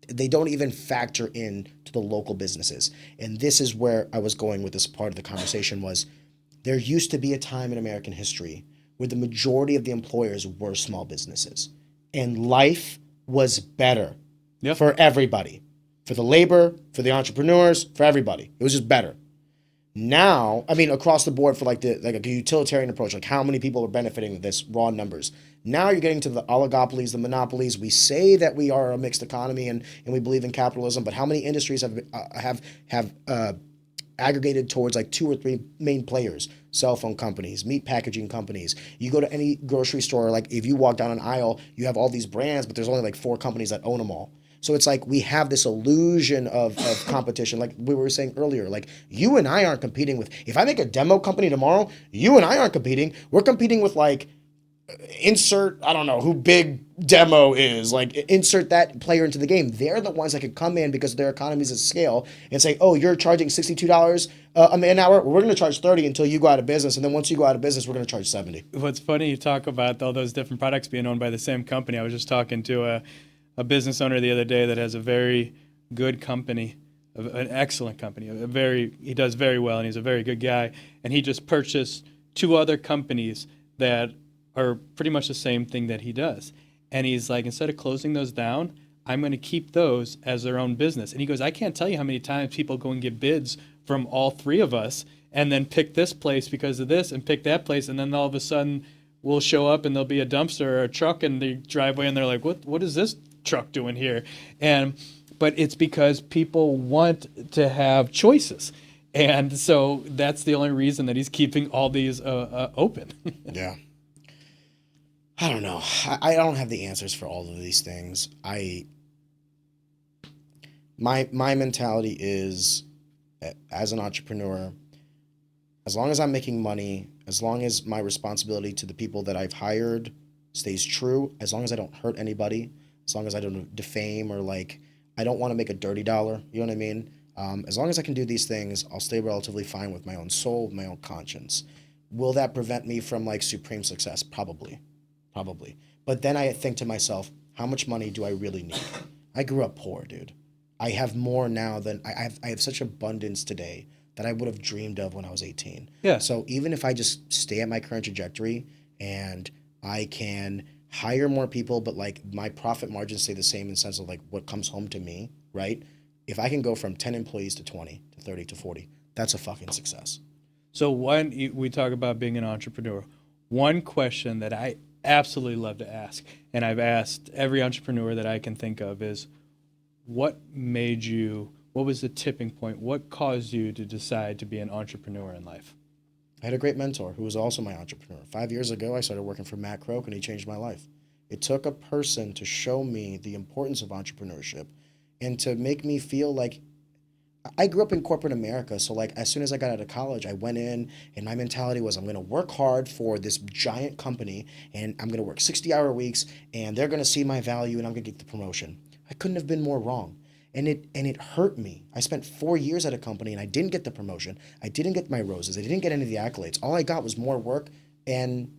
they don't even factor in to the local businesses. And this is where I was going with this part of the conversation was there used to be a time in American history where the majority of the employers were small businesses. And life was better for everybody, for the labor, for the entrepreneurs, for everybody. It was just better. Now, I mean, across the board for like a utilitarian approach, like how many people are benefiting with this, raw numbers. Now you're getting to the oligopolies, the monopolies. We say that we are a mixed economy and we believe in capitalism, but how many industries have aggregated towards like 2 or 3 main players? Cell phone companies, meat packaging companies. You go to any grocery store, like if you walk down an aisle, you have all these brands, but there's only like 4 companies that own them all. So it's like we have this illusion of competition, like we were saying earlier. Like you and I aren't competing with, if I make a demo company tomorrow, you and I aren't competing. We're competing with like, insert, I don't know who Big Demo is, like insert that player into the game. They're the ones that could come in because of their economies of scale and say, oh, you're charging $62 an hour. Well, we're going to charge 30 until you go out of business. And then once you go out of business, we're going to charge 70. What's funny, you talk about all those different products being owned by the same company. I was just talking to a business owner the other day that has a very good company, an excellent company. He does very well, and he's a very good guy. And he just purchased 2 other companies that are pretty much the same thing that he does. And he's like, instead of closing those down, I'm going to keep those as their own business. And he goes, I can't tell you how many times people go and get bids from all 3 of us and then pick this place because of this and pick that place. And then all of a sudden we'll show up and there'll be a dumpster or a truck in the driveway and they're like, what is this truck doing here? But it's because people want to have choices. And so that's the only reason that he's keeping all these open. Yeah. I don't know. I don't have the answers for all of these things. My mentality is, as an entrepreneur, as long as I'm making money, as long as my responsibility to the people that I've hired stays true, as long as I don't hurt anybody, as long as I don't defame or like, I don't want to make a dirty dollar, you know what I mean? As long as I can do these things, I'll stay relatively fine with my own soul, my own conscience. Will that prevent me from like supreme success? Probably. But then I think to myself, how much money do I really need? I grew up poor, dude. I have more now than I have such abundance today that I would have dreamed of when I was 18. Yeah. So even if I just stay at my current trajectory and I can hire more people, but like my profit margins stay the same in the sense of like what comes home to me, right? If I can go from 10 employees to 20 to 30 to 40, that's a fucking success. So when we talk about being an entrepreneur, one question that I absolutely love to ask, and I've asked every entrepreneur that I can think of, is what was the tipping point? What caused you to decide to be an entrepreneur in life? I had a great mentor who was also my entrepreneur. 5 years ago, I started working for Matt Croak, and he changed my life. It took a person to show me the importance of entrepreneurship and to make me feel like I grew up in corporate America. So like as soon as I got out of college, I went in and my mentality was I'm going to work hard for this giant company and I'm going to work 60-hour weeks and they're going to see my value and I'm going to get the promotion. I couldn't have been more wrong. And it hurt me. I spent 4 years at a company and I didn't get the promotion. I didn't get my roses. I didn't get any of the accolades. All I got was more work and,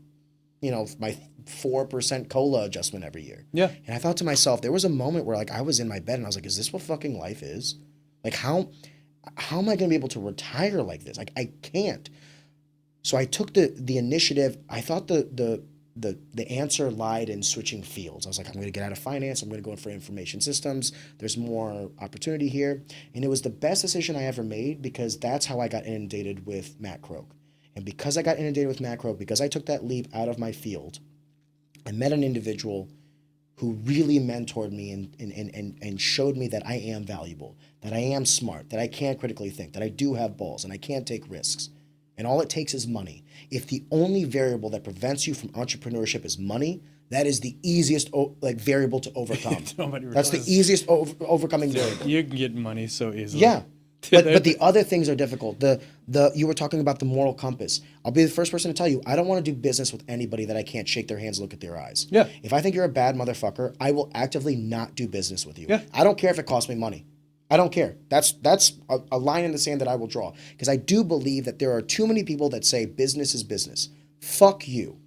my 4% COLA adjustment every year. Yeah. And I thought to myself, there was a moment where like I was in my bed and I was like, is this what fucking life is? Like how am I going to be able to retire like this? Like I can't. So I took the initiative. I thought the answer lied in switching fields. I was like, I'm going to get out of finance. I'm going to go in for information systems. There's more opportunity here. And it was the best decision I ever made because that's how I got inundated with Matt Croak. And because I got inundated with Matt Croak, because I took that leap out of my field, I met an individual who really mentored me and showed me that I am valuable, that I am smart, that I can critically think, that I do have balls, and I can take risks. And all it takes is money. If the only variable that prevents you from entrepreneurship is money, that is the easiest variable to overcome. That's the easiest overcoming variable. You can get money so easily. Yeah. But the other things are difficult. You were talking about the moral compass. I'll be the first person to tell you, I don't want to do business with anybody that I can't shake their hands, look at their eyes. Yeah. If I think you're a bad motherfucker, I will actively not do business with you. Yeah. I don't care if it costs me money. I don't care. That's a line in the sand that I will draw. Because I do believe that there are too many people that say business is business. Fuck you.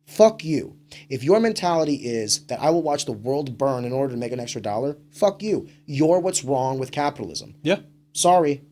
Fuck you. If your mentality is that I will watch the world burn in order to make an extra dollar, fuck you. You're what's wrong with capitalism. Yeah. Sorry.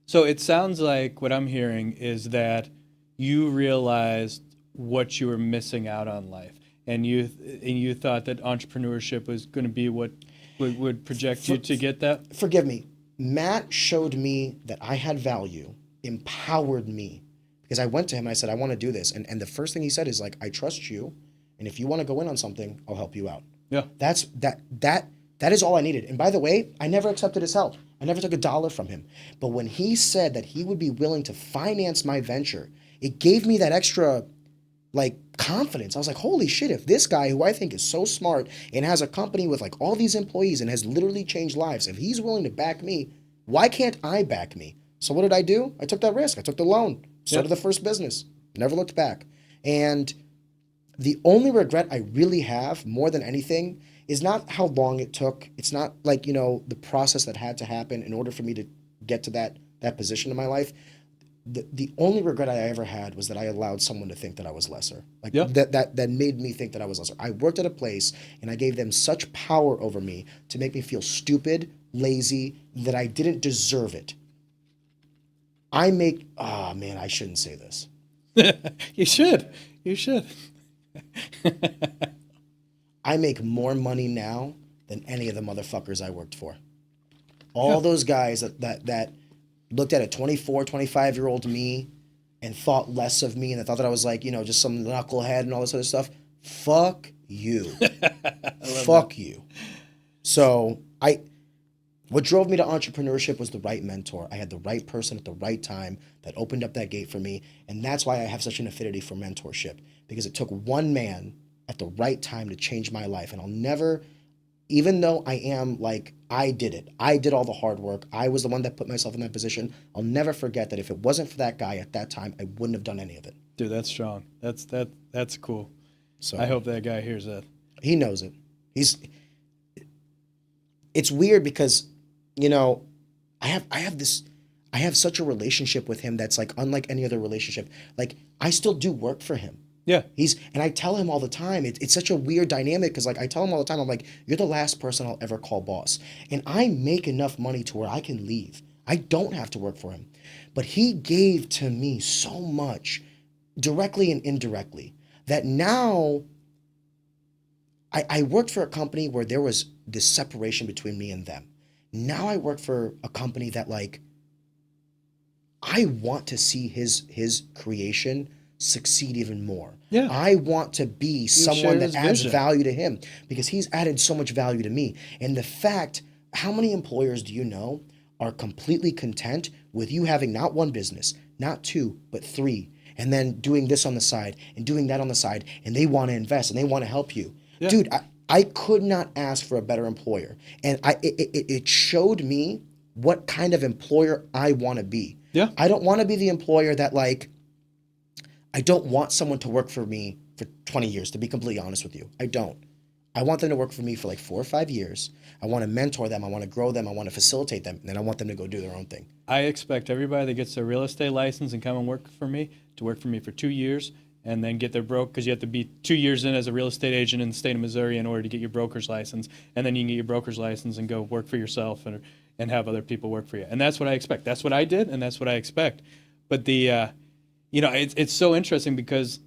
So it sounds like what I'm hearing is that you realized what you were missing out on life, and you thought that entrepreneurship was going to be what would project you to get that. Forgive me. Matt showed me that I had value, empowered me, because I went to him and I said, I want to do this. And the first thing he said is like, I trust you, and if you want to go in on something, I'll help you out. Yeah. That is all I needed. And by the way, I never accepted his help. I never took $1 from him. But when he said that he would be willing to finance my venture, it gave me that extra confidence. I was like, holy shit, if this guy who I think is so smart and has a company with like all these employees and has literally changed lives, if he's willing to back me, why can't I back me? So what did I do? I took that risk. I took the loan, started the first business, never looked back. And the only regret I really have more than anything is not how long it took. It's not like, the process that had to happen in order for me to get to that position in my life. The only regret I ever had was that I allowed someone to think that I was lesser. That made me think that I was lesser. I worked at a place and I gave them such power over me to make me feel stupid, lazy, that I didn't deserve it. I shouldn't say this. You should. I make more money now than any of the motherfuckers I worked for. All those guys that looked at a 24, 25-year-old me and thought less of me and they thought that I was like, just some knucklehead and all this other stuff. Fuck you. Fuck you. So what drove me to entrepreneurship was the right mentor. I had the right person at the right time that opened up that gate for me. And that's why I have such an affinity for mentorship, because it took one man at the right time to change my life. And I'll never, even though I did it. I did all the hard work. I was the one that put myself in that position. I'll never forget that if it wasn't for that guy at that time, I wouldn't have done any of it. Dude, that's strong. That's cool. So I hope that guy hears that. He knows it. It's weird because, I have such a relationship with him that's like unlike any other relationship. Like I still do work for him. Yeah. And I tell him all the time, it's such a weird dynamic because I tell him all the time, I'm like, you're the last person I'll ever call boss. And I make enough money to where I can leave. I don't have to work for him. But he gave to me so much, directly and indirectly, that now I worked for a company where there was this separation between me and them. Now I work for a company that I want to see his creation succeed even more. Yeah. I want to be someone that adds value to him because he's added so much value to me. And the fact, how many employers do you know are completely content with you having not one business, not two, but three, and then doing this on the side and doing that on the side, and they want to invest and they want to help you. Yeah. Dude, I could not ask for a better employer. And it showed me what kind of employer I want to be. Yeah. I don't want to be the employer that I don't want someone to work for me for 20 years, to be completely honest with you. I don't. I want them to work for me for 4 or 5 years. I want to mentor them. I want to grow them. I want to facilitate them. And then I want them to go do their own thing. I expect everybody that gets their real estate license and come and work for me to work for me for 2 years and then get their because you have to be 2 years in as a real estate agent in the state of Missouri in order to get your broker's license. And then you can get your broker's license and go work for yourself and have other people work for you. And that's what I expect. That's what I did, and that's what I expect. But it's so interesting because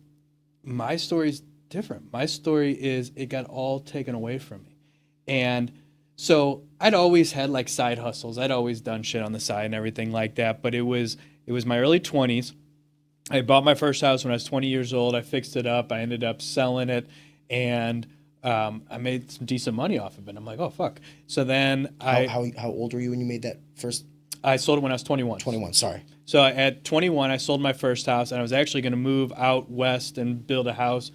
my story's different. My story is it got all taken away from me. And so I'd always had side hustles. I'd always done shit on the side and everything like that. But it was my early 20s. I bought my first house when I was 20 years old. I fixed it up. I ended up selling it, and I made some decent money off of it. I'm like, oh, fuck. So then How old were you when you made that first? I sold it when I was 21. 21, sorry. So at 21, I sold my first house, and I was actually going to move out west and build a house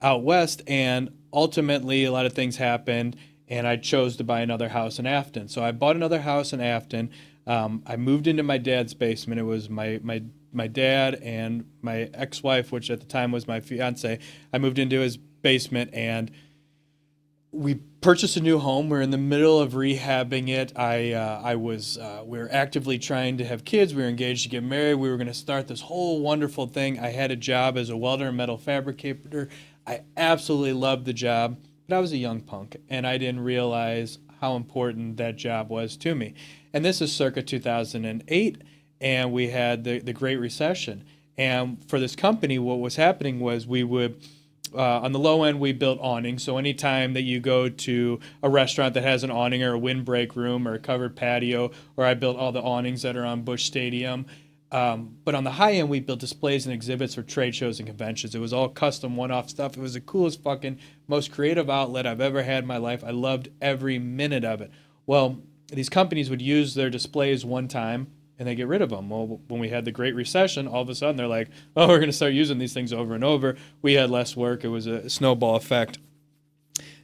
out west. And ultimately, a lot of things happened, and I chose to buy another house in Afton. So I bought another house in Afton. I moved into my dad's basement. It was my dad and my ex-wife, which at the time was my fiance. I moved into his basement, and we purchased a new home. We're in the middle of rehabbing it. We were actively trying to have kids. We were engaged to get married. We were going to start this whole wonderful thing. I had a job as a welder and metal fabricator. I absolutely loved the job, but I was a young punk, and I didn't realize how important that job was to me. And this is circa 2008, and we had the Great Recession. And for this company, what was happening was we would, on the low end, we built awnings. So anytime that you go to a restaurant that has an awning or a windbreak room or a covered patio, or I built all the awnings that are on Busch Stadium. But on the high end, we built displays and exhibits for trade shows and conventions. It was all custom, one-off stuff. It was the coolest fucking, most creative outlet I've ever had in my life. I loved every minute of it. Well, these companies would use their displays one time and they get rid of them. Well, when we had the Great Recession, all of a sudden they're like, oh, we're going to start using these things over and over. We had less work. It was a snowball effect.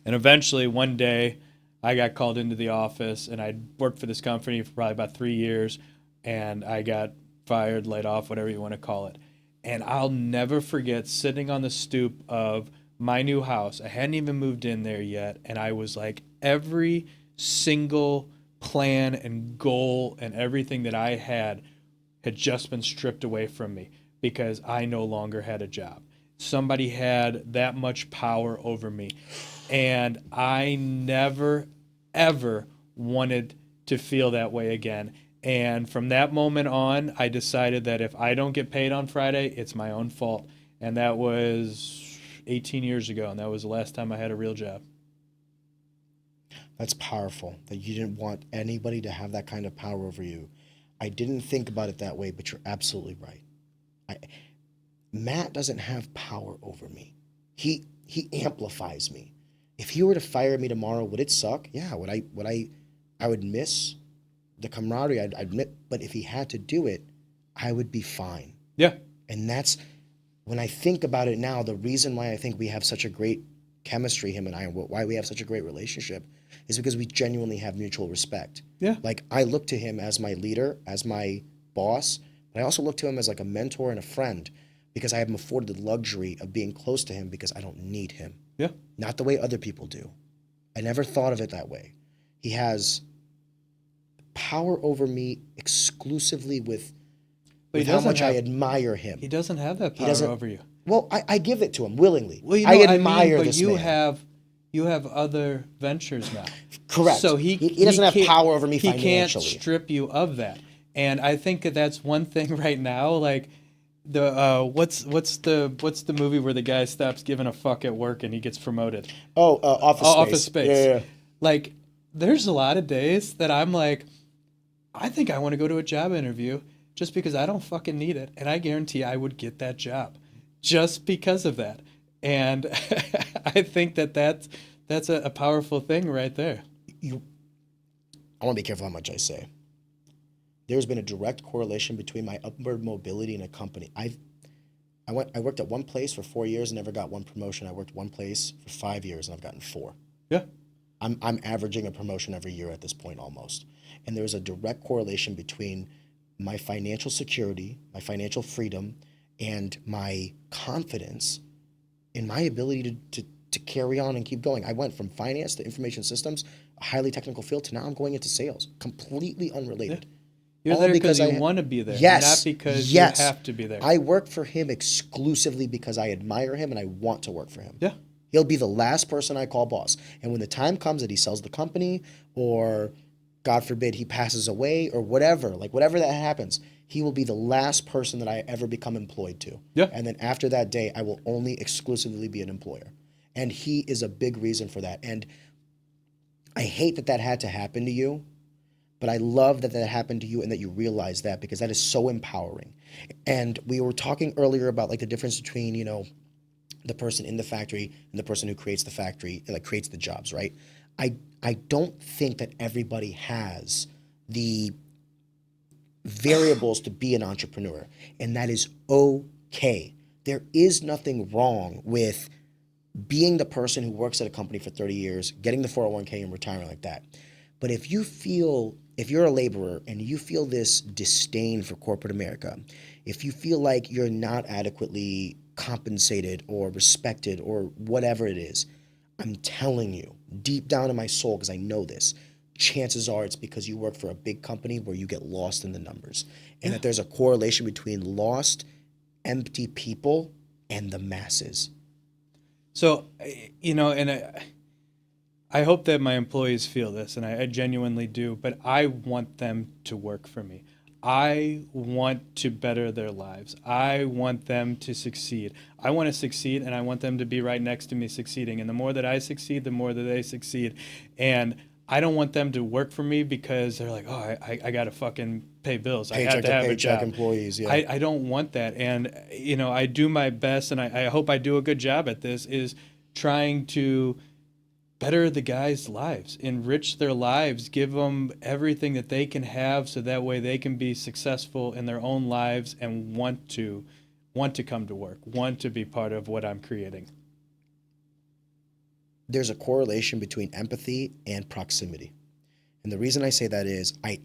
And eventually, one day, I got called into the office, and I'd worked for this company for probably about 3 years, and I got fired, laid off, whatever you want to call it. And I'll never forget sitting on the stoop of my new house. I hadn't even moved in there yet, and I was like, every single plan and goal and everything that I had just been stripped away from me because I no longer had a job. Somebody had that much power over me, and I never, ever wanted to feel that way again. And from that moment on, I decided that if I don't get paid on Friday, it's my own fault. And that was 18 years ago, and that was the last time I had a real job. That's powerful, that you didn't want anybody to have that kind of power over you. I didn't think about it that way, but you're absolutely right. Matt doesn't have power over me. He amplifies me. If he were to fire me tomorrow, would it suck? Yeah. I would miss the camaraderie. I'd admit, but if he had to do it, I would be fine. Yeah. And that's, when I think about it now, the reason why I think we have such a great chemistry, him and I, and why we have such a great relationship is because we genuinely have mutual respect. Yeah. Like, I look to him as my leader, as my boss, but I also look to him as like a mentor and a friend because I am afforded the luxury of being close to him because I don't need him. Yeah. Not the way other people do. I never thought of it that way. He has power over me exclusively with how much I admire him. He doesn't have that power over you. Well, I give it to him willingly. Well, I admire this man. man. You have other ventures now. Correct. So he doesn't have power over me financially. He can't strip you of that. And I think that's one thing right now. Like the what's the movie where the guy stops giving a fuck at work and he gets promoted? Office Space. Office Space. Yeah. Like there's a lot of days that I'm like, I think I want to go to a job interview just because I don't fucking need it, and I guarantee I would get that job just because of that. And I think that's a powerful thing right there. I want to be careful how much I say. There's been a direct correlation between my upward mobility in a company. I worked at one place for 4 years and never got one promotion. I worked one place for 5 years and I've gotten 4. Yeah. I'm averaging a promotion every year at this point almost. And there's a direct correlation between my financial security, my financial freedom, and my confidence in my ability to carry on and keep going. I went from finance to information systems, a highly technical field, to now I'm going into sales, completely unrelated. Yeah. You're there because you want to be there, not because you have to be there. I work for him exclusively because I admire him and I want to work for him. Yeah. He'll be the last person I call boss. And when the time comes that he sells the company or, God forbid, he passes away or whatever that happens, he will be the last person that I ever become employed to. Yeah. And then after that day, I will only exclusively be an employer. And he is a big reason for that. And I hate that had to happen to you, but I love that happened to you and that you realize that because that is so empowering. And we were talking earlier about like the difference between, the person in the factory and the person who creates the factory, like creates the jobs, right? I don't think that everybody has the variables to be an entrepreneur, and that is okay. There is nothing wrong with being the person who works at a company for 30 years, getting the 401k and retiring like that. But if you're a laborer and you feel this disdain for corporate America, if you feel like you're not adequately compensated or respected or whatever it is, I'm telling you, deep down in my soul, because I know this, chances are it's because you work for a big company where you get lost in the numbers. And that there's a correlation between lost, empty people and the masses. So, I hope that my employees feel this, and I genuinely do, but I want them to work for me. I want to better their lives. I want them to succeed. I want to succeed, and I want them to be right next to me succeeding. And the more that I succeed, the more that they succeed. And I don't want them to work for me because they're like, oh, I got to fucking pay bills. I have to have a job. Employees, yeah. I don't want that. And, I do my best, and I hope I do a good job at this, is trying to better the guys' lives, enrich their lives, give them everything that they can have so that way they can be successful in their own lives and want to come to work, want to be part of what I'm creating. There's a correlation between empathy and proximity. And the reason I say that is I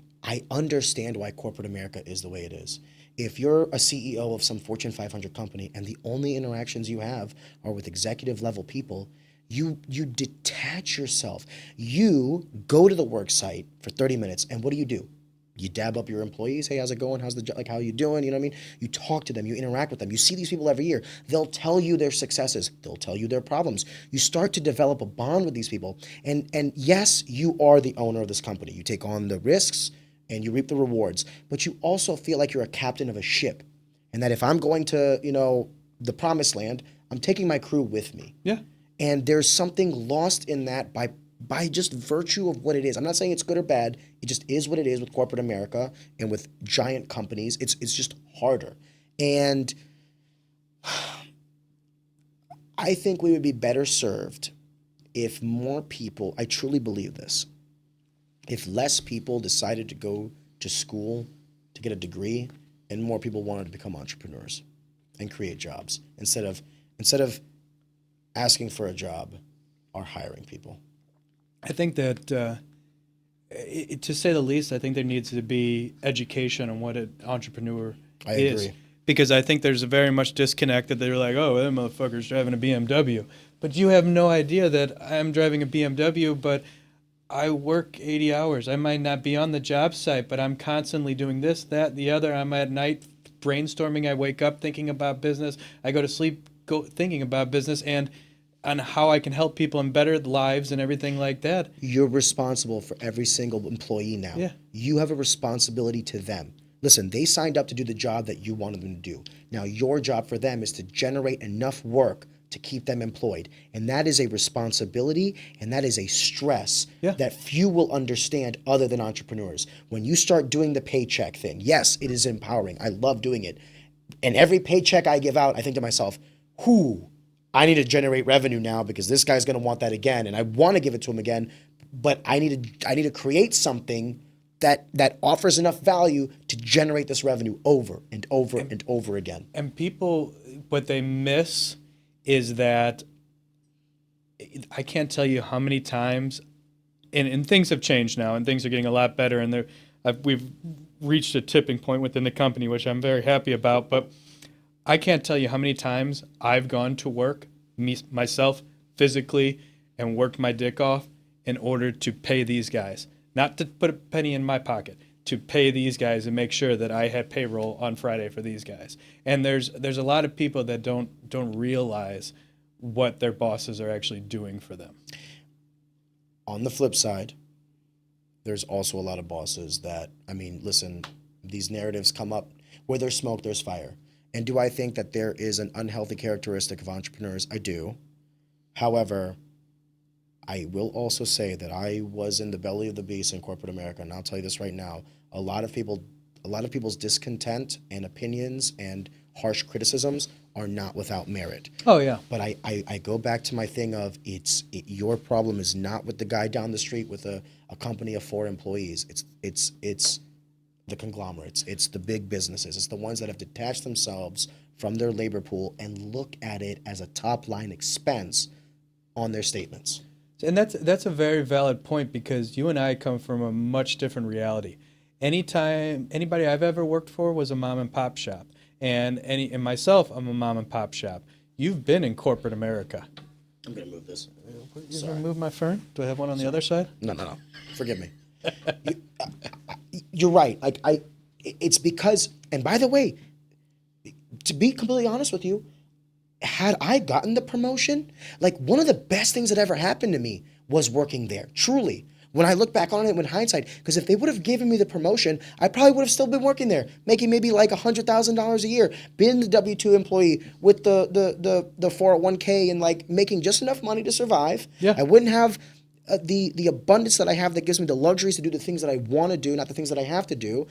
understand why corporate America is the way it is. If you're a CEO of some Fortune 500 company and the only interactions you have are with executive level people, you detach yourself. You go to the work site for 30 minutes, and what do? You dab up your employees. Hey, how's it going? How's the job? Like, how you doing? You know what I mean? You talk to them. You interact with them. You see these people every year. They'll tell you their successes. They'll tell you their problems. You start to develop a bond with these people. And yes, you are the owner of this company. You take on the risks and you reap the rewards. But you also feel like you're a captain of a ship, and that if I'm going to, the promised land, I'm taking my crew with me. Yeah. And there's something lost in that by just virtue of what it is. I'm not saying it's good or bad. It just is what it is with corporate America and with giant companies. It's just harder. And I think we would be better served if more people, I truly believe this, if less people decided to go to school to get a degree and more people wanted to become entrepreneurs and create jobs instead of asking for a job or hiring people. I think that, to say the least, I think there needs to be education on what an entrepreneur is. Agree. Because I think there's a very much disconnect that they're like, oh, that motherfucker's driving a BMW. But you have no idea that I'm driving a BMW, but I work 80 hours. I might not be on the job site, but I'm constantly doing this, that, the other. I'm at night brainstorming. I wake up thinking about business. I go to sleep thinking about business and on how I can help people and better lives and everything like that. You're responsible for every single employee now. Yeah. You have a responsibility to them. Listen, they signed up to do the job that you wanted them to do. Now, your job for them is to generate enough work to keep them employed. And that is a responsibility and that is a stress that few will understand other than entrepreneurs. When you start doing the paycheck thing, yes, it is empowering. I love doing it. And every paycheck I give out, I think to myself, I need to generate revenue now because this guy's going to want that again. And I want to give it to him again, but I need to create something that offers enough value to generate this revenue over and over and over again. And people, what they miss is that I can't tell you how many times, and things have changed now, and things are getting a lot better, and we've reached a tipping point within the company, which I'm very happy about, but I can't tell you how many times I've gone to work, myself, physically, and worked my dick off in order to pay these guys. Not to put a penny in my pocket, to pay these guys and make sure that I had payroll on Friday for these guys. And there's a lot of people that don't realize what their bosses are actually doing for them. On the flip side, there's also a lot of bosses that, listen, these narratives come up. Where there's smoke, there's fire. And do I think that there is an unhealthy characteristic of entrepreneurs? I do. However, I will also say that I was in the belly of the beast in corporate America, and I'll tell you this right now, a lot of people's discontent and opinions and harsh criticisms are not without merit. Oh, yeah. But I go back to my thing of your problem is not with the guy down the street with a company of 4 employees. It's the conglomerates. It's the big businesses. It's the ones that have detached themselves from their labor pool and look at it as a top-line expense on their statements. And that's a very valid point, because you and I come from a much different reality. Anybody I've ever worked for was a mom and pop shop, and myself, I'm a mom and pop shop. You've been in corporate America. I'm gonna move this. You're gonna move my fern? Do I have one on the other side? No. Forgive me. You're right. It's because, and by the way, to be completely honest with you, had I gotten the promotion, like one of the best things that ever happened to me was working there. Truly. When I look back on it with hindsight, because if they would have given me the promotion, I probably would have still been working there, making maybe like $100,000 a year, being the W-2 employee with the 401k and like making just enough money to survive. Yeah. I wouldn't have the abundance that I have that gives me the luxuries to do the things that I want to do, not the things that I have to do.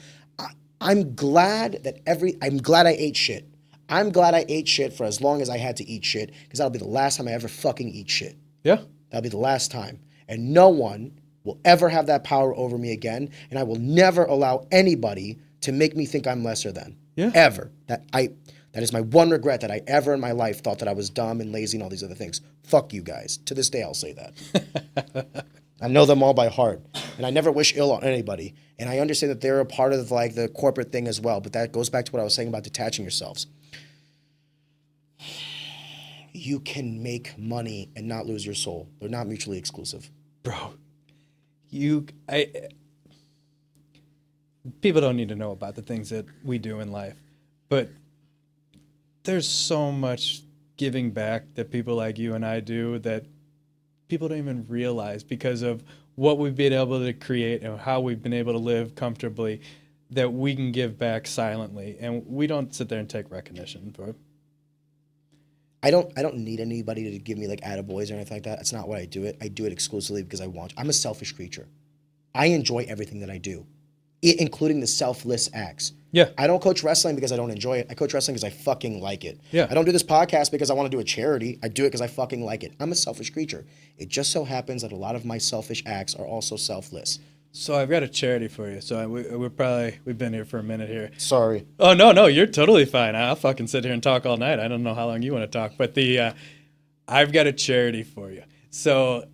I'm glad I ate shit. I'm glad I ate shit for as long as I had to eat shit, because that'll be the last time I ever fucking eat shit. Yeah. That'll be the last time. And no one will ever have that power over me again, and I will never allow anybody to make me think I'm lesser than. Yeah. Ever. That is my one regret, that I ever in my life thought that I was dumb and lazy and all these other things. Fuck you guys. To this day, I'll say that. I know them all by heart, and I never wish ill on anybody. And I understand that they're a part of like the corporate thing as well, but that goes back to what I was saying about detaching yourselves. You can make money and not lose your soul. They're not mutually exclusive. Bro, people don't need to know about the things that we do in life, but there's so much giving back that people like you and I do that people don't even realize, because of what we've been able to create and how we've been able to live comfortably, that we can give back silently, and we don't sit there and take recognition for it. I don't need anybody to give me like attaboys or anything like that. That's not why I do it. I do it exclusively because I want. I'm a selfish creature. I enjoy everything that I do, including the selfless acts. Yeah. I don't coach wrestling because I don't enjoy it. I coach wrestling because I fucking like it. Yeah. I don't do this podcast because I want to do a charity. I do it because I fucking like it. I'm a selfish creature. It just so happens that a lot of my selfish acts are also selfless. So I've got a charity for you. So we've been here for a minute here. Sorry. Oh, no, you're totally fine. I'll fucking sit here and talk all night. I don't know how long you want to talk, but I've got a charity for you. So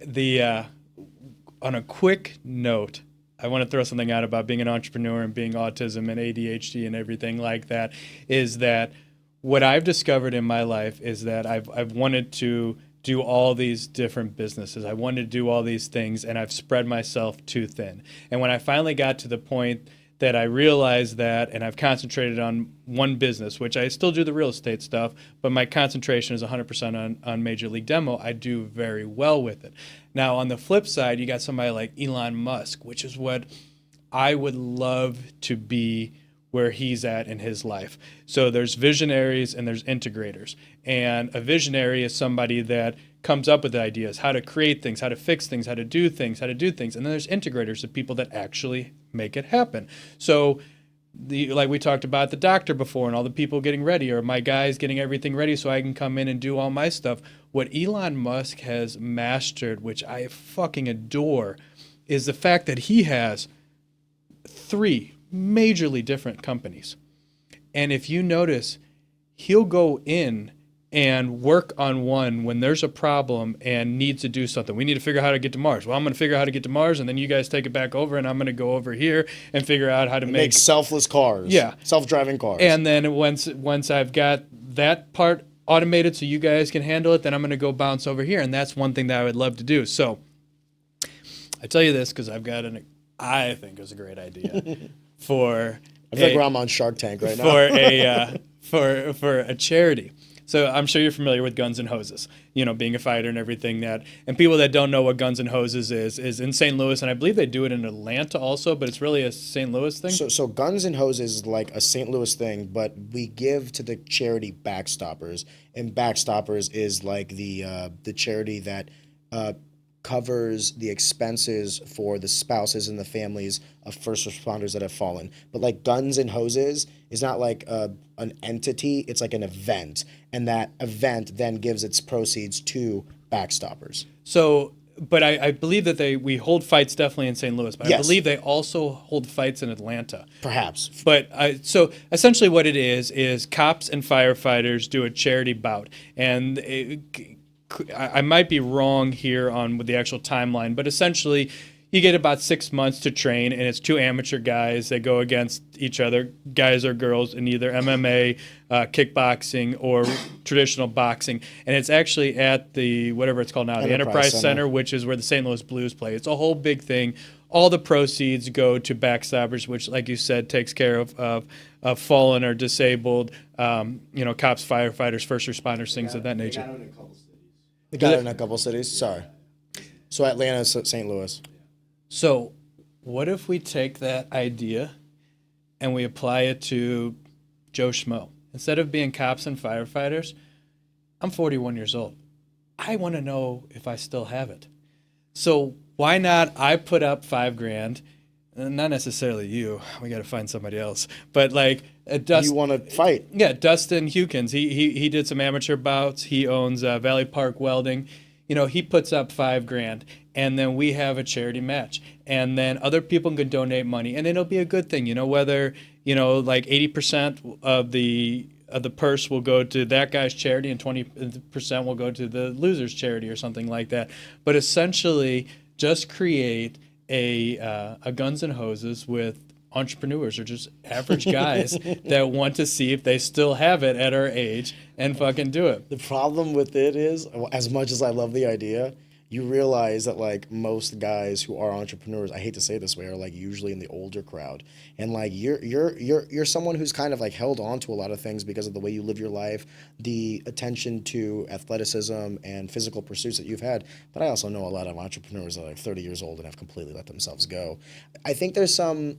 on a quick note, I want to throw something out about being an entrepreneur and being autism and ADHD and everything like that, is that what I've discovered in my life is that I've wanted to do all these different businesses. I wanted to do all these things, and I've spread myself too thin. And when I finally got to the point that I realized that, and I've concentrated on one business, which I still do the real estate stuff, but my concentration is 100% on Major League Demo, I do very well with it. Now, on the flip side, you got somebody like Elon Musk, which is what I would love to be where he's at in his life. So there's visionaries and there's integrators. And a visionary is somebody that comes up with ideas, how to create things, how to fix things, how to do things. And then there's integrators, the people that actually make it happen. So like we talked about the doctor before and all the people getting ready, or my guys getting everything ready so I can come in and do all my stuff. What Elon Musk has mastered, which I fucking adore, is the fact that he has 3 majorly different companies. And if you notice, he'll go in and work on one when there's a problem and needs to do something. We need to figure out how to get to Mars. Well, I'm going to figure out how to get to Mars, and then you guys take it back over, and I'm going to go over here and figure out how to make selfless cars. Yeah. Self-driving cars. And then once I've got that part automated so you guys can handle it, then I'm going to go bounce over here. And that's one thing that I would love to do. So I tell you this because I've got I think it's a great idea for I feel like I'm on Shark Tank right now. For a charity. So I'm sure you're familiar with Guns and Hoses, being a fighter and everything that. And people that don't know what Guns and Hoses is in St. Louis, and I believe they do it in Atlanta also, but it's really a St. Louis thing. So Guns and Hoses is like a St. Louis thing, but we give to the charity Backstoppers, and Backstoppers is like the charity that covers the expenses for the spouses and the families of first responders that have fallen. But like Guns and Hoses is not like an entity, it's like an event. And that event then gives its proceeds to Backstoppers. So, but I believe that we hold fights definitely in St. Louis, but yes. I believe they also hold fights in Atlanta. Perhaps. But so essentially what it is cops and firefighters do a charity bout. And I might be wrong here on with the actual timeline, but essentially you get about 6 months to train, and it's 2 amateur guys that go against each other, guys or girls, in either MMA, kickboxing, or traditional boxing. And it's actually at the, whatever it's called now, the Enterprise Center, which is where the St. Louis Blues play. It's a whole big thing. All the proceeds go to Backstoppers, which, like you said, takes care of fallen or disabled, cops, firefighters, first responders, things of that nature. They got it in a couple cities. Sorry. So Atlanta, St. Louis. So what if we take that idea and we apply it to Joe Schmo? Instead of being cops and firefighters, I'm 41 years old. I want to know if I still have it. So why not I put up $5,000, not necessarily you, we got to find somebody else, but like You want to fight? Yeah, Dustin Hukins. He did some amateur bouts. He owns Valley Park Welding. He puts up $5,000, and then we have a charity match, and then other people can donate money, and it'll be a good thing. Whether like 80% of the purse will go to that guy's charity, and 20% will go to the loser's charity, or something like that. But essentially, just create a Guns and Hoses with entrepreneurs or just average guys that want to see if they still have it at our age and fucking do it. The problem with it is, as much as I love the idea, you realize that like most guys who are entrepreneurs, I hate to say it this way, are like usually in the older crowd, and like you're someone who's kind of like held on to a lot of things because of the way you live your life, the attention to athleticism and physical pursuits that you've had. But I also know a lot of entrepreneurs that are like 30 years old and have completely let themselves go. I think there's some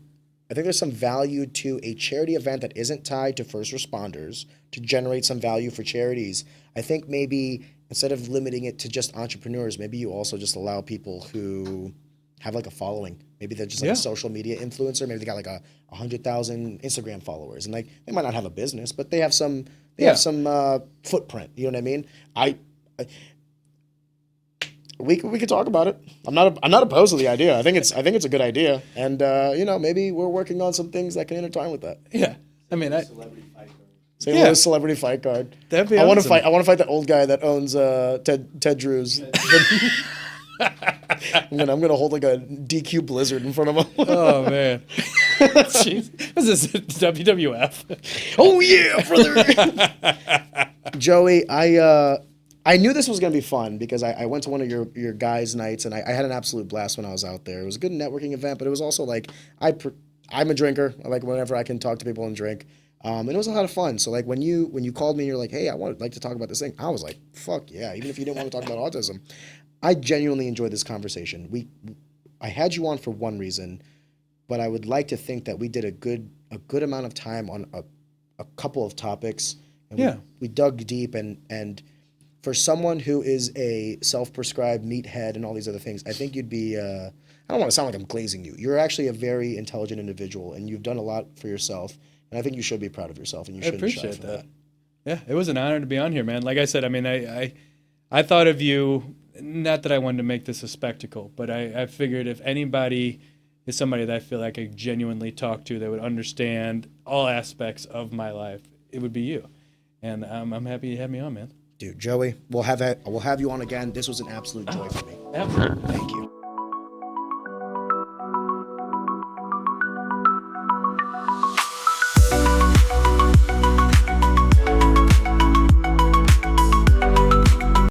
value to a charity event that isn't tied to first responders to generate some value for charities. I think maybe instead of limiting it to just entrepreneurs, maybe you also just allow people who have like a following. Maybe they're just like a social media influencer. Maybe they got like 100,000 Instagram followers, and like they might not have a business, but they have some footprint. You know what I mean? We could talk about it. I'm not opposed to the idea. I think it's a good idea, and maybe we're working on some things that can intertwine with that. Yeah, I mean, Celebrity fight card. St. Louis celebrity fight card. That'd be I want to awesome. fight. I want to fight that old guy that owns Ted Drew's. I'm gonna hold like a DQ Blizzard in front of him. Oh man, jeez, was this WWF? Oh yeah, brother. Joey, I knew this was going to be fun because I went to one of your guys' nights, and I had an absolute blast when I was out there. It was a good networking event, but it was also like I'm a drinker. I like whenever I can talk to people and drink, and it was a lot of fun. So like when you called me and you're like, hey, I would like to talk about this thing, I was like, fuck yeah, even if you didn't want to talk about autism. I genuinely enjoyed this conversation. I had you on for one reason, but I would like to think that we did a good amount of time on a couple of topics. And we dug deep and for someone who is a self-prescribed meathead and all these other things, I think you'd be, I don't want to sound like I'm glazing you. You're actually a very intelligent individual, and you've done a lot for yourself, and I think you should be proud of yourself, and you shouldn't shy appreciate from that. Yeah, it was an honor to be on here, man. Like I said, I mean, I thought of you, not that I wanted to make this a spectacle, but I figured if anybody is somebody that I feel like I genuinely talk to that would understand all aspects of my life, it would be you. And I'm happy you had me on, man. Dude, Joey, we'll have you on again. This was an absolute joy for me. Absolutely. Thank you.